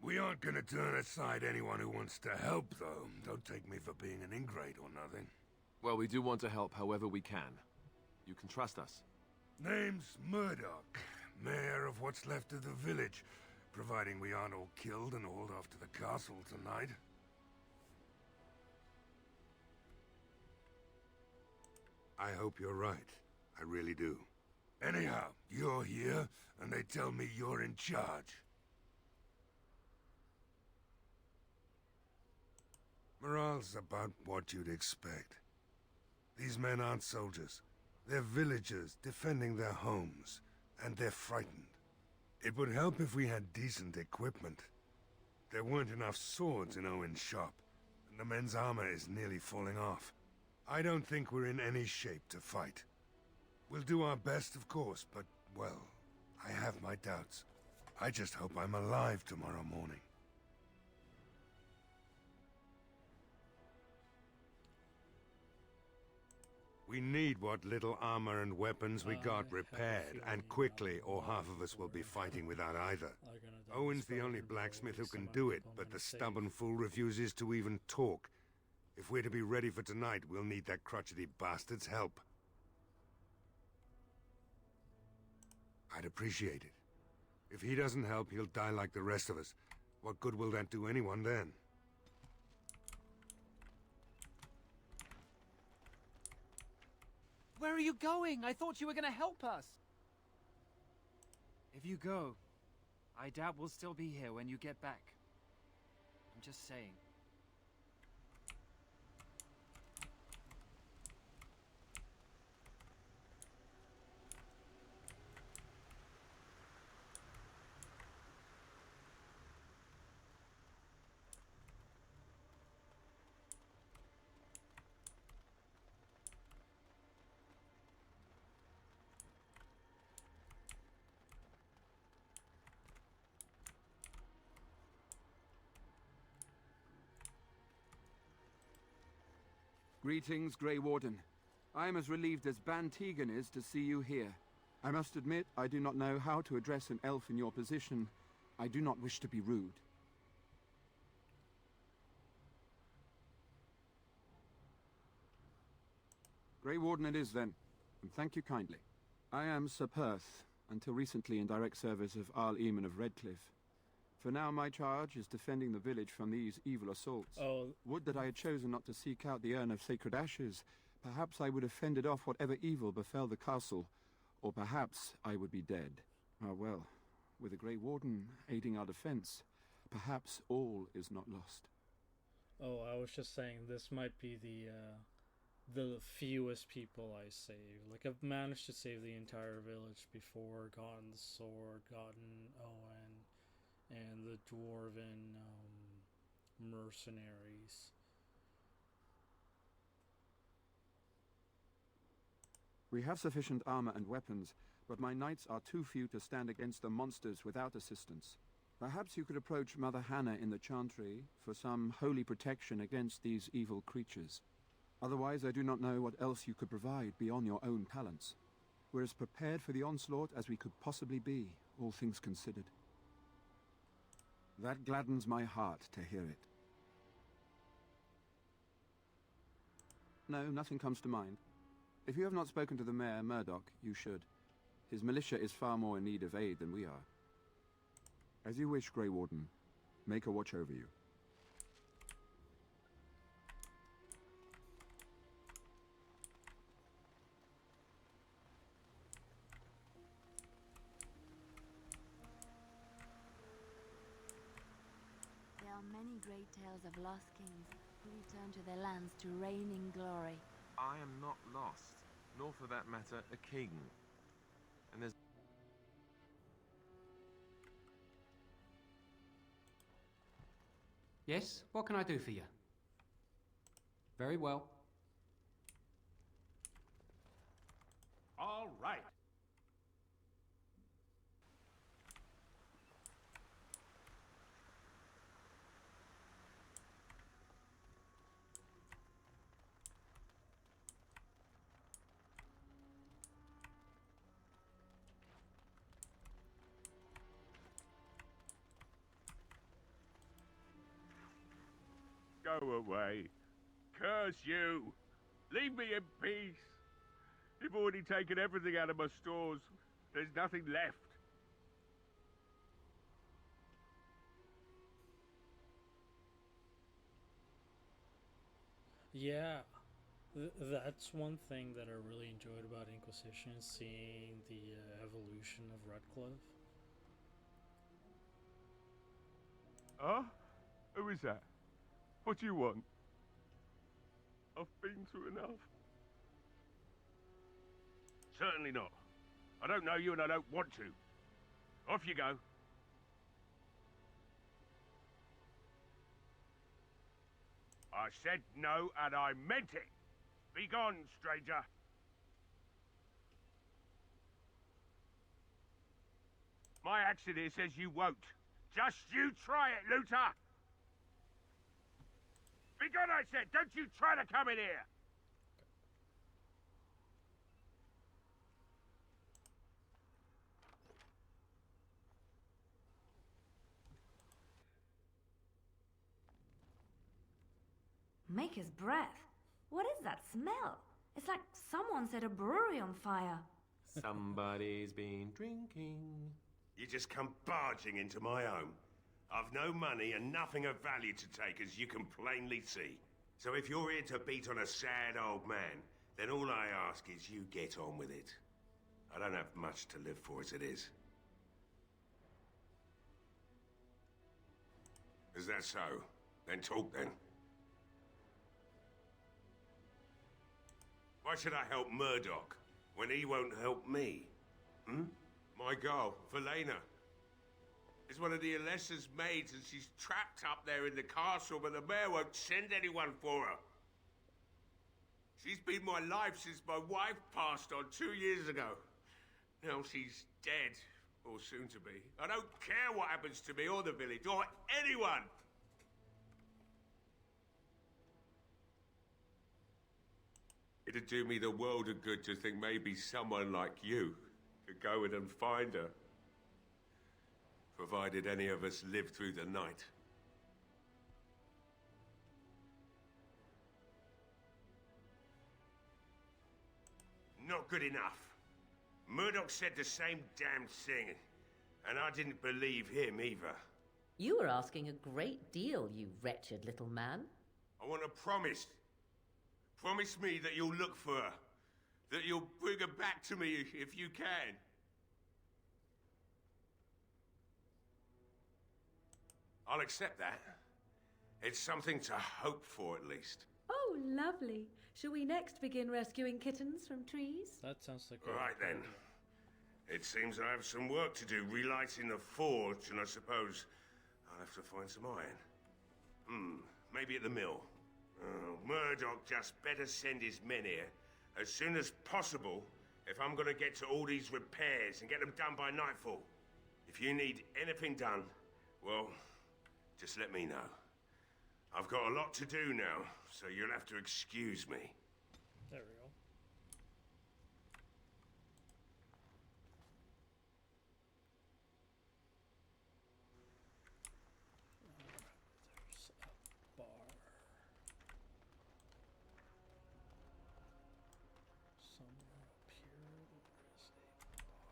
We aren't gonna turn aside anyone who wants to help, though. Don't take me for being an ingrate or nothing. Well, we do want to help however we can. You can trust us. Name's Murdoch, mayor of what's left of the village, providing we aren't all killed and hauled off to the castle tonight. I hope you're right. I really do. Anyhow, you're here, and they tell me you're in charge. Morale's about what you'd expect. These men aren't soldiers. They're villagers defending their homes, and they're frightened. It would help if we had decent equipment. There weren't enough swords in Owen's shop, and the men's armor is nearly falling off. I don't think we're in any shape to fight. We'll do our best, of course, but, well, I have my doubts. I just hope I'm alive tomorrow morning. We need what little armor and weapons we got repaired, and quickly, or half of us will be fighting without either. Owen's the only blacksmith who can do it, but the stubborn fool refuses to even talk. If we're to be ready for tonight, we'll need that crotchety bastard's help. I'd appreciate it. If he doesn't help, he'll die like the rest of us. What good will that do anyone then? Where are you going? I thought you were going to help us. If you go, I doubt we'll still be here when you get back. I'm just saying. Greetings, Grey Warden. I am as relieved as Ban Tegan is to see you here. I must admit, I do not know how to address an elf in your position. I do not wish to be rude. Grey Warden it is, then, and thank you kindly. I am Sir Perth, until recently in direct service of Arl Eamon of Redcliffe. For now, my charge is defending the village from these evil assaults. Would that I had chosen not to seek out the urn of sacred ashes. Perhaps I would have fended off whatever evil befell the castle, or perhaps I would be dead. Ah, well, with a Grey Warden aiding our defense, perhaps all is not lost. Oh, I was just saying this might be the fewest people I saved. Like, I've managed to save the entire village before, gotten the sword, gotten Owen, and the dwarven mercenaries. We have sufficient armor and weapons, but my knights are too few to stand against the monsters without assistance. Perhaps you could approach Mother Hannah in the Chantry for some holy protection against these evil creatures. Otherwise, I do not know what else you could provide beyond your own talents. We're as prepared for the onslaught as we could possibly be, all things considered. That gladdens my heart to hear it. No, nothing comes to mind. If you have not spoken to the Mayor, Murdoch, you should. His militia is far more in need of aid than we are. As you wish, Grey Warden. Make a watch over you. There are many great tales of lost kings who return to their lands to reign in glory. I am not lost, nor for that matter, a king. And there's... Yes? What can I do for you? Very well. All right. Go away. Curse you. Leave me in peace. You've already taken everything out of my stores. There's nothing left. Yeah, that's one thing that I really enjoyed about Inquisition, seeing the evolution of Redcliffe. Huh? Who is that? What do you want? I've been through enough. Certainly not. I don't know you and I don't want to. Off you go. I said no and I meant it. Be gone, stranger. My accent here says you won't. Just you try it, Luther! Be gone, I said! Don't you try to come in here! Maker's breath. What is that smell? It's like someone set a brewery on fire. Somebody's been drinking. You just come barging into my home. I've no money and nothing of value to take, as you can plainly see. So if you're here to beat on a sad old man, then all I ask is you get on with it. I don't have much to live for as it is. Is that so? Then talk then. Why should I help Murdoch when he won't help me? Hmm? My girl, Velena, is one of the Alessa's maids, and she's trapped up there in the castle, but the mayor won't send anyone for her. She's been my life since my wife passed on 2 years ago. Now she's dead, or soon to be. I don't care what happens to me or the village, or anyone! It'd do me the world of good to think maybe someone like you could go in and find her. Provided any of us live through the night. Not good enough. Murdoch said the same damn thing, and I didn't believe him either. You were asking a great deal, you wretched little man. I want a promise. Promise me that you'll look for her. That you'll bring her back to me if you can. I'll accept that. It's something to hope for, at least. Oh, lovely. Shall we next begin rescuing kittens from trees? That sounds like Right then. It seems I have some work to do relighting the forge, and I suppose I'll have to find some iron. Maybe at the mill. Oh, Murdoch just better send his men here as soon as possible if I'm gonna get to all these repairs and get them done by nightfall. If you need anything done, well, just let me know. I've got a lot to do now, so you'll have to excuse me. There we go. There's a bar. Somewhere up here, there is a bar.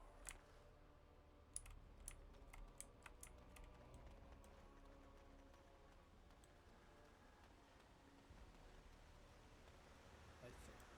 I think.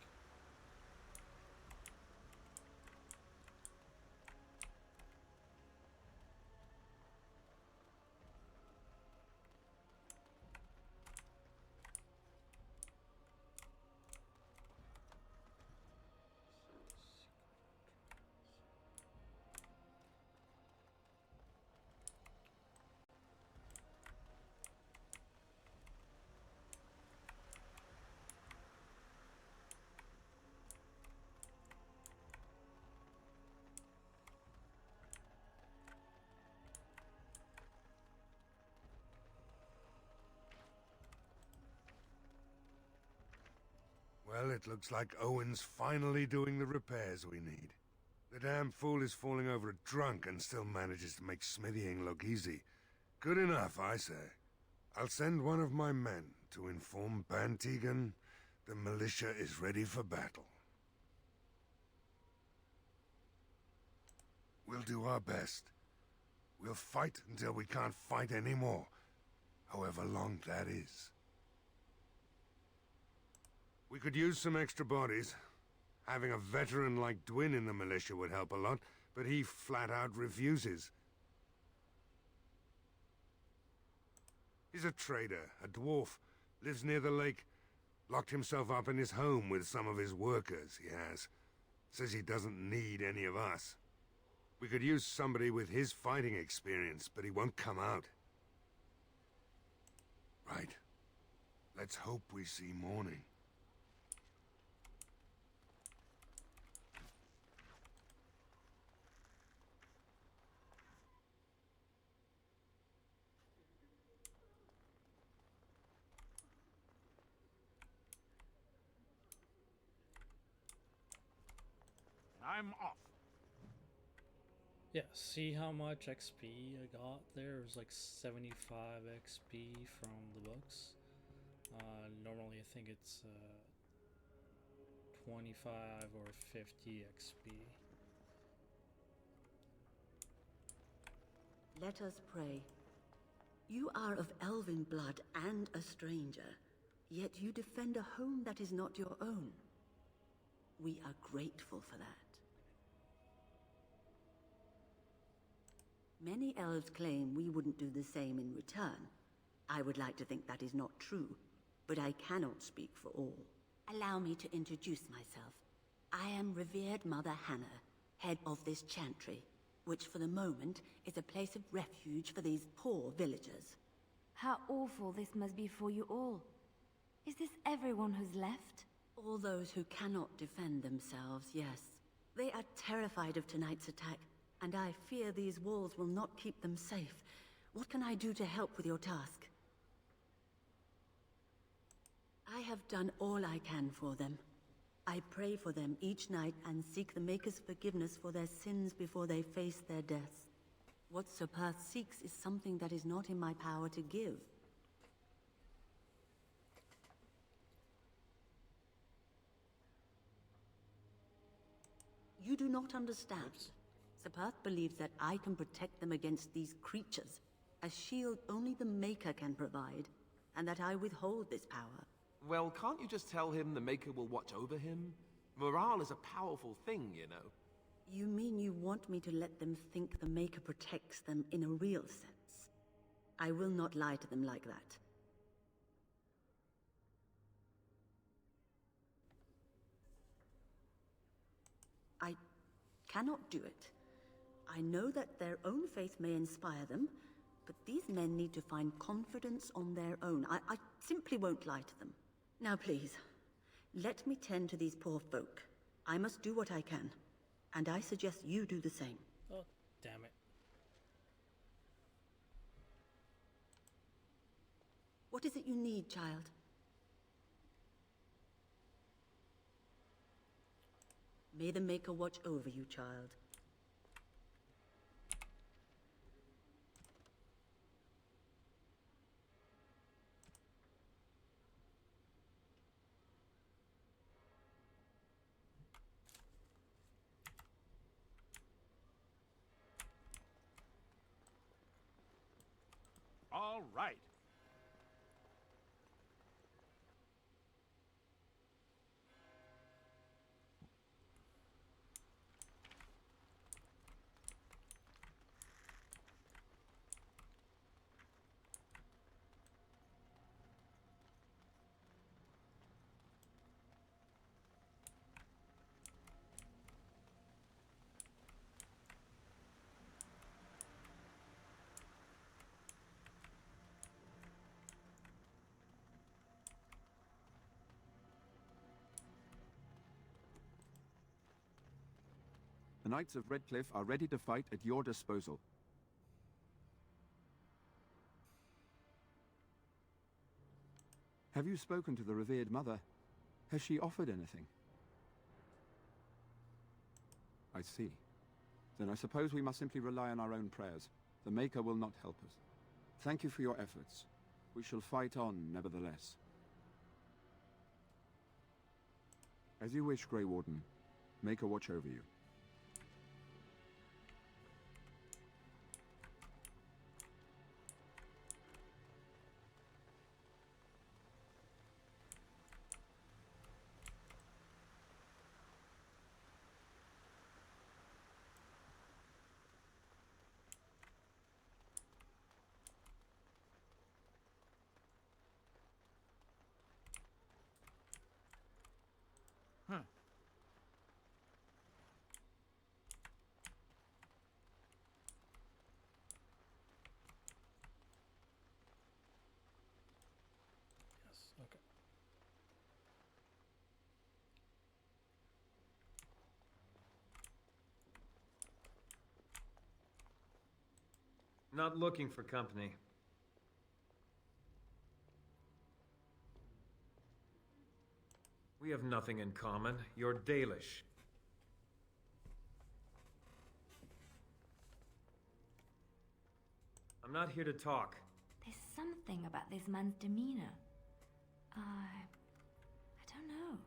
Well, it looks like Owen's finally doing the repairs we need. The damn fool is falling over drunk and still manages to make smithying look easy. Good enough, I say. I'll send one of my men to inform Bantegan the militia is ready for battle. We'll do our best. We'll fight until we can't fight anymore, however long that is. We could use some extra bodies. Having a veteran like Dwin in the militia would help a lot, but he flat out refuses. He's a trader, a dwarf, lives near the lake, locked himself up in his home with some of his workers, he has. Says he doesn't need any of us. We could use somebody with his fighting experience, but he won't come out. Right. Let's hope we see morning. I'm off. Yeah, see how much XP I got there? It was like 75 XP from the books. Normally I think it's 25 or 50 XP. Let us pray. You are of elven blood and a stranger, yet you defend a home that is not your own. We are grateful for that. Many elves claim we wouldn't do the same in return. I would like to think that is not true, but I cannot speak for all. Allow me to introduce myself. I am revered Mother Hannah, head of this chantry, which for the moment is a place of refuge for these poor villagers. How awful this must be for you all. Is this everyone who's left? All those who cannot defend themselves, yes. They are terrified of tonight's attack, and I fear these walls will not keep them safe. What can I do to help with your task? I have done all I can for them. I pray for them each night and seek the Maker's forgiveness for their sins before they face their deaths. What Sir Perth seeks is something that is not in my power to give. You do not understand. Sir Perth believes that I can protect them against these creatures, a shield only the Maker can provide, and that I withhold this power. Well, can't you just tell him the Maker will watch over him? Morale is a powerful thing, you know. You mean you want me to let them think the Maker protects them in a real sense? I will not lie to them like that. I cannot do it. I know that their own faith may inspire them, but these men need to find confidence on their own. I simply won't lie to them. Now please, let me tend to these poor folk. I must do what I can, and I suggest you do the same. Oh, damn it. What is it you need, child? May the Maker watch over you, child. All right. The Knights of Redcliffe are ready to fight at your disposal. Have you spoken to the revered mother? Has she offered anything? I see. Then I suppose we must simply rely on our own prayers. The Maker will not help us. Thank you for your efforts. We shall fight on, nevertheless. As you wish, Grey Warden. Maker watch over you. Yes, okay. Not looking for company. We have nothing in common. You're Dalish. I'm not here to talk. There's something about this man's demeanor. I don't know.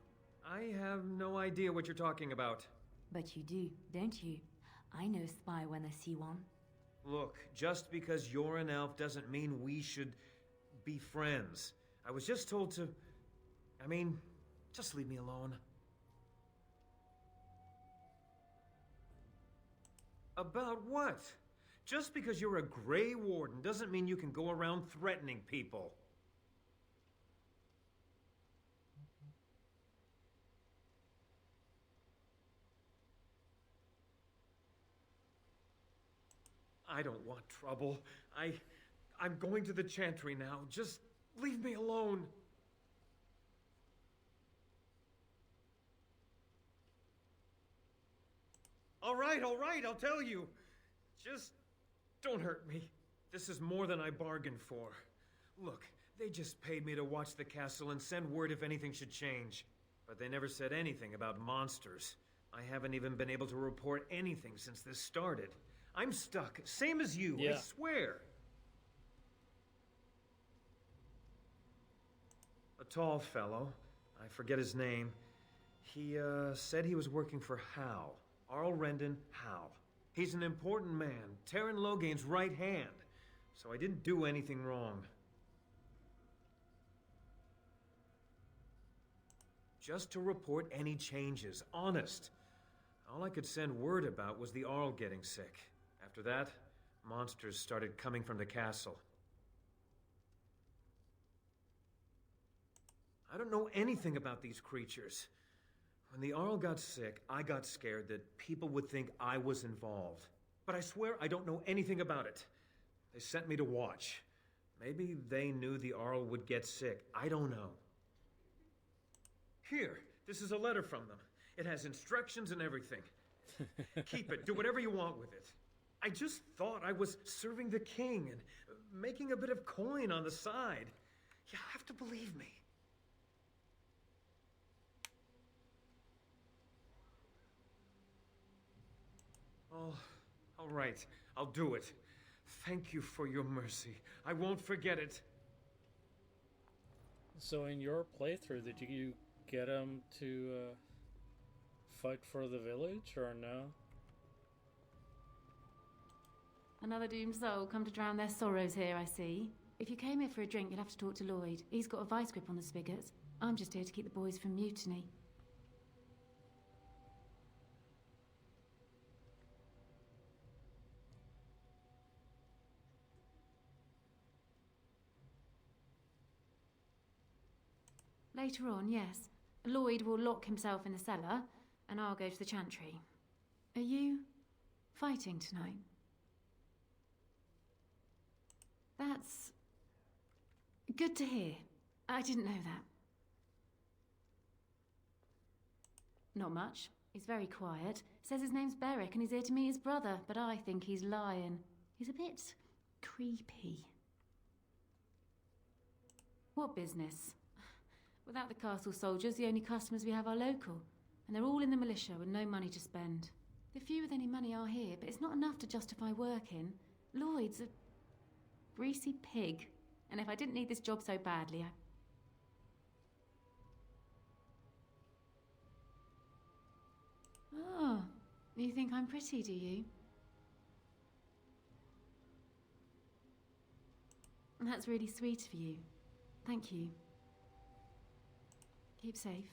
I have no idea what you're talking about. But you do, don't you? I know spy when I see one. Look, just because you're an elf doesn't mean we should be friends. I was just told to... I mean, just leave me alone. About what? Just because you're a Grey Warden doesn't mean you can go around threatening people. I don't want trouble. I'm going to the Chantry now. Just leave me alone. All right, I'll tell you. Just don't hurt me. This is more than I bargained for. Look, they just paid me to watch the castle and send word if anything should change. But they never said anything about monsters. I haven't even been able to report anything since this started. I'm stuck, same as you, I swear. A tall fellow, I forget his name. He, said he was working for Hal. Arl Rendon Hal. He's an important man, Terran Logain's right hand. So I didn't do anything wrong. Just to report any changes, honest. All I could send word about was the Arl getting sick. After that, monsters started coming from the castle. I don't know anything about these creatures. When the Arl got sick, I got scared that people would think I was involved. But I swear I don't know anything about it. They sent me to watch. Maybe they knew the Arl would get sick. I don't know. Here, this is a letter from them. It has instructions and everything. Keep it. Do whatever you want with it. I just thought I was serving the king and making a bit of coin on the side. You have to believe me. Oh, all right. I'll do it. Thank you for your mercy. I won't forget it. So in your playthrough, did you get him to fight for the village or no? Another doomed soul come to drown their sorrows here, I see. If you came here for a drink, you'll have to talk to Lloyd. He's got a vice grip on the spigots. I'm just here to keep the boys from mutiny. Later on, yes. Lloyd will lock himself in the cellar, and I'll go to the chantry. Are you fighting tonight? That's good to hear. I didn't know that. Not much. He's very quiet. Says his name's Beric and he's here to meet his brother, but I think he's lying. He's a bit creepy. What business? Without the castle soldiers, the only customers we have are local, and they're all in the militia with no money to spend. The few with any money are here, but it's not enough to justify working. Lloyd's a greasy pig, and if I didn't need this job so badly, Oh, you think I'm pretty, do you? That's really sweet of you. Thank you. Keep safe.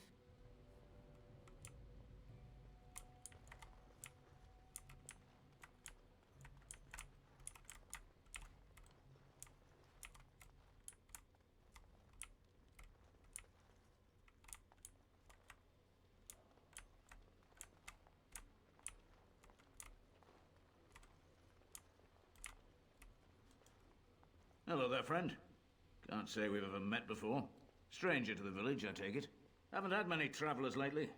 Hello there, friend. Can't say we've ever met before. Stranger to the village, I take it. Haven't had many travellers lately.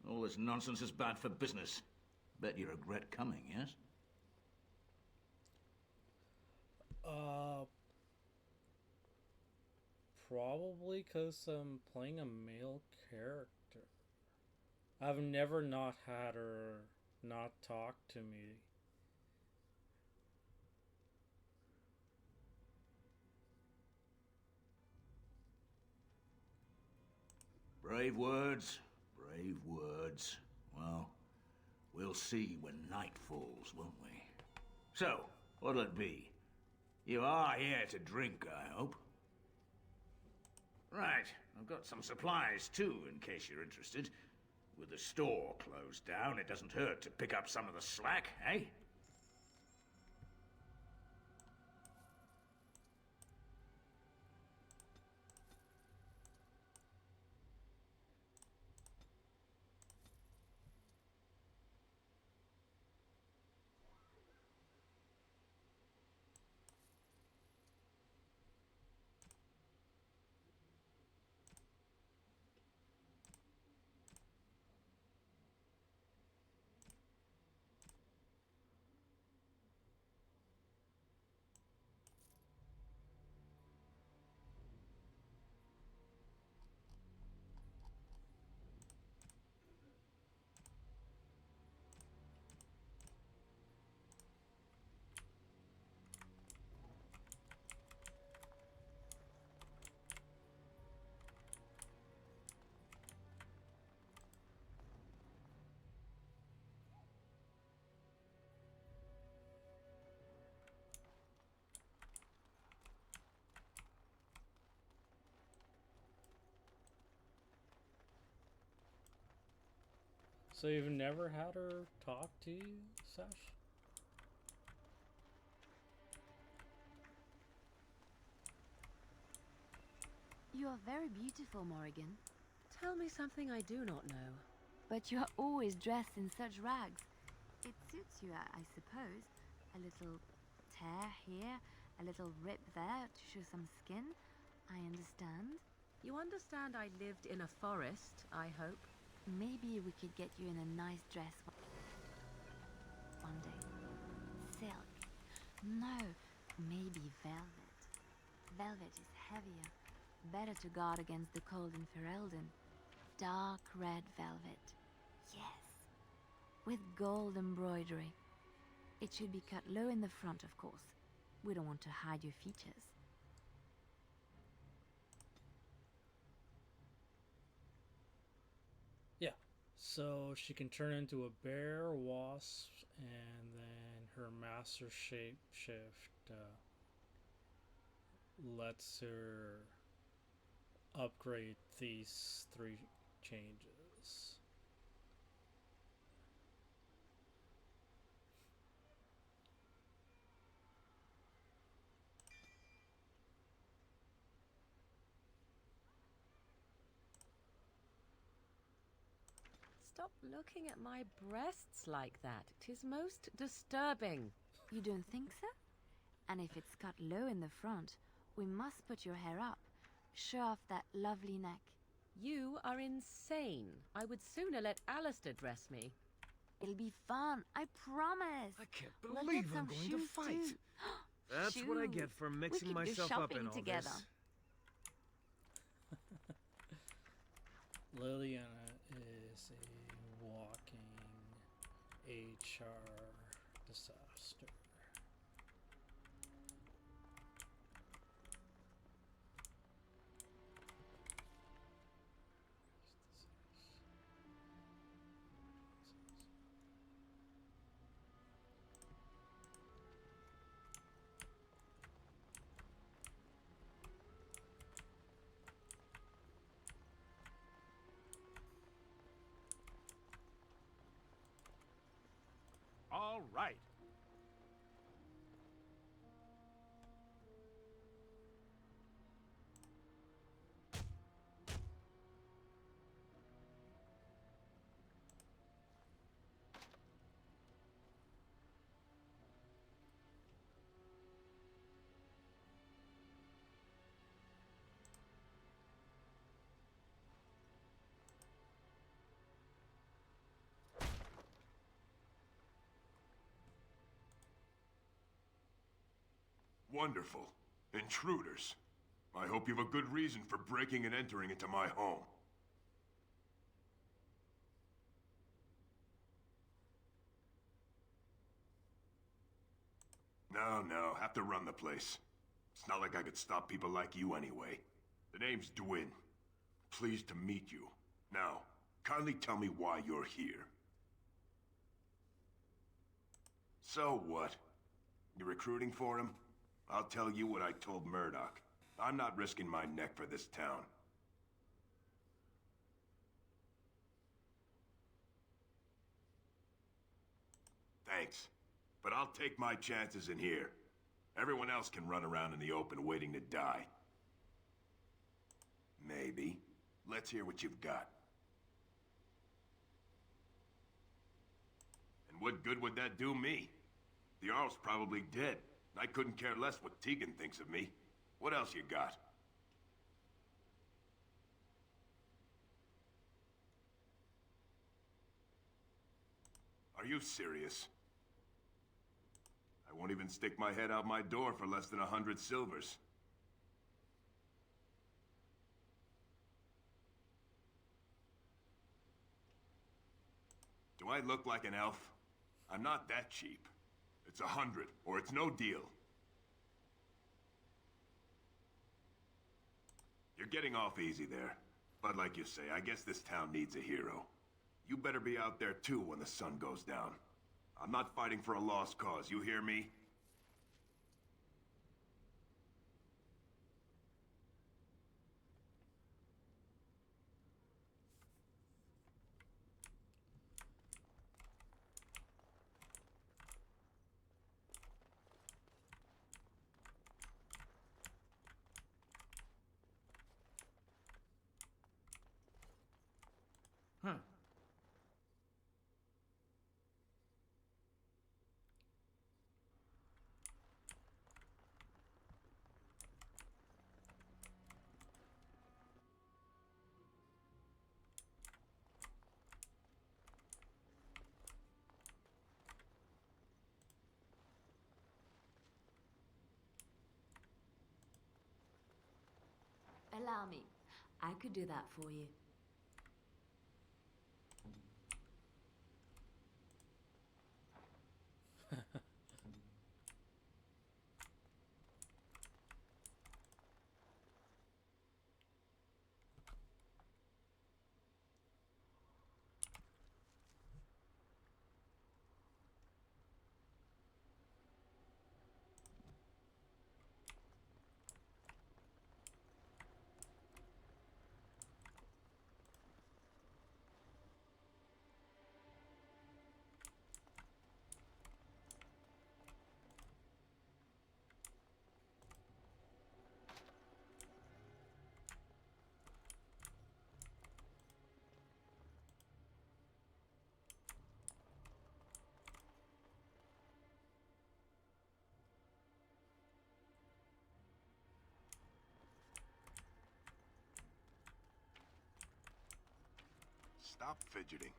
All this nonsense is bad for business. Bet you regret coming, yes? Probably because I'm playing a male character. I've never not had her not talk to me. Brave words, brave words. Well, we'll see when night falls, won't we? So, what'll it be? You are here to drink, I hope? Right, I've got some supplies too, in case you're interested. With the store closed down, it doesn't hurt to pick up some of the slack, eh? So you've never had her talk to you, Sash? You are very beautiful, Morrigan. Tell me something I do not know. But you are always dressed in such rags. It suits you, I suppose. A little tear here, a little rip there to show some skin. I understand. You understand I lived in a forest, I hope? Maybe we could get you in a nice dress one day. Silk. No, maybe velvet. Velvet is heavier, better to guard against the cold in Ferelden. Dark red velvet. Yes. With gold embroidery. It should be cut low in the front, of course. We don't want to hide your features. Yeah. So she can turn into a bear, wasp, and then her master shape shift lets her upgrade these 3 changes. Stop looking at my breasts like that. 'Tis most disturbing. You don't think so? And if it's cut low in the front, we must put your hair up. Show off that lovely neck. You are insane. I would sooner let Alistair dress me. It'll be fun, I promise. I can't We'll believe get I'm some going to shoes fight. too. That's what I Shoes. get for We mixing could do myself up in shopping all together. this. Liliana is a walking HR disaster. All right. Wonderful. Intruders. I hope you have a good reason for breaking and entering into my home. No, have to run the place. It's not like I could stop people like you anyway. The name's Dwyn. Pleased to meet you. Now, kindly tell me why you're here. So what? You recruiting for him? I'll tell you what I told Murdoch. I'm not risking my neck for this town. Thanks. But I'll take my chances in here. Everyone else can run around in the open waiting to die. Maybe. Let's hear what you've got. And what good would that do me? The Jarl's probably dead. I couldn't care less what Tegan thinks of me. What else you got? Are you serious? I won't even stick my head out my door for less than 100 silvers. Do I look like an elf? I'm not that cheap. It's 100, or it's no deal. You're getting off easy there. But like you say, I guess this town needs a hero. You better be out there too when the sun goes down. I'm not fighting for a lost cause, you hear me? Allow me. I could do that for you. Stop fidgeting.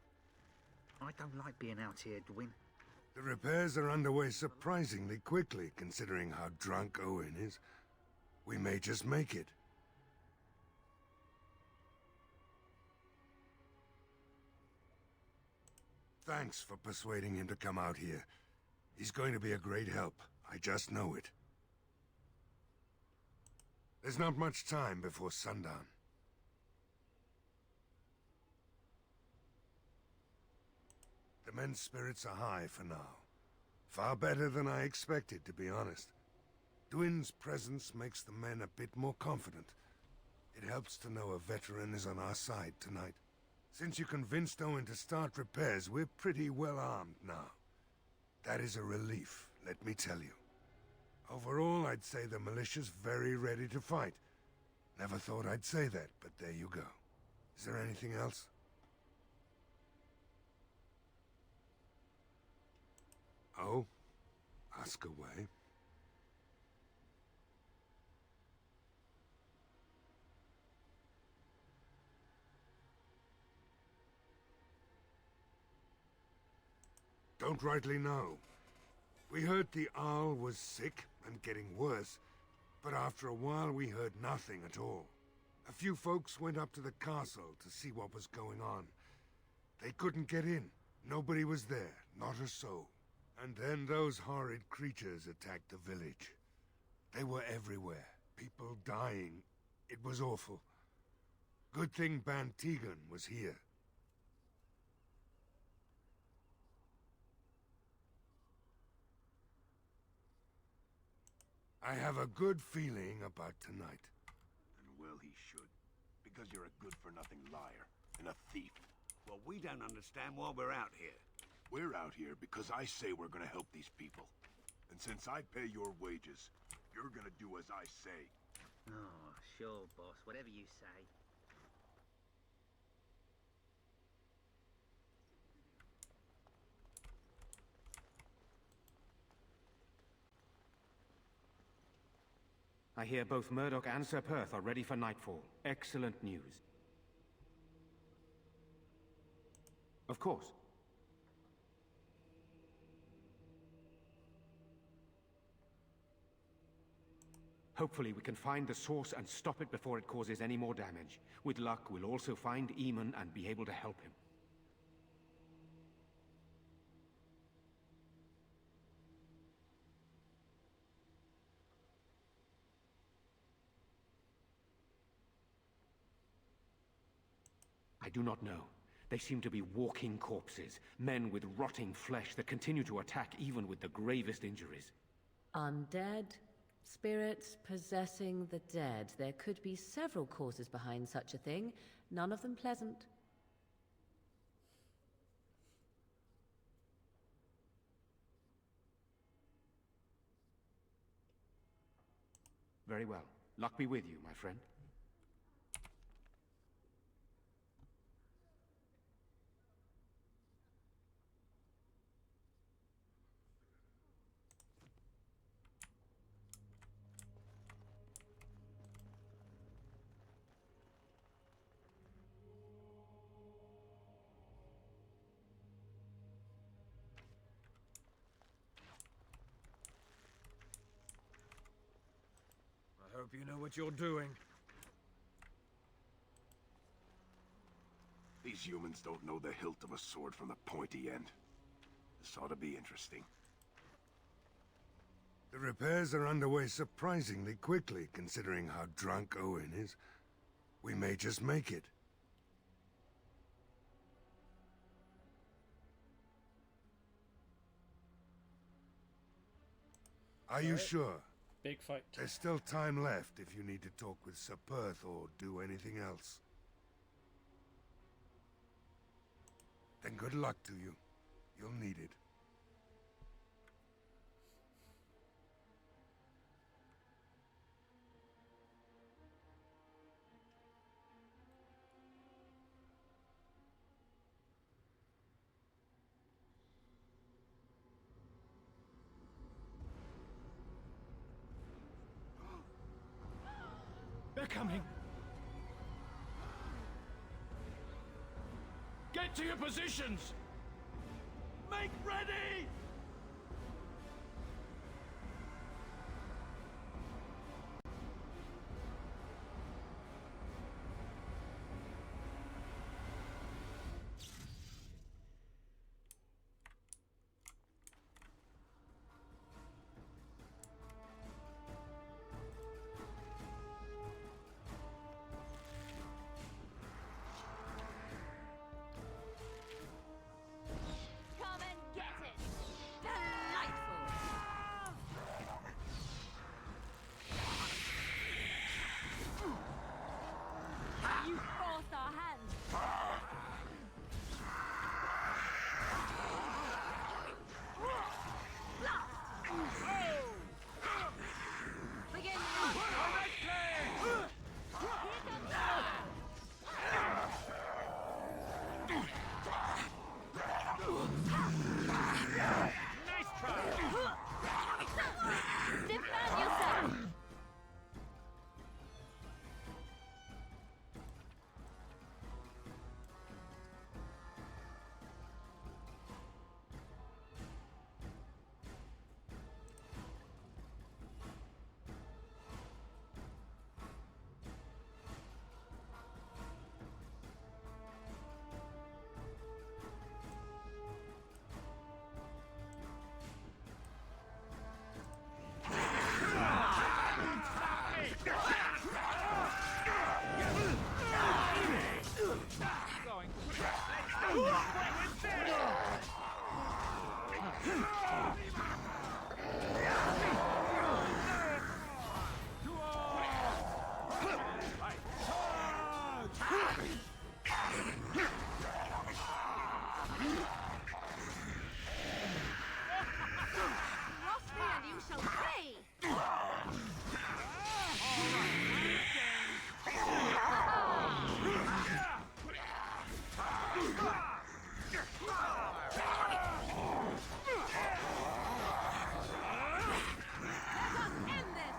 I don't like being out here, Dwin. The repairs are underway surprisingly quickly, considering how drunk Owen is. We may just make it. Thanks for persuading him to come out here. He's going to be a great help. I just know it. There's not much time before sundown. The men's spirits are high for now. Far better than I expected, to be honest. Dwin's presence makes the men a bit more confident. It helps to know a veteran is on our side tonight. Since you convinced Owen to start repairs, we're pretty well armed now. That is a relief, let me tell you. Overall, I'd say the militia's very ready to fight. Never thought I'd say that, but there you go. Is there anything else? Oh? Ask away. Don't rightly know. We heard the Arl was sick and getting worse, but after a while we heard nothing at all. A few folks went up to the castle to see what was going on. They couldn't get in. Nobody was there, not a soul. And then those horrid creatures attacked the village. They were everywhere, people dying. It was awful. Good thing Bantegan was here. I have a good feeling about tonight. And well he should. Because you're a good-for-nothing liar and a thief. Well, we don't understand why we're out here. We're out here because I say we're gonna help these people. And since I pay your wages, you're gonna do as I say. Oh, sure, boss. Whatever you say. I hear both Murdoch and Sir Perth are ready for nightfall. Excellent news. Of course. Hopefully we can find the source and stop it before it causes any more damage. With luck, we'll also find Eamon and be able to help him. I do not know. They seem to be walking corpses, men with rotting flesh that continue to attack even with the gravest injuries. Undead? Spirits possessing the dead. There could be several causes behind such a thing, none of them pleasant. Very well. Luck be with you, my friend. I hope you know what you're doing. These humans don't know the hilt of a sword from the pointy end. This ought to be interesting. The repairs are underway surprisingly quickly, considering how drunk Owen is. We may just make it. Are you sure? Big fight. There's still time left if you need to talk with Sir Perth or do anything else. Then good luck to you. You'll need it. They're coming! Get to your positions! Make ready! Come and get it! Delightful! You forced our hand! Begin Nice try! Defend yourself! Cross me and you shall pay! Let us end this!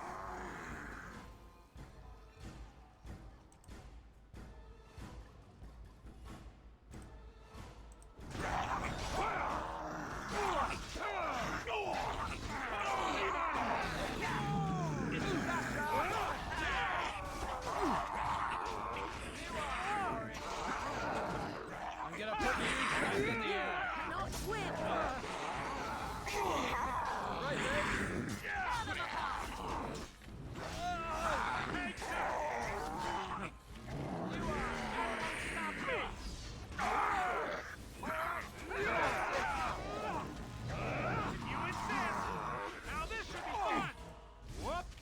I'm gonna put you back in the air! Not win! Right there! You insist! Now this should be fun! Whoops!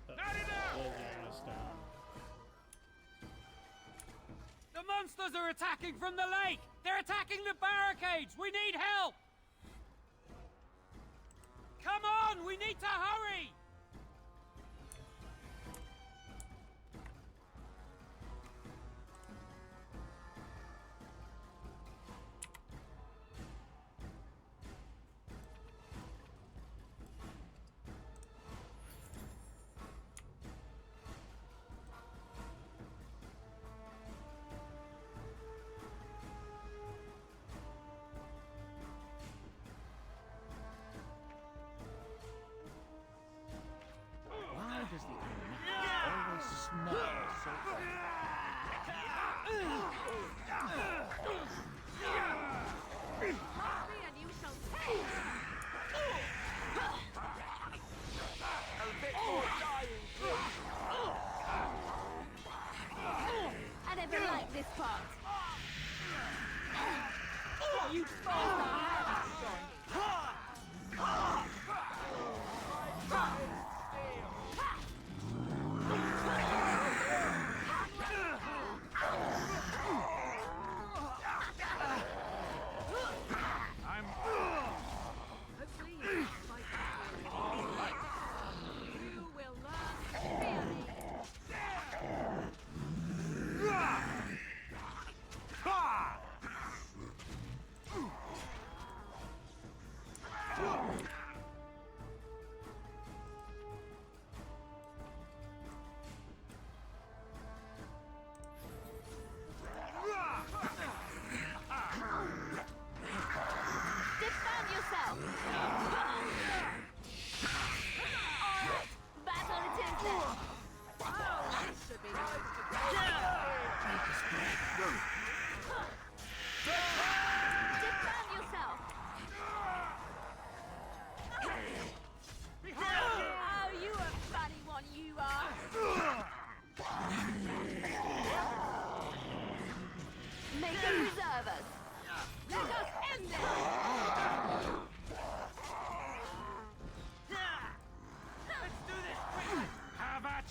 Not enough! Closing us down. The monsters are attacking from the lake! They're attacking the barricades! We need help! Come on! We need to hurry! this part.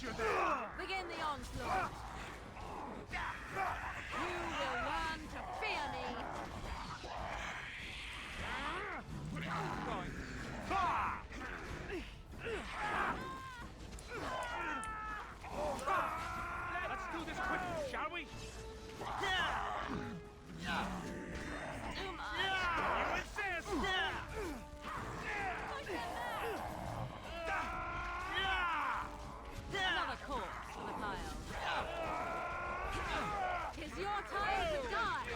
You begin the onslaught. You will learn to fear me. Let's do this quickly, shall we? You insist! Another corpse for the pile. 'Tis your time to die.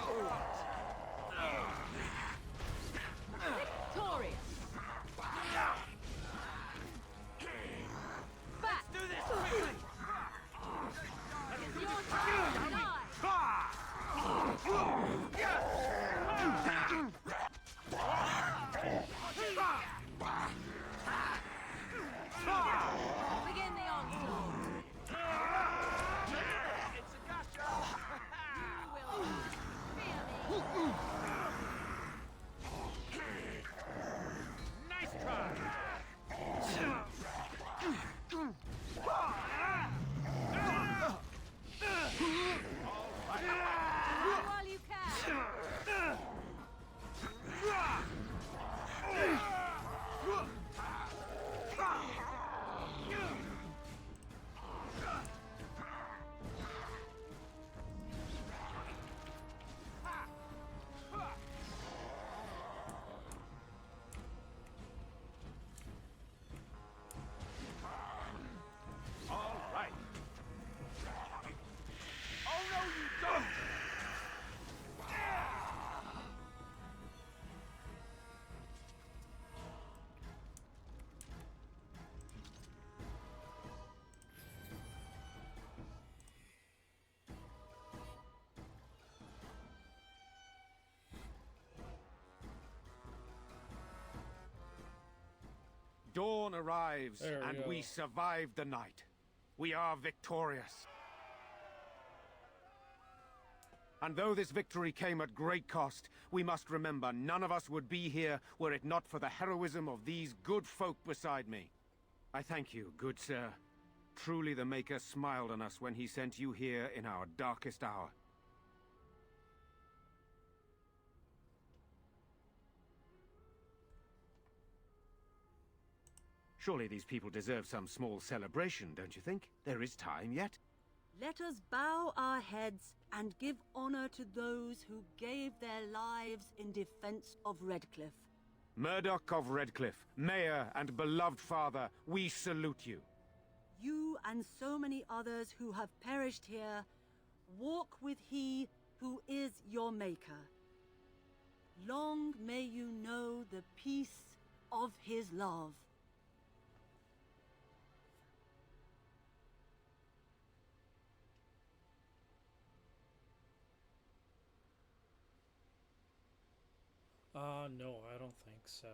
Victorious. Back. Let's do this quickly! 'Tis your time to die. Begin the onslaught. It's a gotcha! You will fear me. Nice try! While you can. All right. Oh no, you don't! Dawn arrives, There we and go. we survive the night. We are victorious. And though this victory came at great cost, we must remember none of us would be here were it not for the heroism of these good folk beside me. I thank you, good sir. Truly the Maker smiled on us when he sent you here in our darkest hour. Surely these people deserve some small celebration, don't you think? There is time yet. Let us bow our heads and give honor to those who gave their lives in defense of Redcliffe. Murdoch of Redcliffe, Mayor and beloved father, we salute you. You and so many others who have perished here, walk with he who is your maker. Long may you know the peace of his love. No, I don't think so.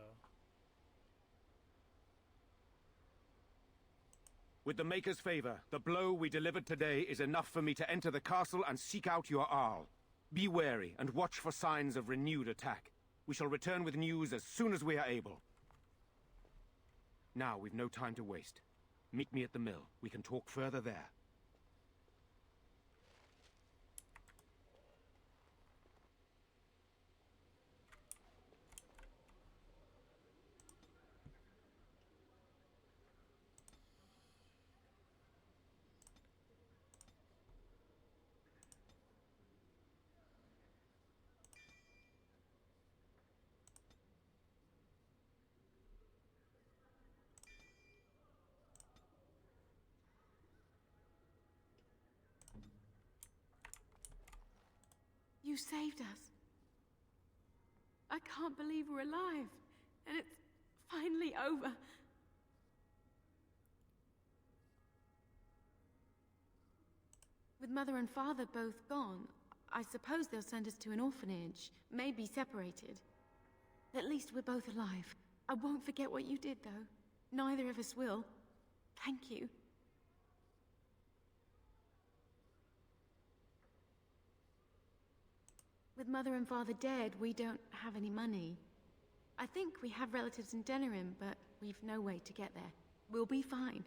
With the Maker's favor, the blow we delivered today is enough for me to enter the castle and seek out your Arl. Be wary and watch for signs of renewed attack. We shall return with news as soon as we are able. Now, we've no time to waste. Meet me at the mill. We can talk further there. You saved us. I can't believe we're alive. And it's finally over. With Mother and Father both gone, I suppose they'll send us to an orphanage, maybe separated. At least we're both alive. I won't forget what you did, though. Neither of us will. Thank you. With Mother and Father dead, we don't have any money. I think we have relatives in Denerim, but we've no way to get there. We'll be fine.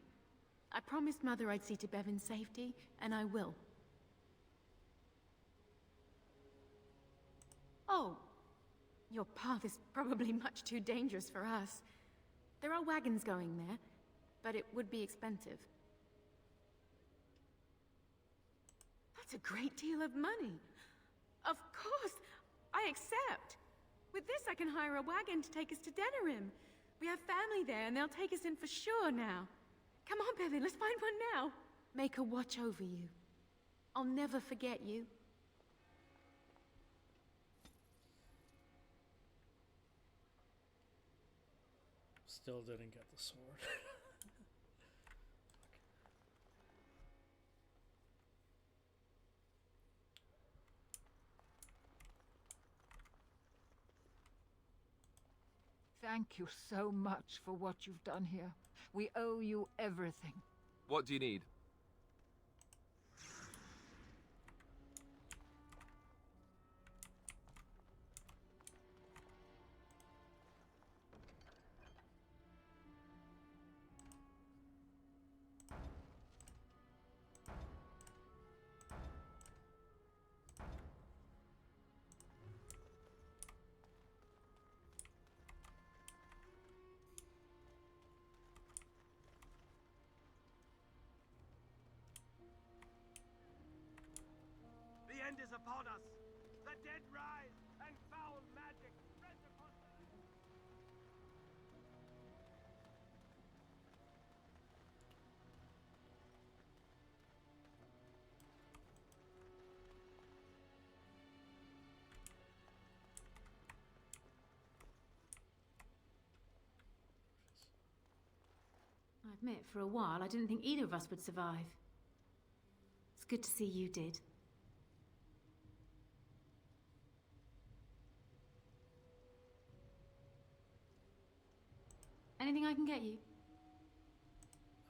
I promised Mother I'd see to Bevan's safety, and I will. Oh, your path is probably much too dangerous for us. There are wagons going there, but it would be expensive. That's a great deal of money. Of course, I accept. With this, I can hire a wagon to take us to Denerim. We have family there, and they'll take us in for sure now. Come on, Bevan, let's find one now. Make her watch over you. I'll never forget you. Still didn't get the sword. Thank you so much for what you've done here. We owe you everything. What do you need? The end is upon us! The dead rise, and foul magic spreads upon the land! I admit, for a while, I didn't think either of us would survive. It's good to see you did. Anything I can get you?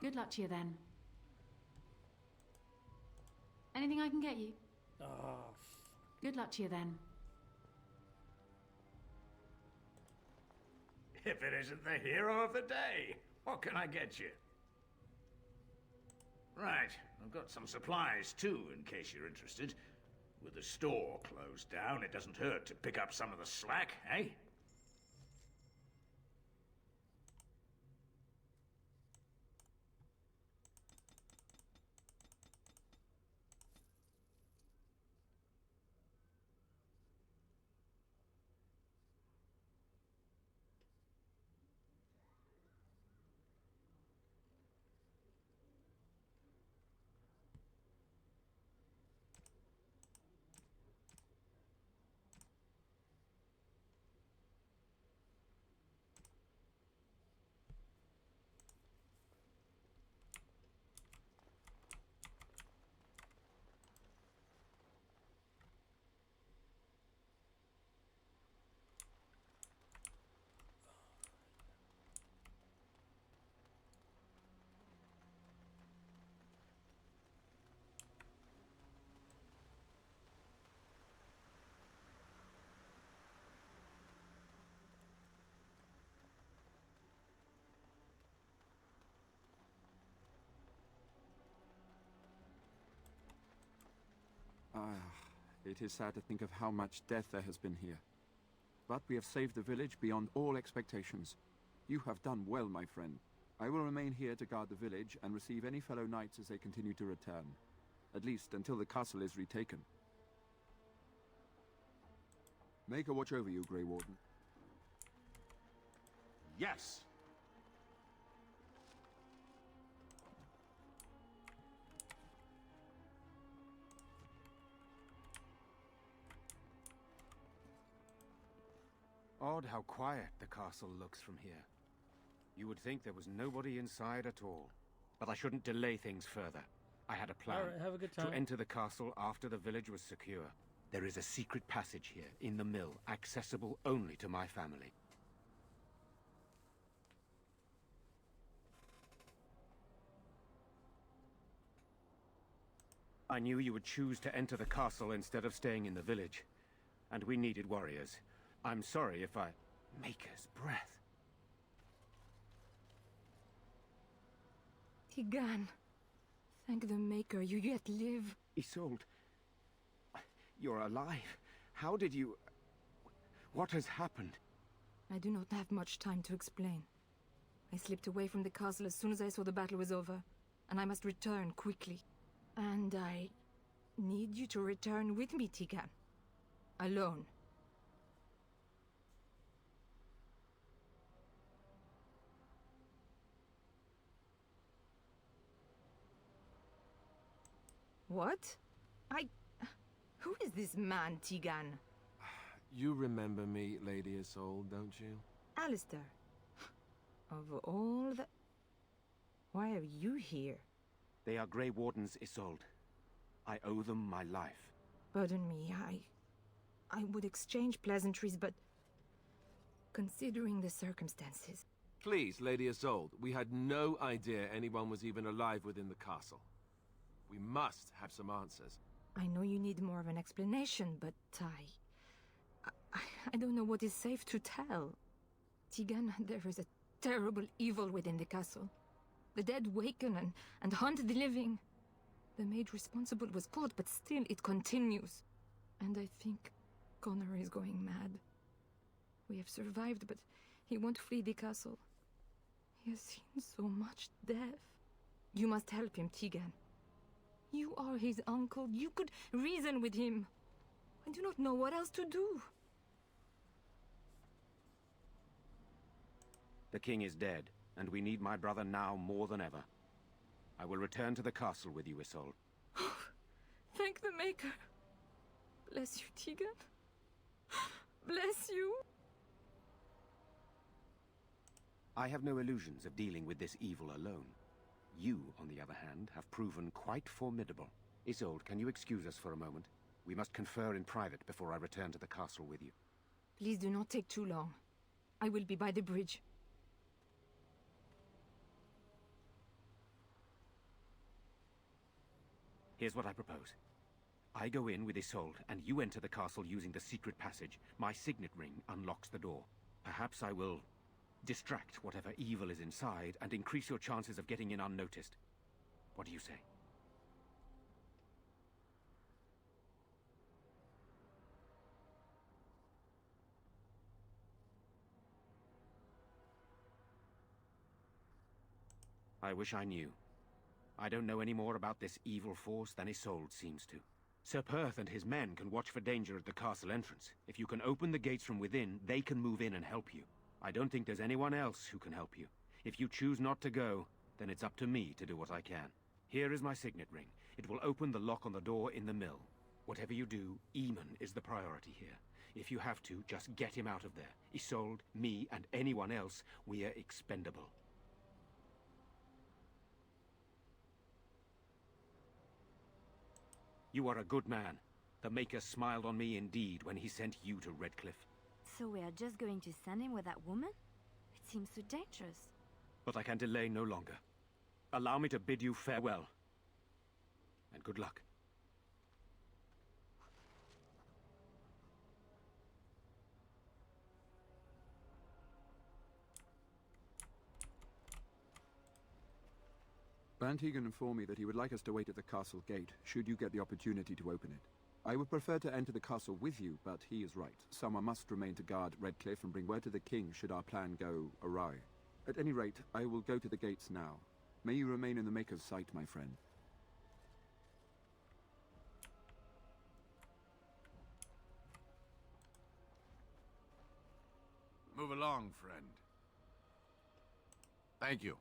Good luck to you, then. Anything I can get you? Oh, Good luck to you, then. If it isn't the hero of the day, what can I get you? Right, I've got some supplies too, in case you're interested. With the store closed down, it doesn't hurt to pick up some of the slack, eh? It is sad to think of how much death there has been here. But we have saved the village beyond all expectations. You have done well, my friend. I will remain here to guard the village and receive any fellow knights as they continue to return. At least until the castle is retaken. Make a watch over you, Grey Warden. Yes! Odd how quiet the castle looks from here. You would think there was nobody inside at all. But I shouldn't delay things further. I had a plan. Alright, have a good time. To enter the castle after the village was secure. There is a secret passage here, in the mill, accessible only to my family. I knew you would choose to enter the castle instead of staying in the village. And we needed warriors. I'm sorry if I... Maker's breath. Tigan, thank the Maker you yet live. Isolde, you're alive. How did you... What has happened? I do not have much time to explain. I slipped away from the castle as soon as I saw the battle was over, and I must return quickly. And I need you to return with me, Tigan. Alone. What? Who is this man, Tigan? You remember me, Lady Isolde, don't you? Alistair. Of all the... Why are you here? They are Grey Wardens, Isolde. I owe them my life. Pardon me, I would exchange pleasantries, but... Considering the circumstances... Please, Lady Isolde, we had no idea anyone was even alive within the castle. We must have some answers. I know you need more of an explanation, but I don't know what is safe to tell. Tigan, there is a terrible evil within the castle. The dead waken and hunt the living. The maid responsible was caught, but still it continues. And I think Connor is going mad. We have survived, but he won't flee the castle. He has seen so much death. You must help him, Tigan. You are his uncle. You could reason with him. I do not know what else to do. The king is dead, and we need my brother now more than ever. I will return to the castle with you, Isolde. Thank the Maker. Bless you, Tigan. Bless you. I have no illusions of dealing with this evil alone. You, on the other hand, have proven quite formidable. Isolde, can you excuse us for a moment? We must confer in private before I return to the castle with you. Please do not take too long. I will be by the bridge. Here's what I propose. I go in with Isolde, and you enter the castle using the secret passage. My signet ring unlocks the door. Perhaps I will distract whatever evil is inside and increase your chances of getting in unnoticed. What do you say? I wish I knew. I don't know any more about this evil force than Isolde seems to. Sir Perth and his men can watch for danger at the castle entrance. If you can open the gates from within, they can move in and help you. I don't think there's anyone else who can help you. If you choose not to go, then it's up to me to do what I can. Here is my signet ring. It will open the lock on the door in the mill. Whatever you do, Eamon is the priority here. If you have to, just get him out of there. Isolde, me, and anyone else, we are expendable. You are a good man. The Maker smiled on me indeed when he sent you to Redcliffe. So we are just going to send him with that woman? It seems so dangerous. But I can delay no longer. Allow me to bid you farewell. And good luck. Bantegan informed me that he would like us to wait at the castle gate, should you get the opportunity to open it. I would prefer to enter the castle with you, but he is right. Someone must remain to guard Redcliffe and bring word to the king should our plan go awry. At any rate, I will go to the gates now. May you remain in the Maker's sight, my friend. Move along, friend. Thank you.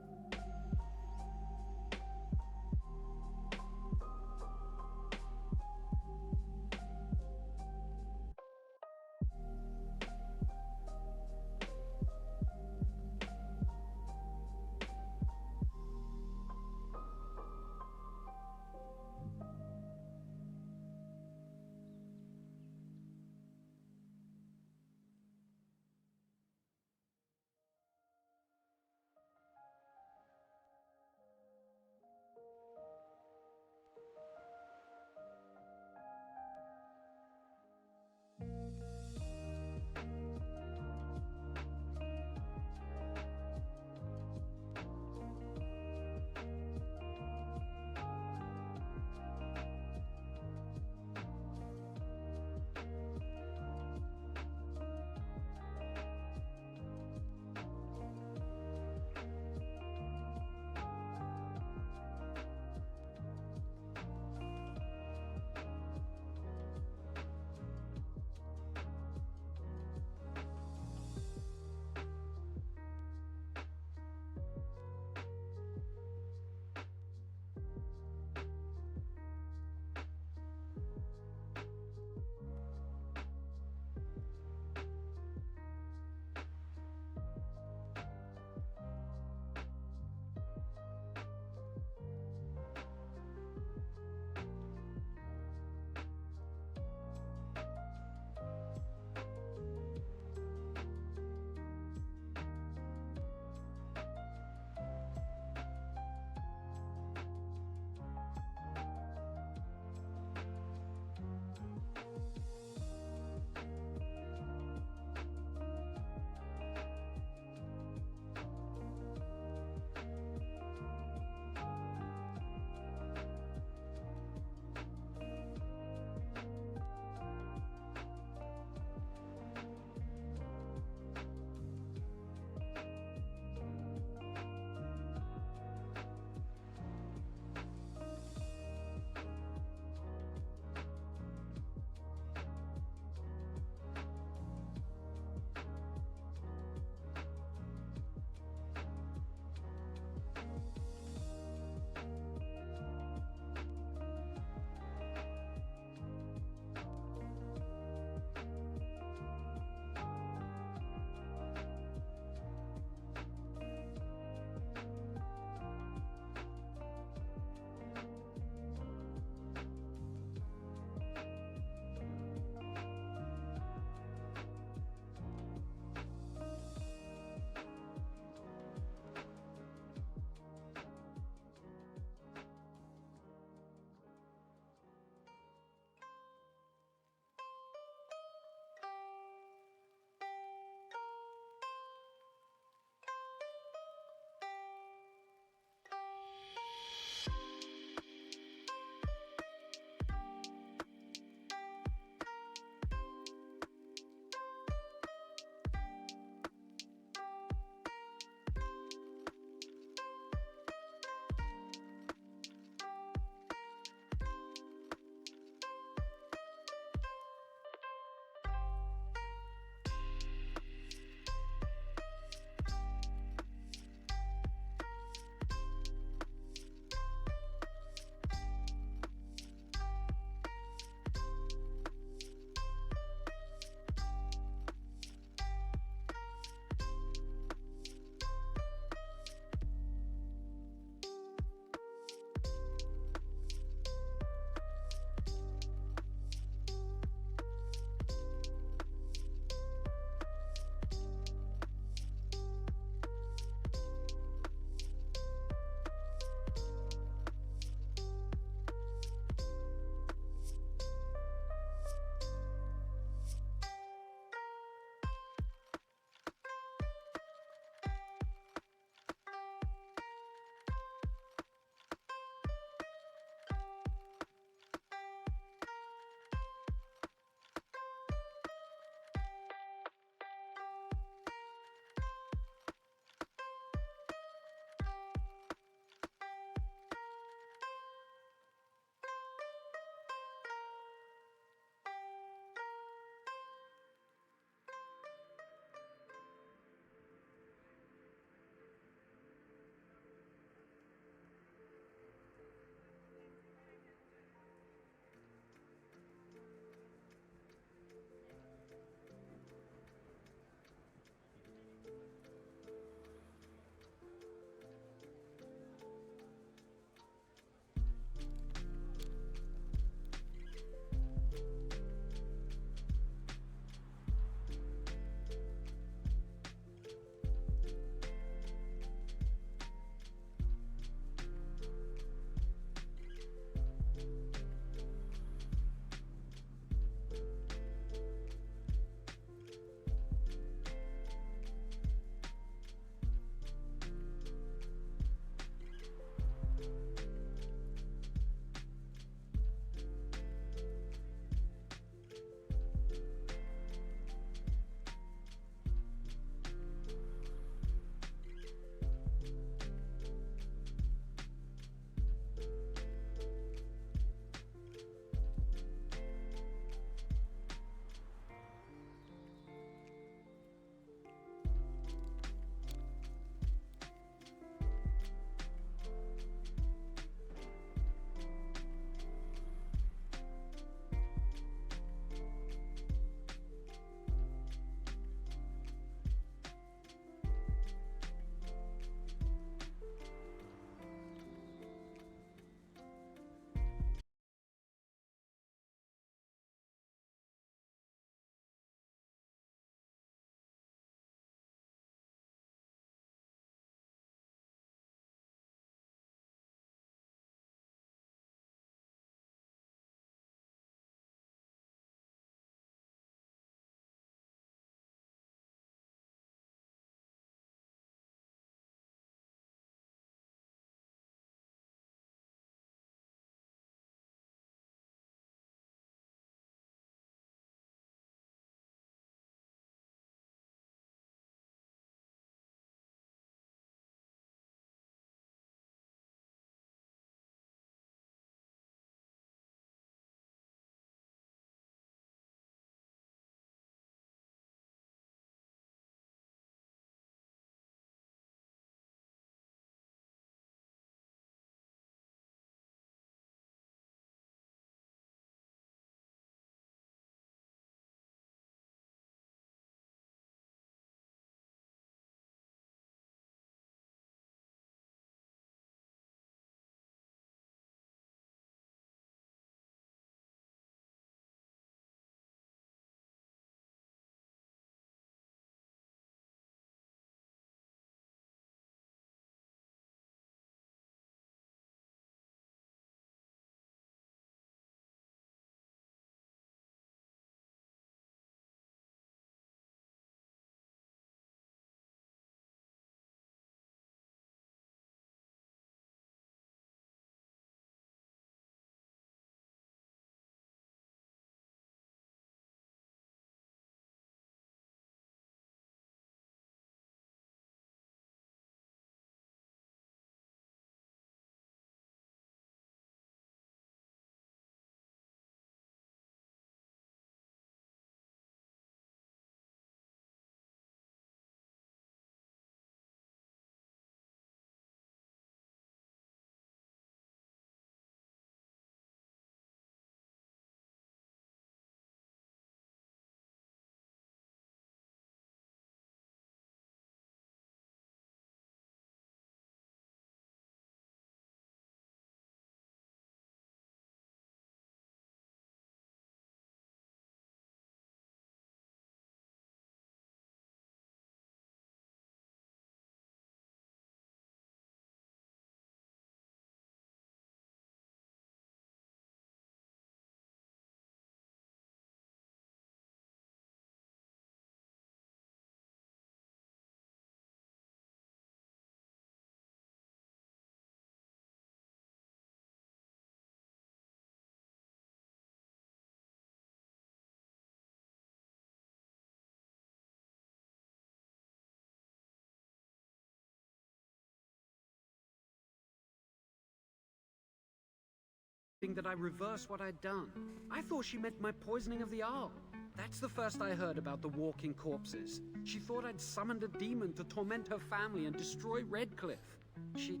that I reverse what I'd done. I thought she meant my poisoning of the Arl. That's the first I heard about the walking corpses. She thought I'd summoned a demon to torment her family and destroy Redcliffe. She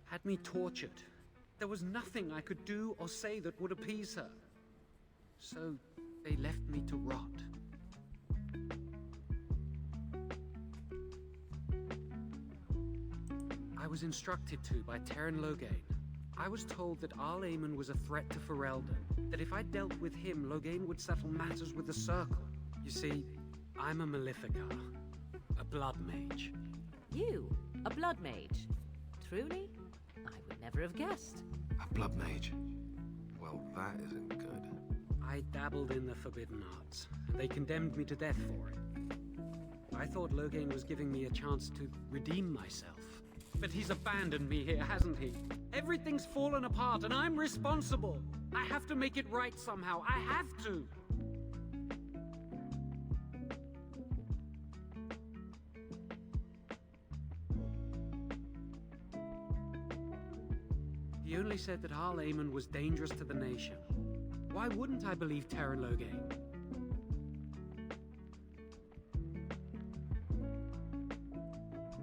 had me tortured. There was nothing I could do or say that would appease her. So they left me to rot. I was instructed to by Terran Loghain. I was told that Arl Eamon was a threat to Ferelden, that if I dealt with him, Loghain would settle matters with the Circle. You see, I'm a Maleficar, a blood mage. You? A blood mage? Truly? I would never have guessed. A blood mage? Well, that isn't good. I dabbled in the forbidden arts, and they condemned me to death for it. I thought Loghain was giving me a chance to redeem myself. But he's abandoned me here, hasn't he? Everything's fallen apart, and I'm responsible. I have to make it right somehow. I have to. He only said that Arl Eamon was dangerous to the nation. Why wouldn't I believe Terran Loghain?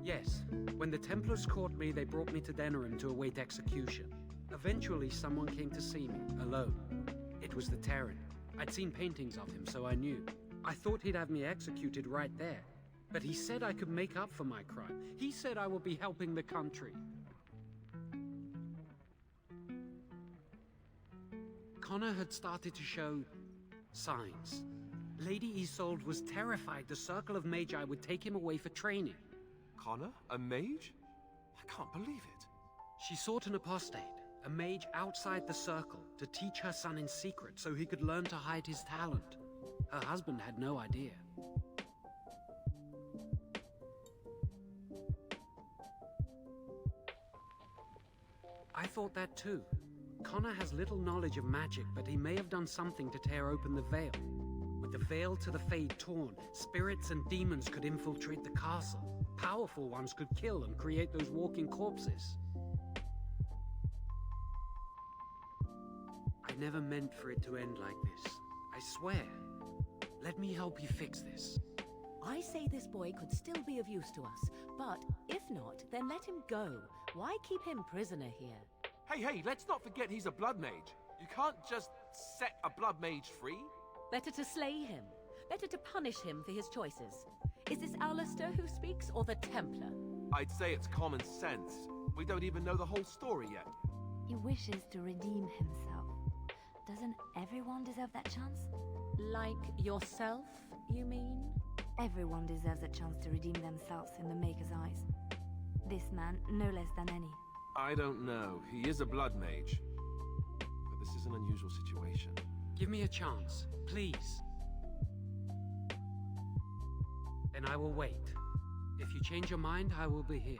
Yes, when the Templars caught me, they brought me to Denerim to await execution. Eventually, someone came to see me, alone. It was the Terran. I'd seen paintings of him, so I knew. I thought he'd have me executed right there. But he said I could make up for my crime. He said I would be helping the country. Connor had started to show signs. Lady Isolde was terrified the Circle of Magi would take him away for training. Connor? A mage? I can't believe it. She sought an apostate, a mage outside the Circle, to teach her son in secret so he could learn to hide his talent. Her husband had no idea. I thought that too. Connor has little knowledge of magic, but he may have done something to tear open the veil. With the veil to the Fade torn, spirits and demons could infiltrate the castle. Powerful ones could kill and create those walking corpses. I never meant for it to end like this. I swear. Let me help you fix this. I say this boy could still be of use to us, but if not, then let him go. Why keep him prisoner here? Hey, let's not forget he's a blood mage. You can't just set a blood mage free. Better to slay him. Better to punish him for his choices. Is this Alistair who speaks, or the Templar? I'd say it's common sense. We don't even know the whole story yet. He wishes to redeem himself. Doesn't everyone deserve that chance? Like yourself, you mean? Everyone deserves a chance to redeem themselves in the Maker's eyes. This man, no less than any. I don't know. He is a blood mage. But this is an unusual situation. Give me a chance, please. Then I will wait. If you change your mind, I will be here.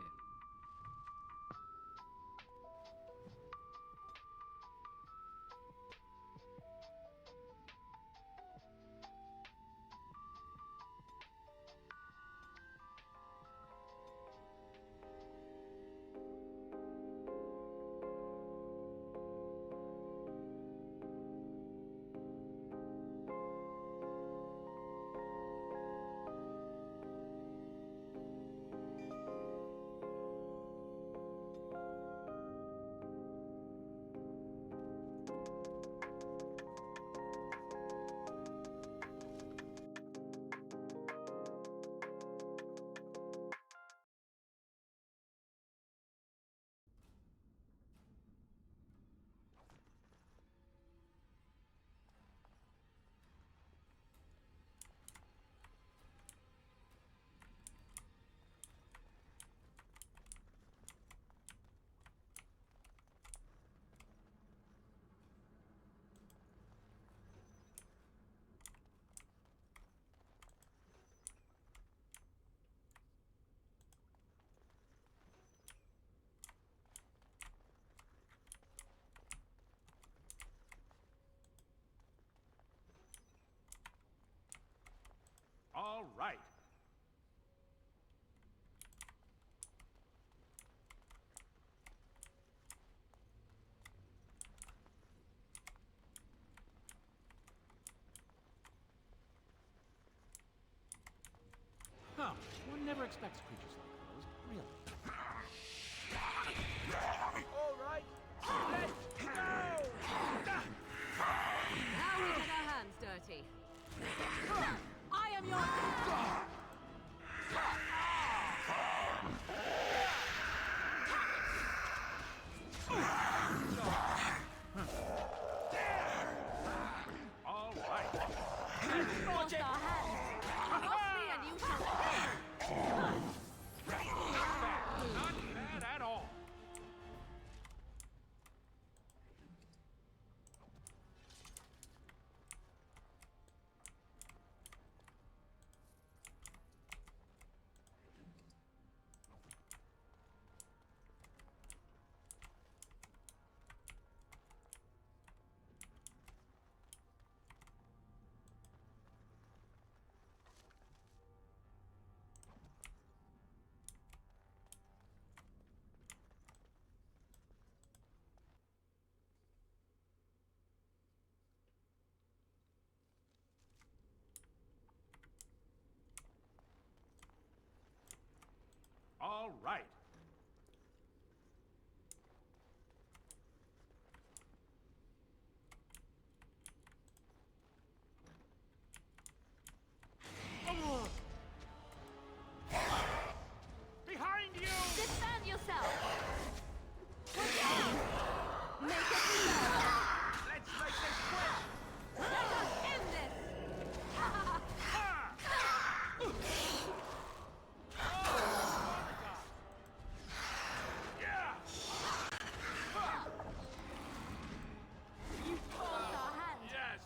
All right. never expects creatures like those, really. All right, let's go! Now we get our hands dirty. I am your All right. Force our hands. Cross me and you shall pay. Not bad at all. All right. Behind you! Defend yourself! Watch out! Make it slow! Let's make this quick! Let us end this! You forced our hand! Yes!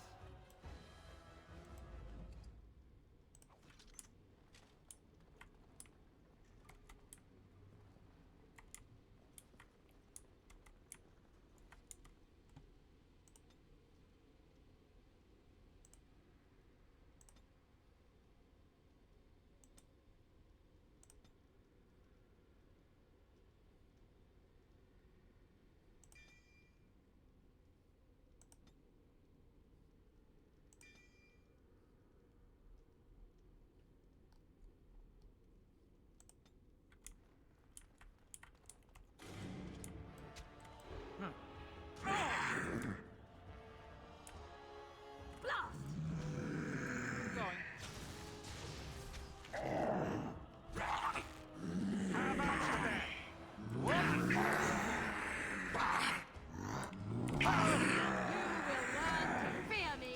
Fear me!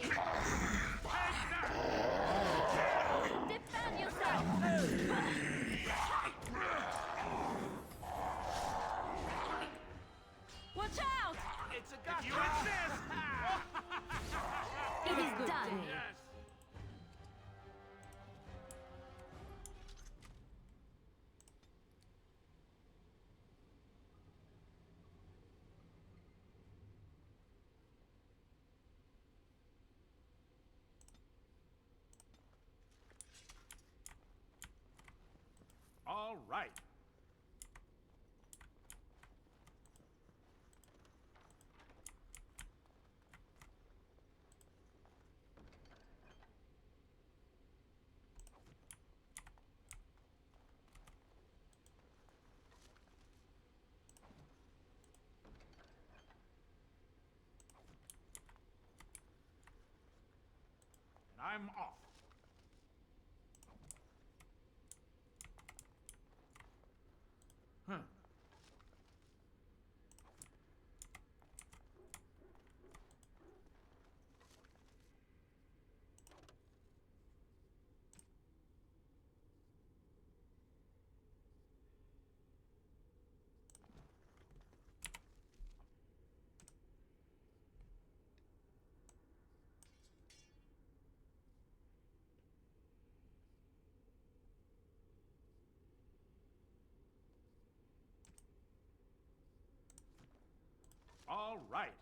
Defend yourself! Watch out! It's a gotcha! You insist! It is done. Yes! All right. And I'm off. Huh. All right.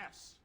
Yes.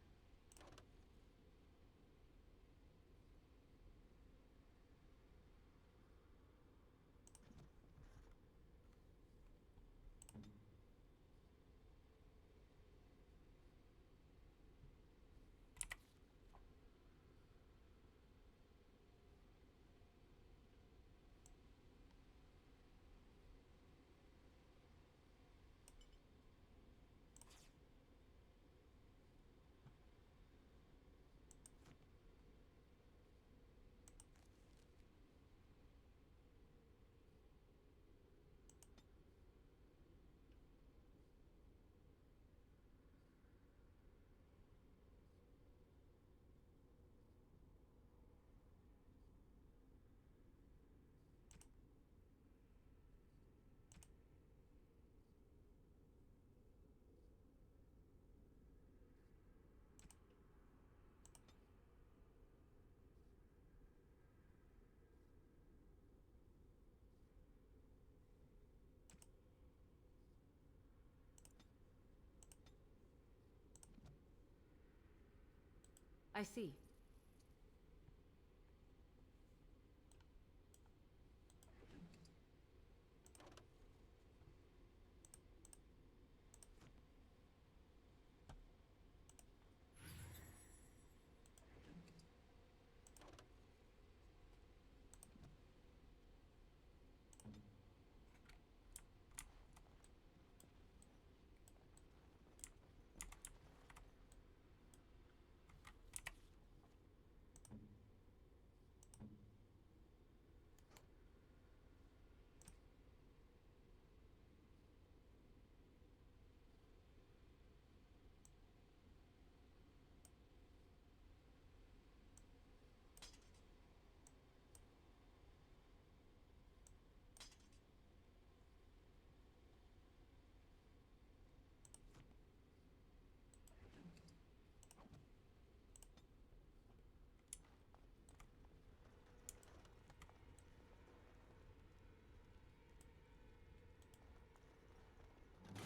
I see.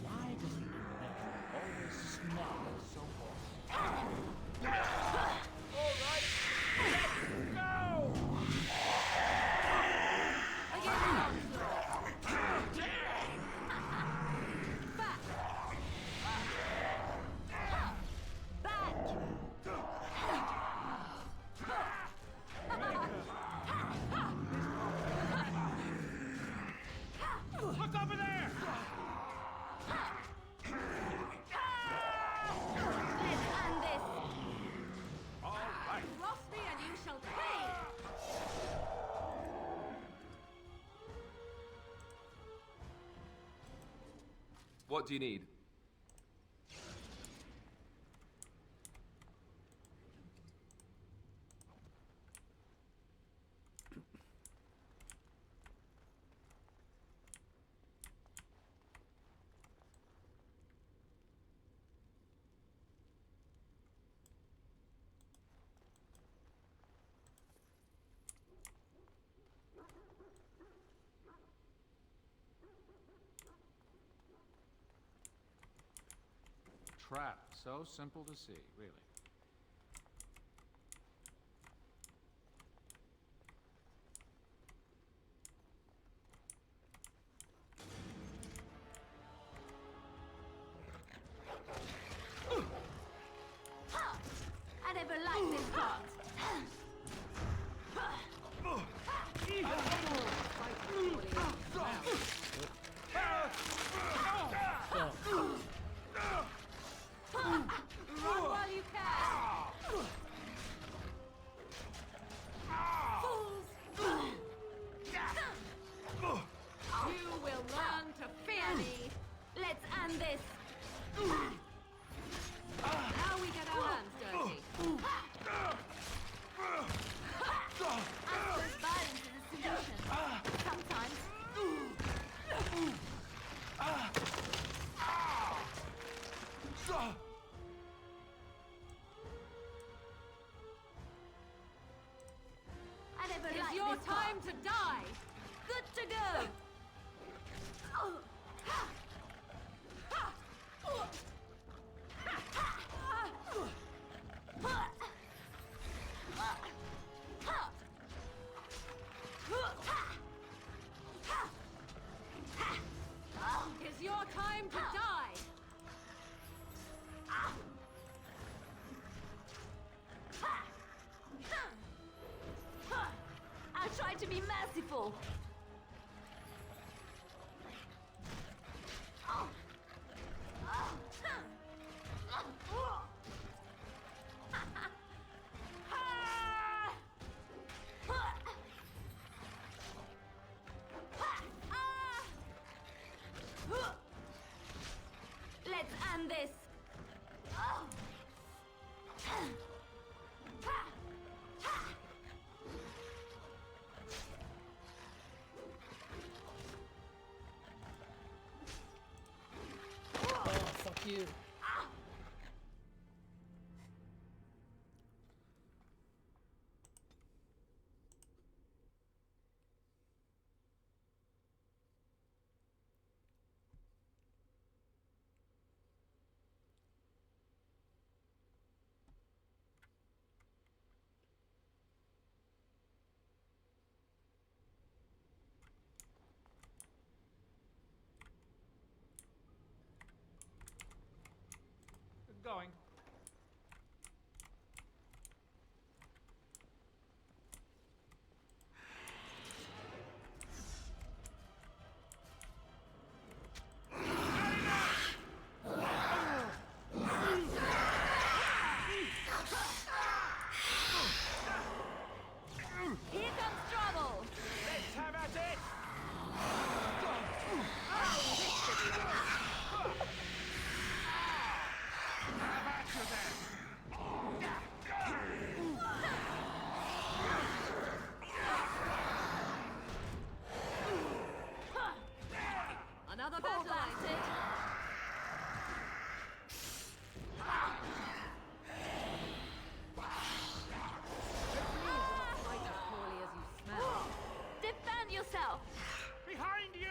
Why does the inventor always smell so horrible? All right, let's go! Look over there! All right. Roast me and you shall pay! What do you need? Trap. So simple to see, really. I never liked this part. Run while you can! Fools! You will learn to fear me! Let's end this. Now we get our hands dirty. Absolute violence is a solution. Sometimes. I never It's liked your this time part. to die! Good to go. I'll try to be merciful. Let's end this. Oh, fuck you. Going. Here comes trouble. Let's have at it! Another battle lighted. Defend yourself. Behind you!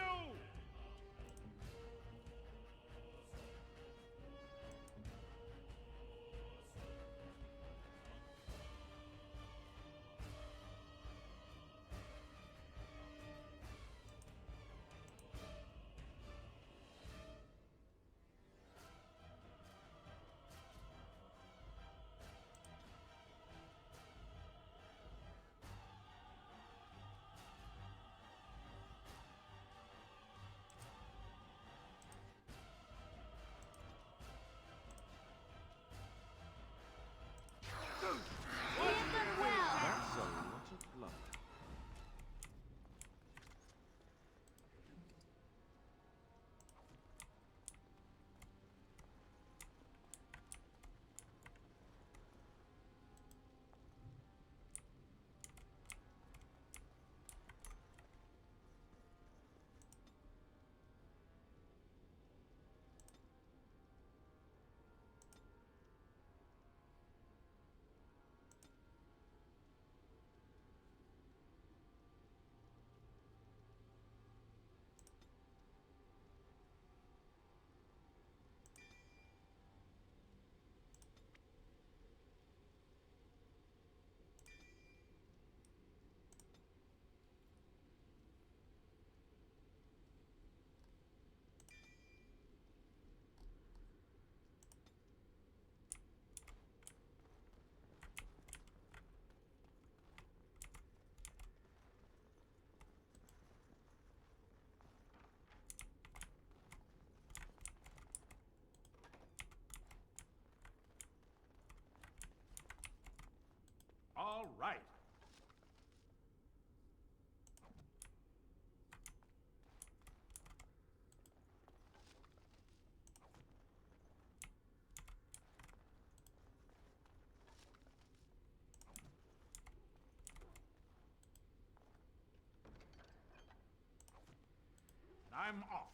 That's a lot of blood. All right. I'm off.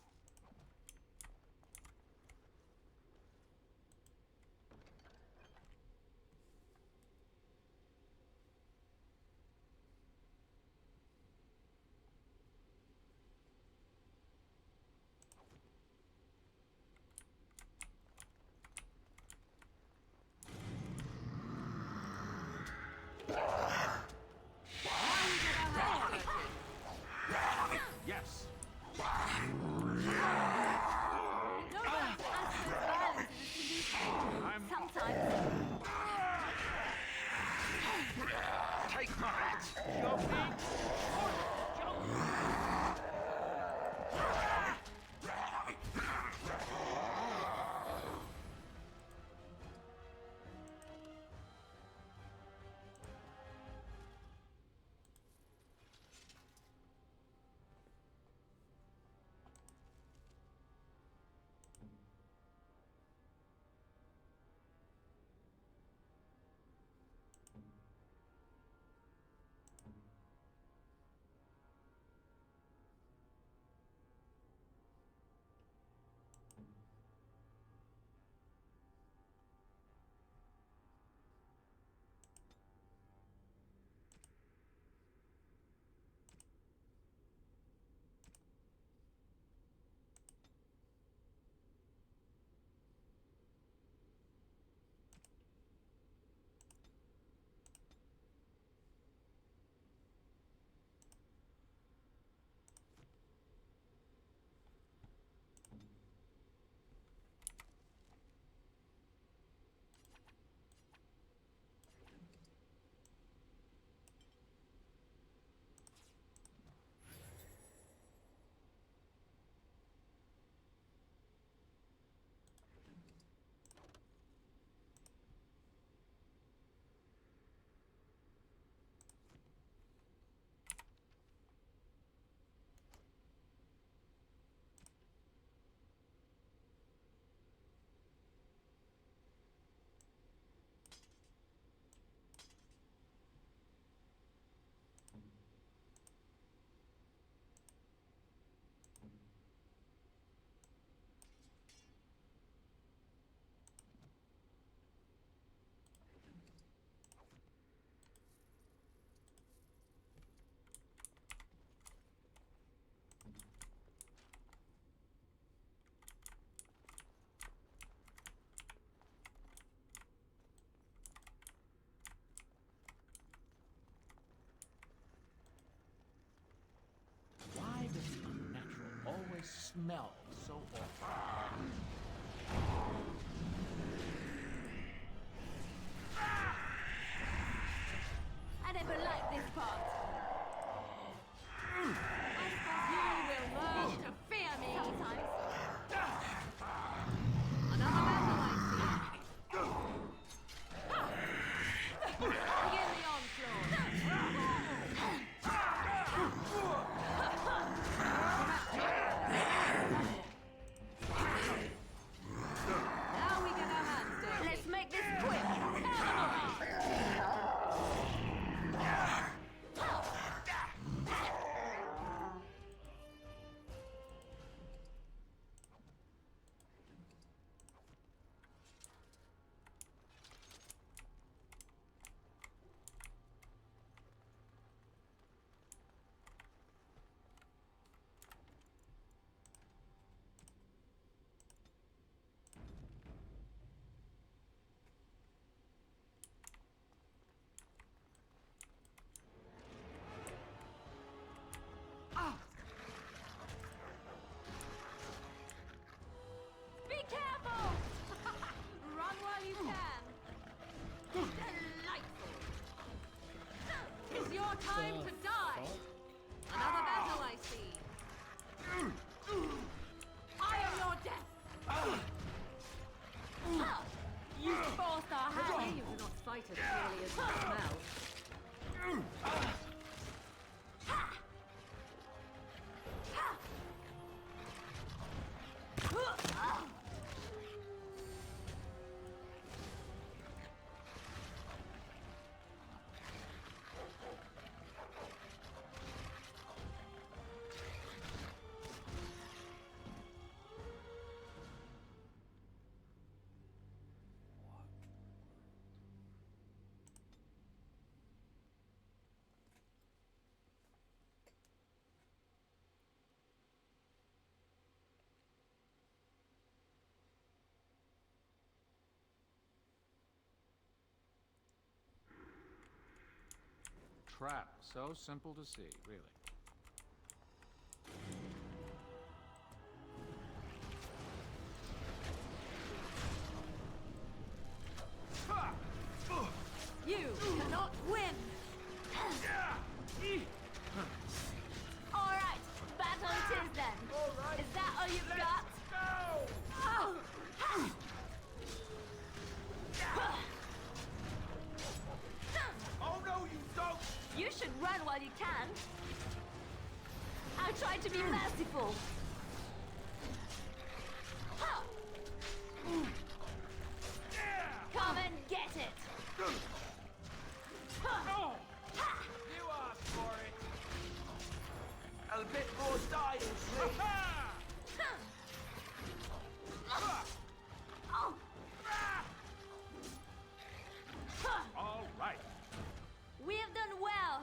Yes. smell so awful. I never liked this part. I suppose you will learn to fear me sometimes. Another battle, I see. Begin the now we get our hands dirty. Let's make this quick. Be careful! Run while you can. Delightful. It's your time to die. Another battle, I see. I am your death. You forced our hand. You do not fight as surely as you smell. Trap. So simple to see, really. You cannot win! Alright, battle it is then. Is that all you've got? Oh. Oh no, you don't! You should run while you can. I'll try to be merciful. Come and get it. No! You asked for it! A bit more style, please. All right. We have done well.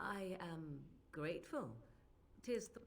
I am grateful. 'Tis the...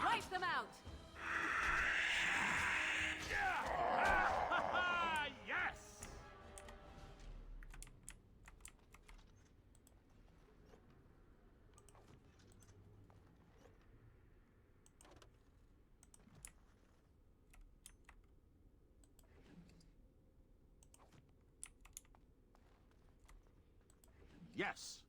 Wipe them out! Yes! Yes!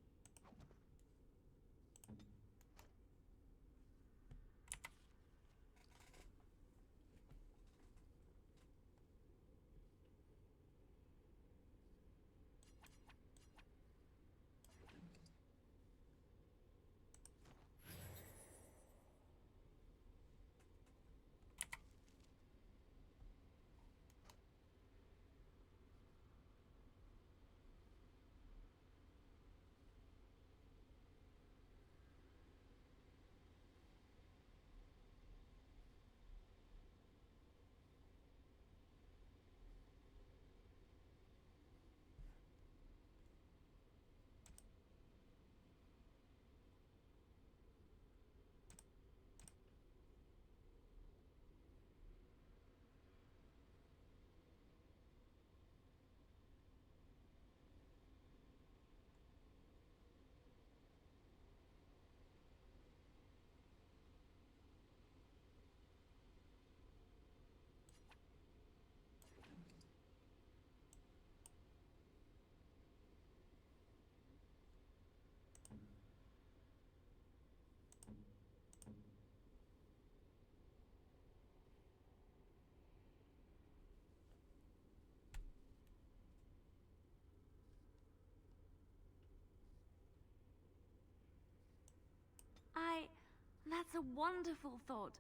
That's a wonderful thought.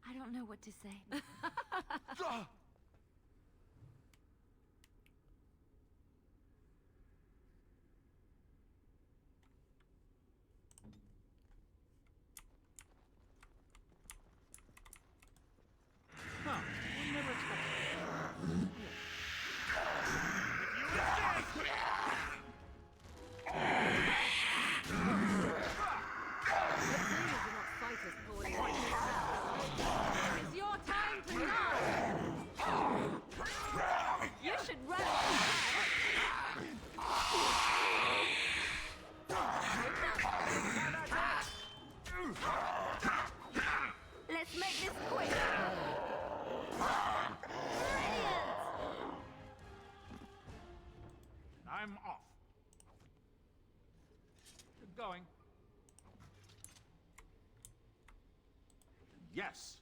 I don't know what to say. Huh. We never expected It's your time to know! You should run! Let's make this quick. I'm off. Good going. Yes.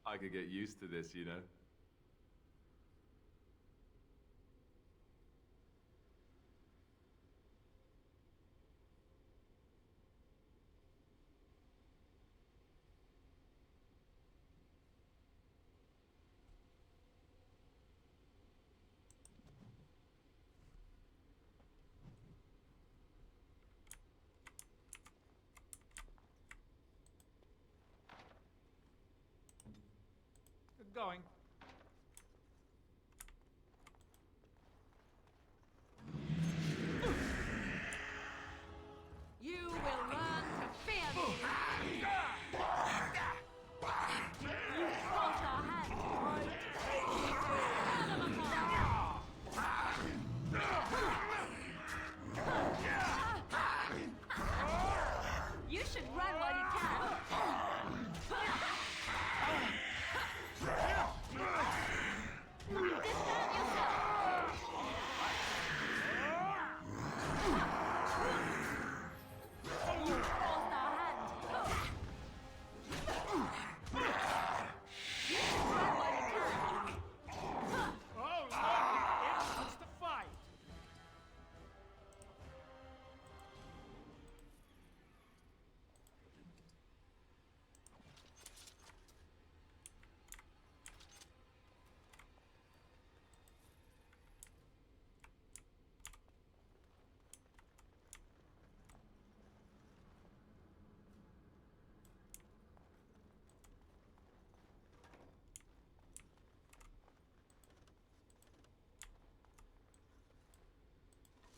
I could get used to this, you know. Good going. You will learn to fear me! You crossed our hands, right? You should run while you can. Dismount yourself! You crossed our hands. You should run while you can. Oh, look! It wants to fight!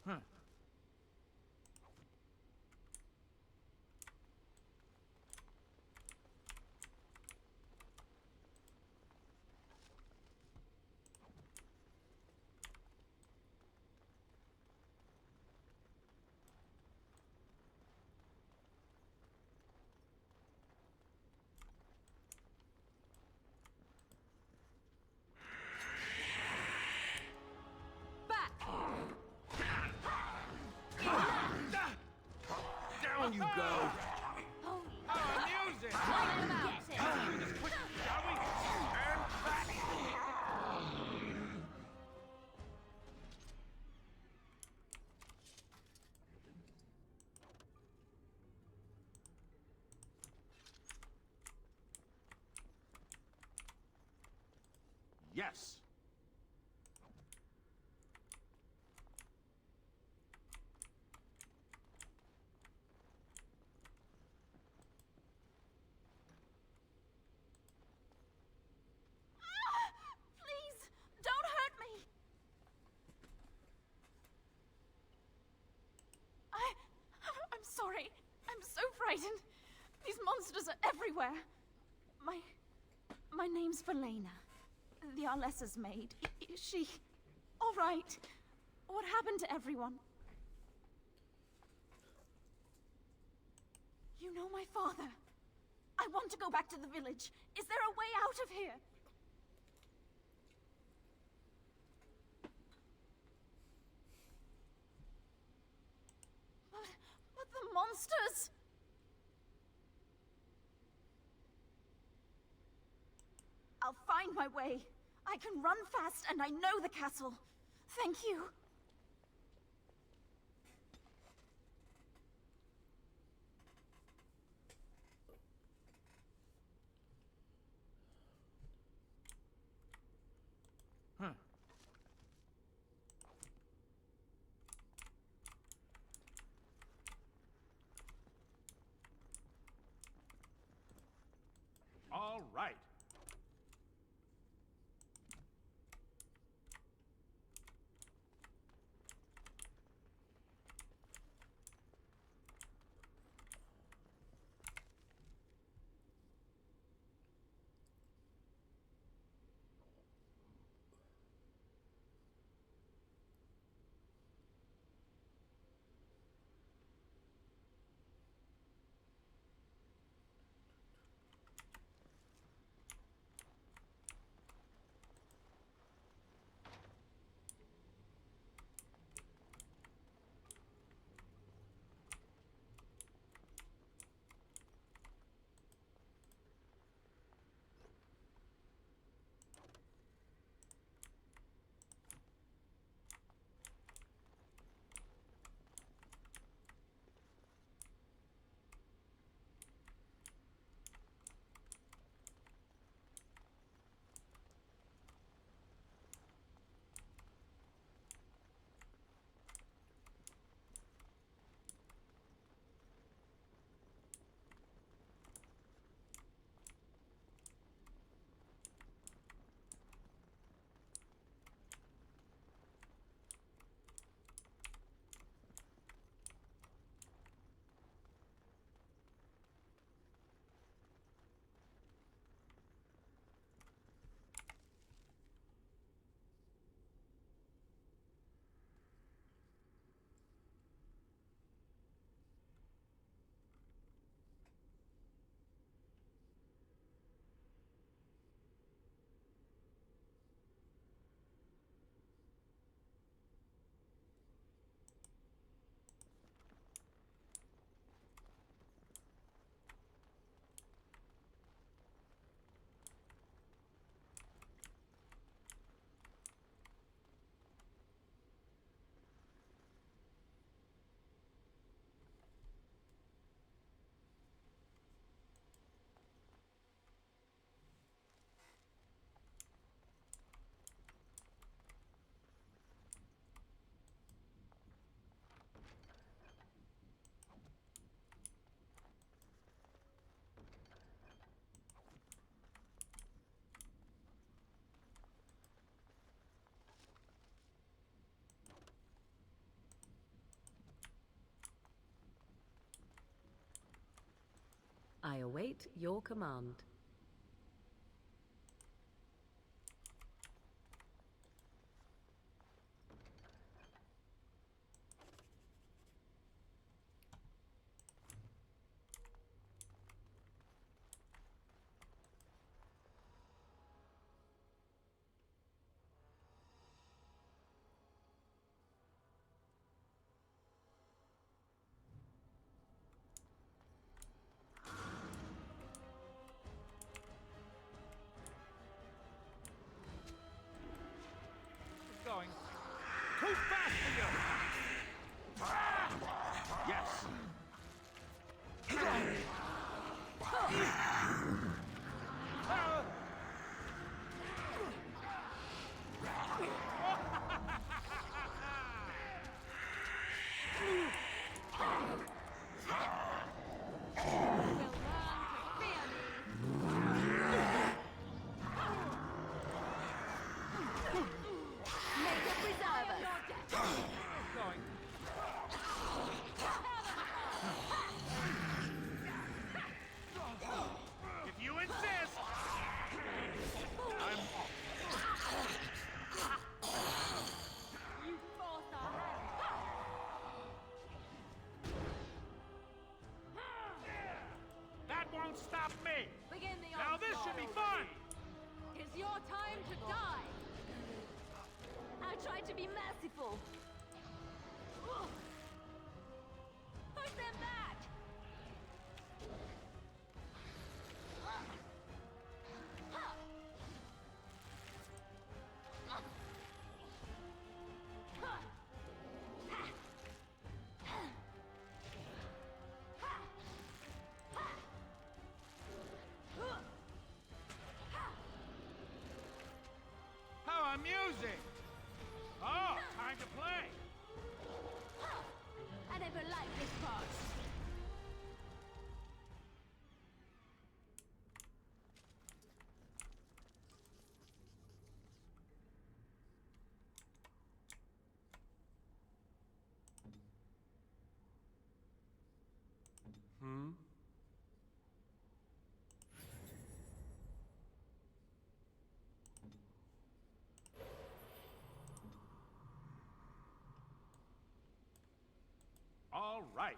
Huh. Down you go! How amusing! Let's do this quick, shall we? And back! Yes! Please, don't hurt me. I'm sorry. I'm so frightened. These monsters are everywhere. My name's Valena. The Arlessa's maid. Is she all right? What happened to everyone? You know my father. I want to go back to the village. Is there a way out of here? But the monsters! I'll find my way. I can run fast and I know the castle. Thank you. Huh. All right. I await your command. Going too fast for you! Yes! If you insist! I'm... You forced our hand. That won't stop me! Begin the Now this should be fun! It's your time to die. I tried to be merciful. Push them back. How amusing! Oh, time to play! I never liked this part. Hmm? All right.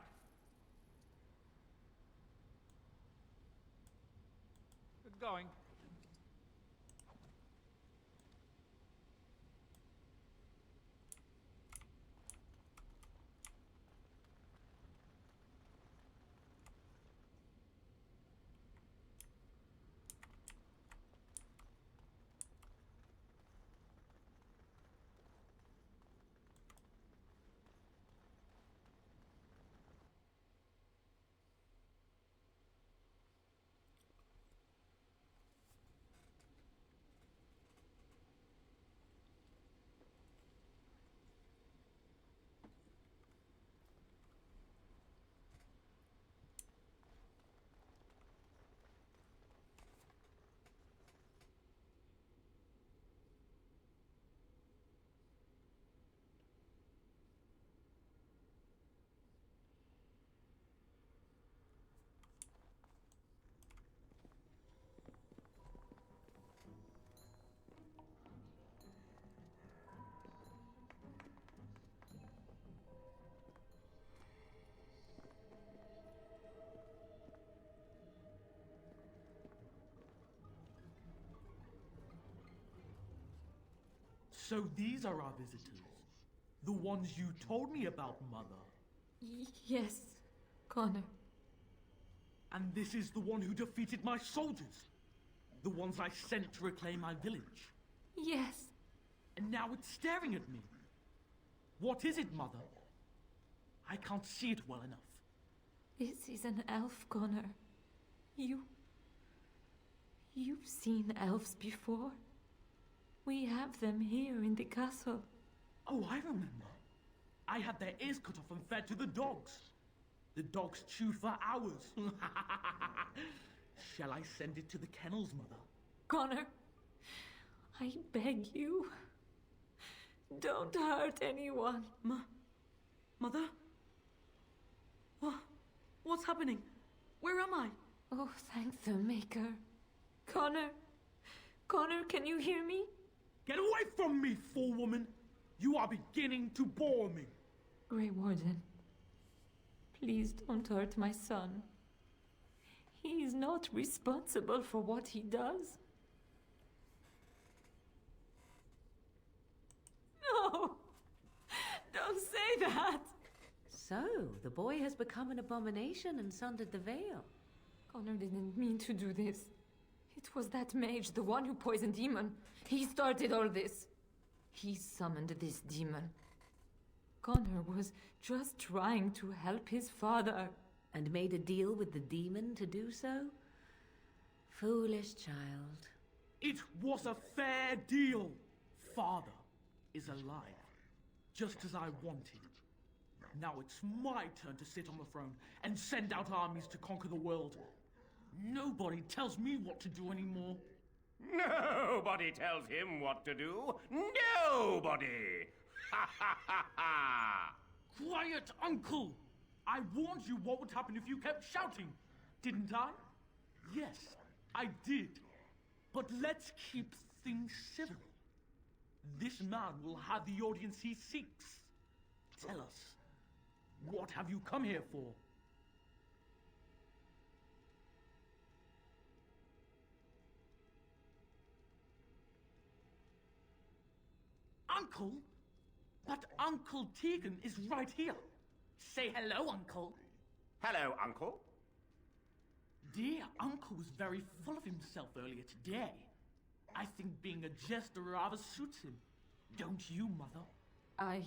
Good going. So these are our visitors. The ones you told me about, Mother. Yes, Connor. And this is the one who defeated my soldiers. The ones I sent to reclaim my village. Yes. And now it's staring at me. What is it, Mother? I can't see it well enough. This is an elf, Connor. You've seen elves before. We have them here in the castle. Oh, I remember. I had their ears cut off and fed to the dogs. The dogs chew for hours. Shall I send it to the kennels, Mother? Connor, I beg you. Don't hurt anyone. Mother? What's happening? Where am I? Oh, thank the Maker. Connor! Connor, can you hear me? Get away from me, fool woman! You are beginning to bore me. Grey Warden, please don't hurt my son. He is not responsible for what he does. No! Don't say that! So, the boy has become an abomination and sundered the veil. Connor didn't mean to do this. It was that mage, the one who poisoned Demon. He started all this. He summoned this demon. Connor was just trying to help his father. And made a deal with the demon to do so? Foolish child. It was a fair deal. Father is alive, just as I wanted. Now it's my turn to sit on the throne and send out armies to conquer the world. Nobody tells me what to do anymore. Nobody tells him what to do. Nobody! Ha ha ha ha! Quiet, Uncle! I warned you what would happen if you kept shouting, didn't I? Yes, I did. But let's keep things civil. This man will have the audience he seeks. Tell us, what have you come here for? Uncle? But Uncle Tegan is right here. Say hello, Uncle. Hello, Uncle. Dear Uncle was very full of himself earlier today. I think being a jester rather suits him. Don't you, Mother? I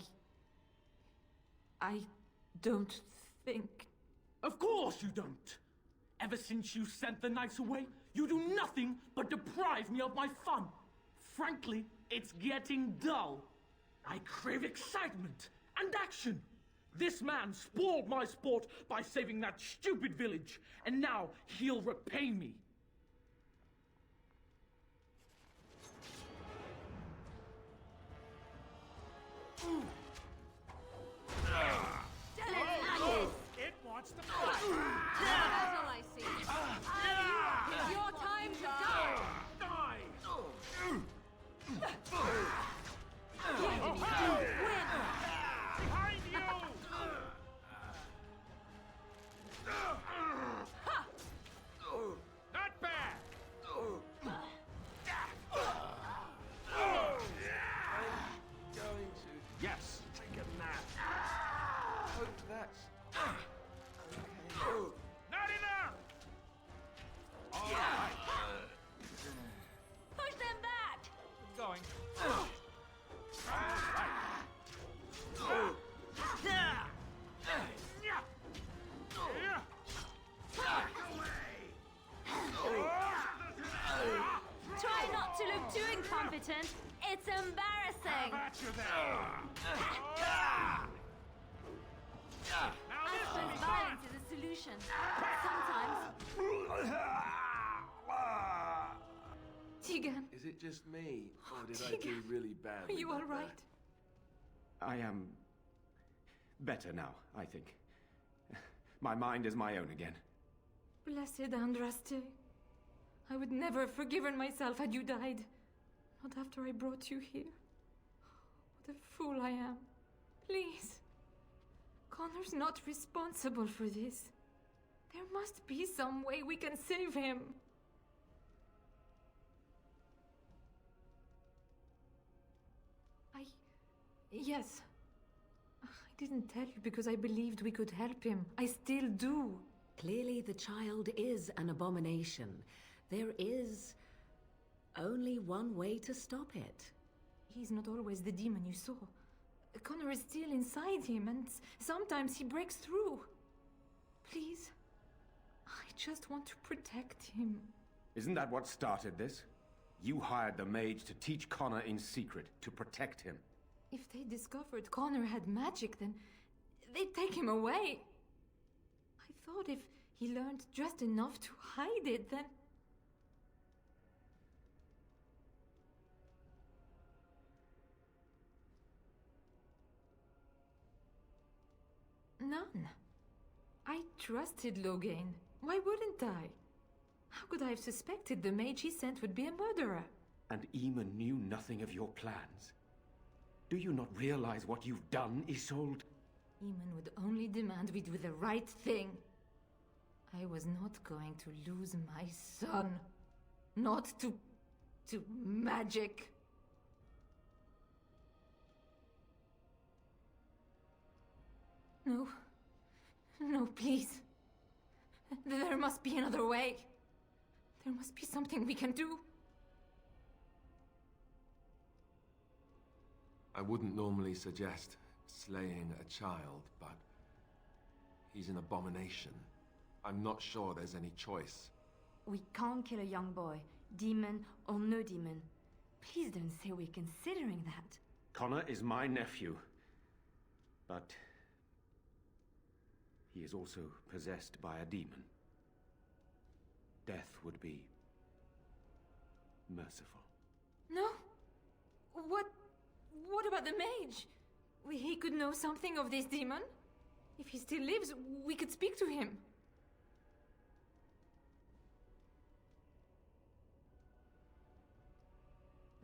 don't think... Of course you don't! Ever since you sent the knights away, you do nothing but deprive me of my fun. Frankly, it's getting dull. I crave excitement and action. This man spoiled my sport by saving that stupid village, and now he'll repay me. It wants to fight. That's all I see. It's your time to die. Behind you! Not bad! Going to Yes. take a nap. Hope that's Not enough! All right. Push them back. Going. Try not to look too incompetent. It's embarrassing. Absent violence is a solution. Sometimes. Tegan, Is it just me, or did I do really bad? are you all right? I am better now, I think. My mind is my own again. Blessed Andraste. I would never have forgiven myself had you died. Not after I brought you here. What a fool I am. Please. Connor's not responsible for this. There must be some way we can save him. Yes. I didn't tell you because I believed we could help him. I still do. Clearly the child is an abomination. There is only one way to stop it. He's not always the demon you saw. Connor is still inside him, and sometimes he breaks through. Please, I just want to protect him. Isn't that what started this? You hired the mage to teach Connor in secret, to protect him. If they discovered Connor had magic, then they'd take him away. I thought if he learned just enough to hide it, then... None. I trusted Logain. Why wouldn't I? How could I have suspected the mage he sent would be a murderer? And Eamon knew nothing of your plans. Do you not realize what you've done, Isolde? Eamon would only demand we do the right thing. I was not going to lose my son. Not to magic. No. No, please. There must be another way. There must be something we can do. I wouldn't normally suggest slaying a child, but he's an abomination. I'm not sure there's any choice. We can't kill a young boy, demon or no demon. Please don't say we're considering that. Connor is my nephew. But he is also possessed by a demon. Death would be merciful. No? What about the mage? He could know something of this demon. If he still lives, we could speak to him.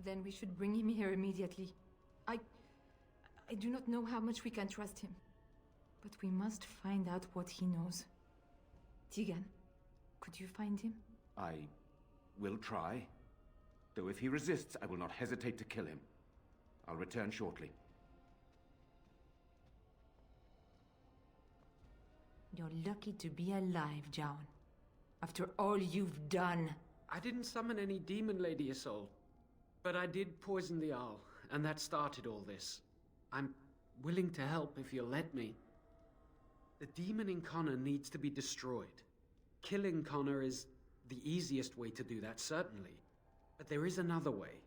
Then we should bring him here immediately. I do not know how much we can trust him. But we must find out what he knows. Tegan, could you find him? I will try. Though if he resists, I will not hesitate to kill him. I'll return shortly. You're lucky to be alive, John. After all you've done. I didn't summon any demon, Lady Isolde. But I did poison the Arl, and that started all this. I'm willing to help if you'll let me. The demon in Connor needs to be destroyed. Killing Connor is the easiest way to do that, certainly. But there is another way.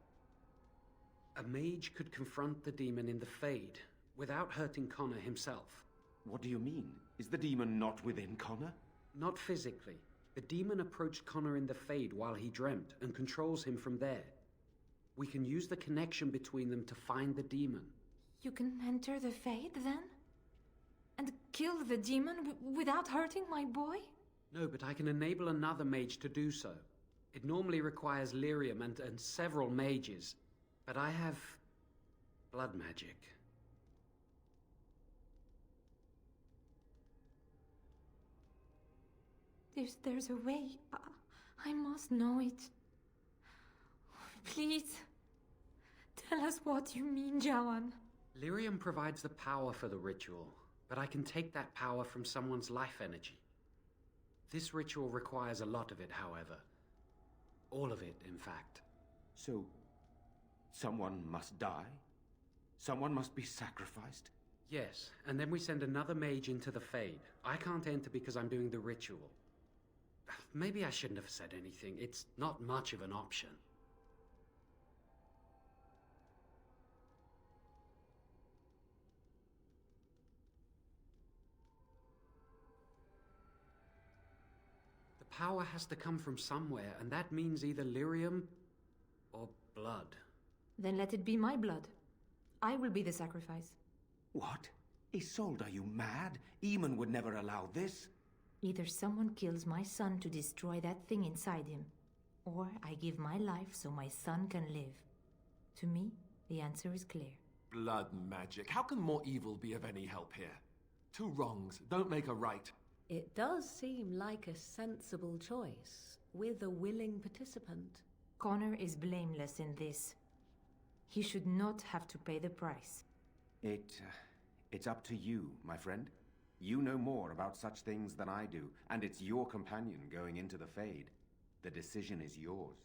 A mage could confront the demon in the Fade, without hurting Connor himself. What do you mean? Is the demon not within Connor? Not physically. The demon approached Connor in the Fade while he dreamt, and controls him from there. We can use the connection between them to find the demon. You can enter the Fade, then? And kill the demon without hurting my boy? No, but I can enable another mage to do so. It normally requires lyrium and several mages. But I have blood magic. There's a way. I must know it. Please, tell us what you mean, Jawan. Lyrium provides the power for the ritual, but I can take that power from someone's life energy. This ritual requires a lot of it, however. All of it, in fact. So, someone must die? Someone must be sacrificed? Yes, and then we send another mage into the Fade. I can't enter because I'm doing the ritual. Maybe I shouldn't have said anything. It's not much of an option. The power has to come from somewhere, and that means either lyrium or blood. Then let it be my blood. I will be the sacrifice. What? Isolde, are you mad? Eamon would never allow this. Either someone kills my son to destroy that thing inside him, or I give my life so my son can live. To me, the answer is clear. Blood magic. How can more evil be of any help here? Two wrongs don't make a right. It does seem like a sensible choice, with a willing participant. Connor is blameless in this. He should not have to pay the price. It's up to you, my friend. You know more about such things than I do, and it's your companion going into the Fade. The decision is yours.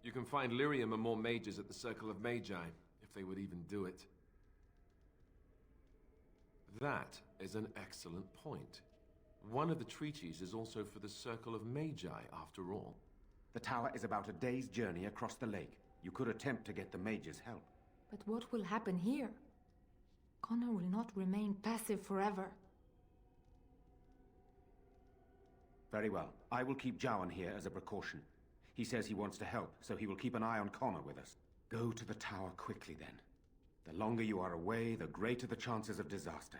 You can find lyrium and more mages at the Circle of Magi, if they would even do it. That is an excellent point. One of the treaties is also for the Circle of Magi, after all. The tower is about a day's journey across the lake. You could attempt to get the mages' help. But what will happen here? Connor will not remain passive forever. Very well. I will keep Jawan here as a precaution. He says he wants to help, so he will keep an eye on Connor with us. Go to the tower quickly, then. The longer you are away, the greater the chances of disaster.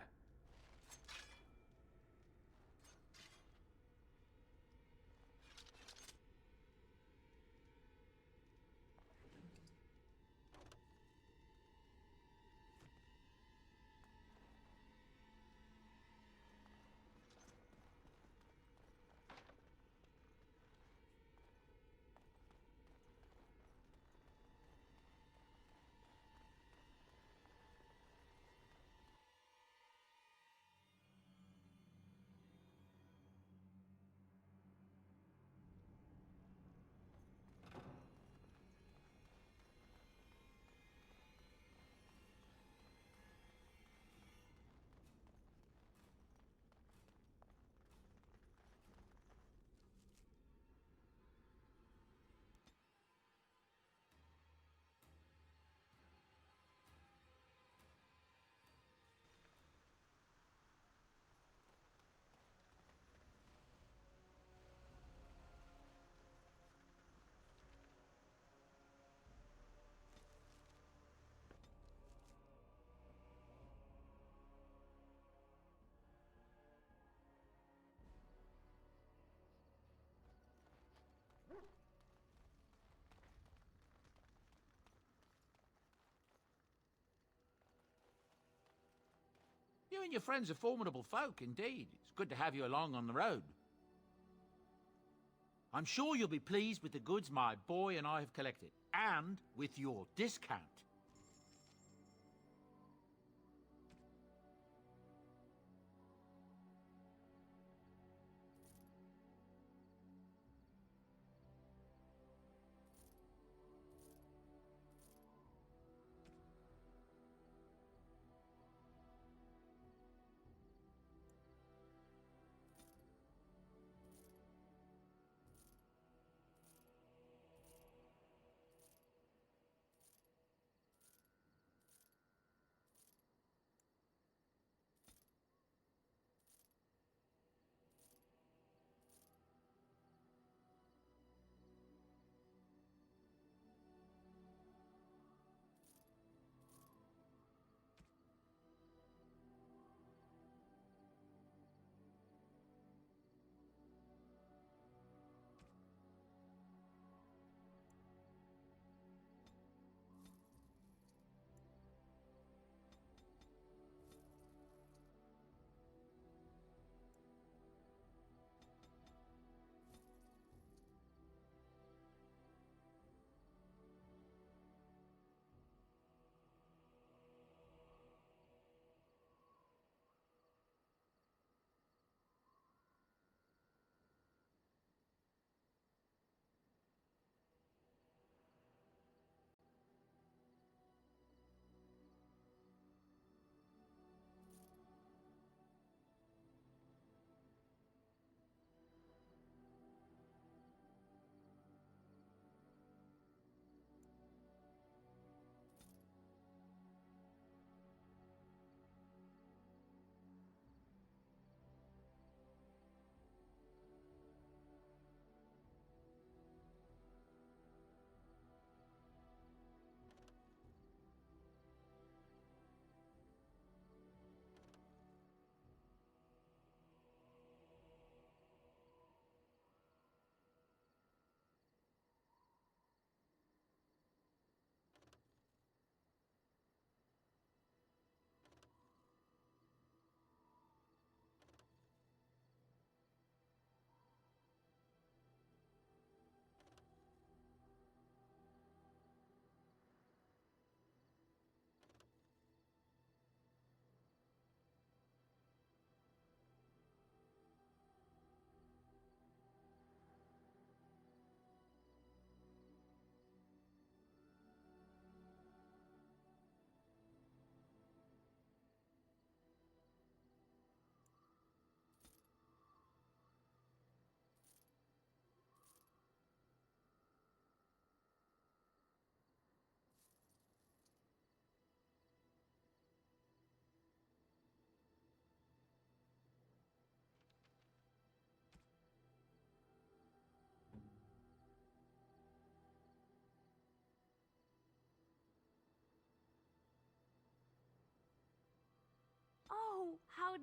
You and your friends are formidable folk, indeed. It's good to have you along on the road. I'm sure you'll be pleased with the goods my boy and I have collected, and with your discount.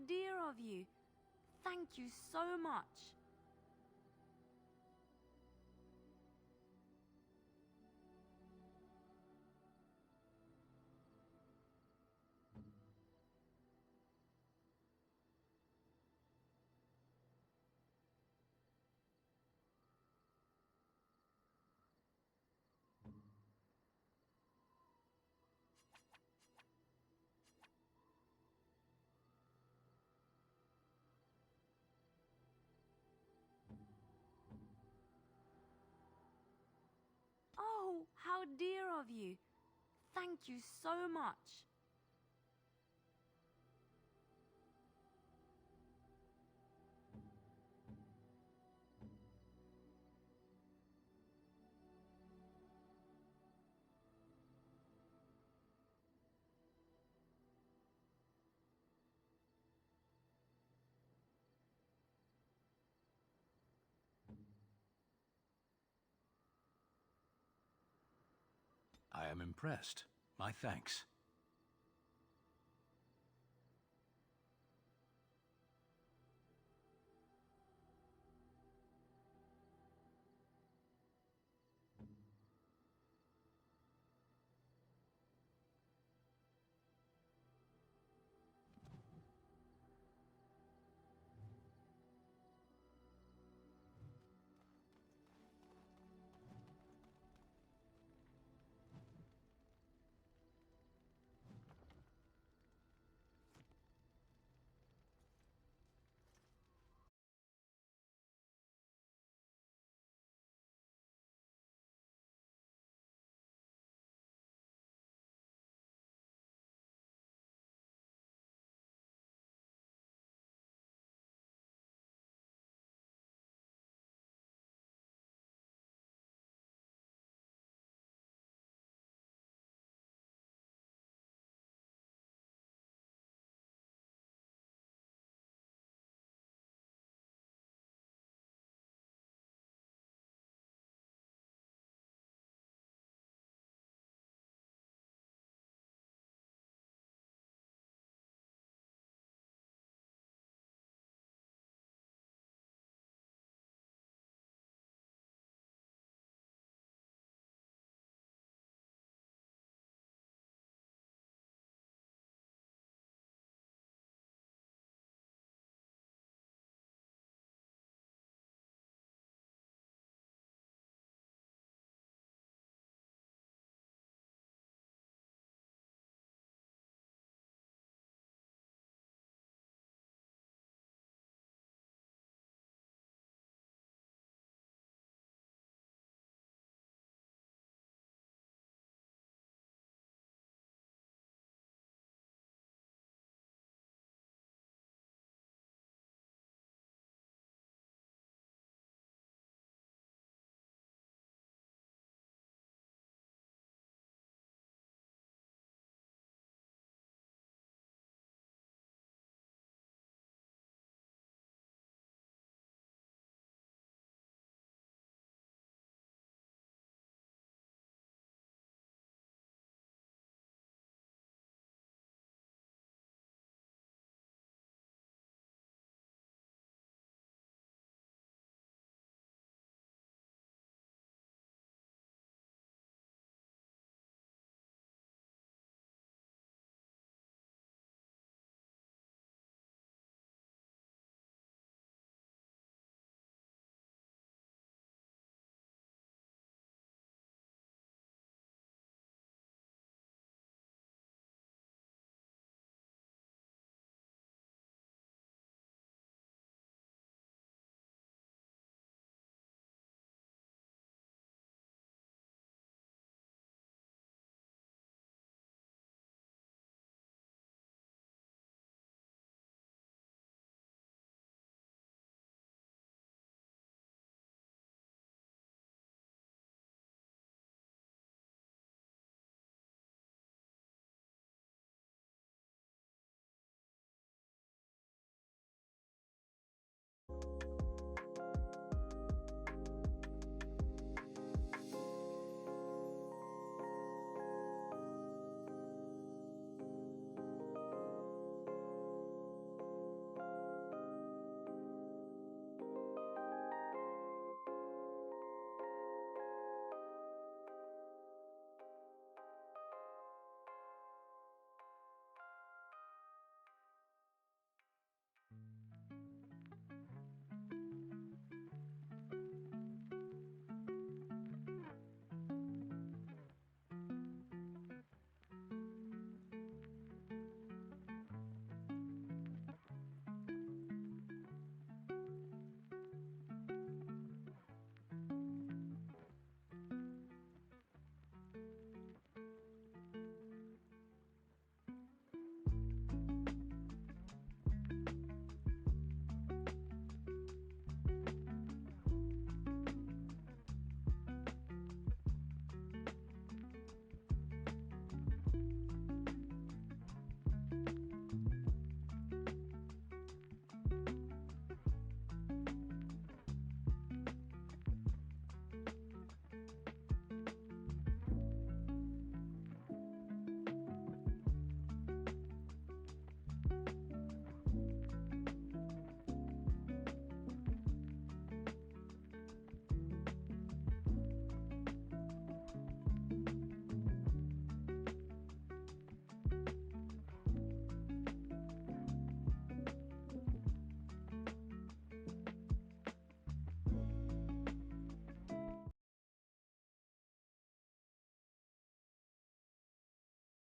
dear of you. Thank you so much. Oh, how dear of you. Thank you so much. I am impressed. My thanks.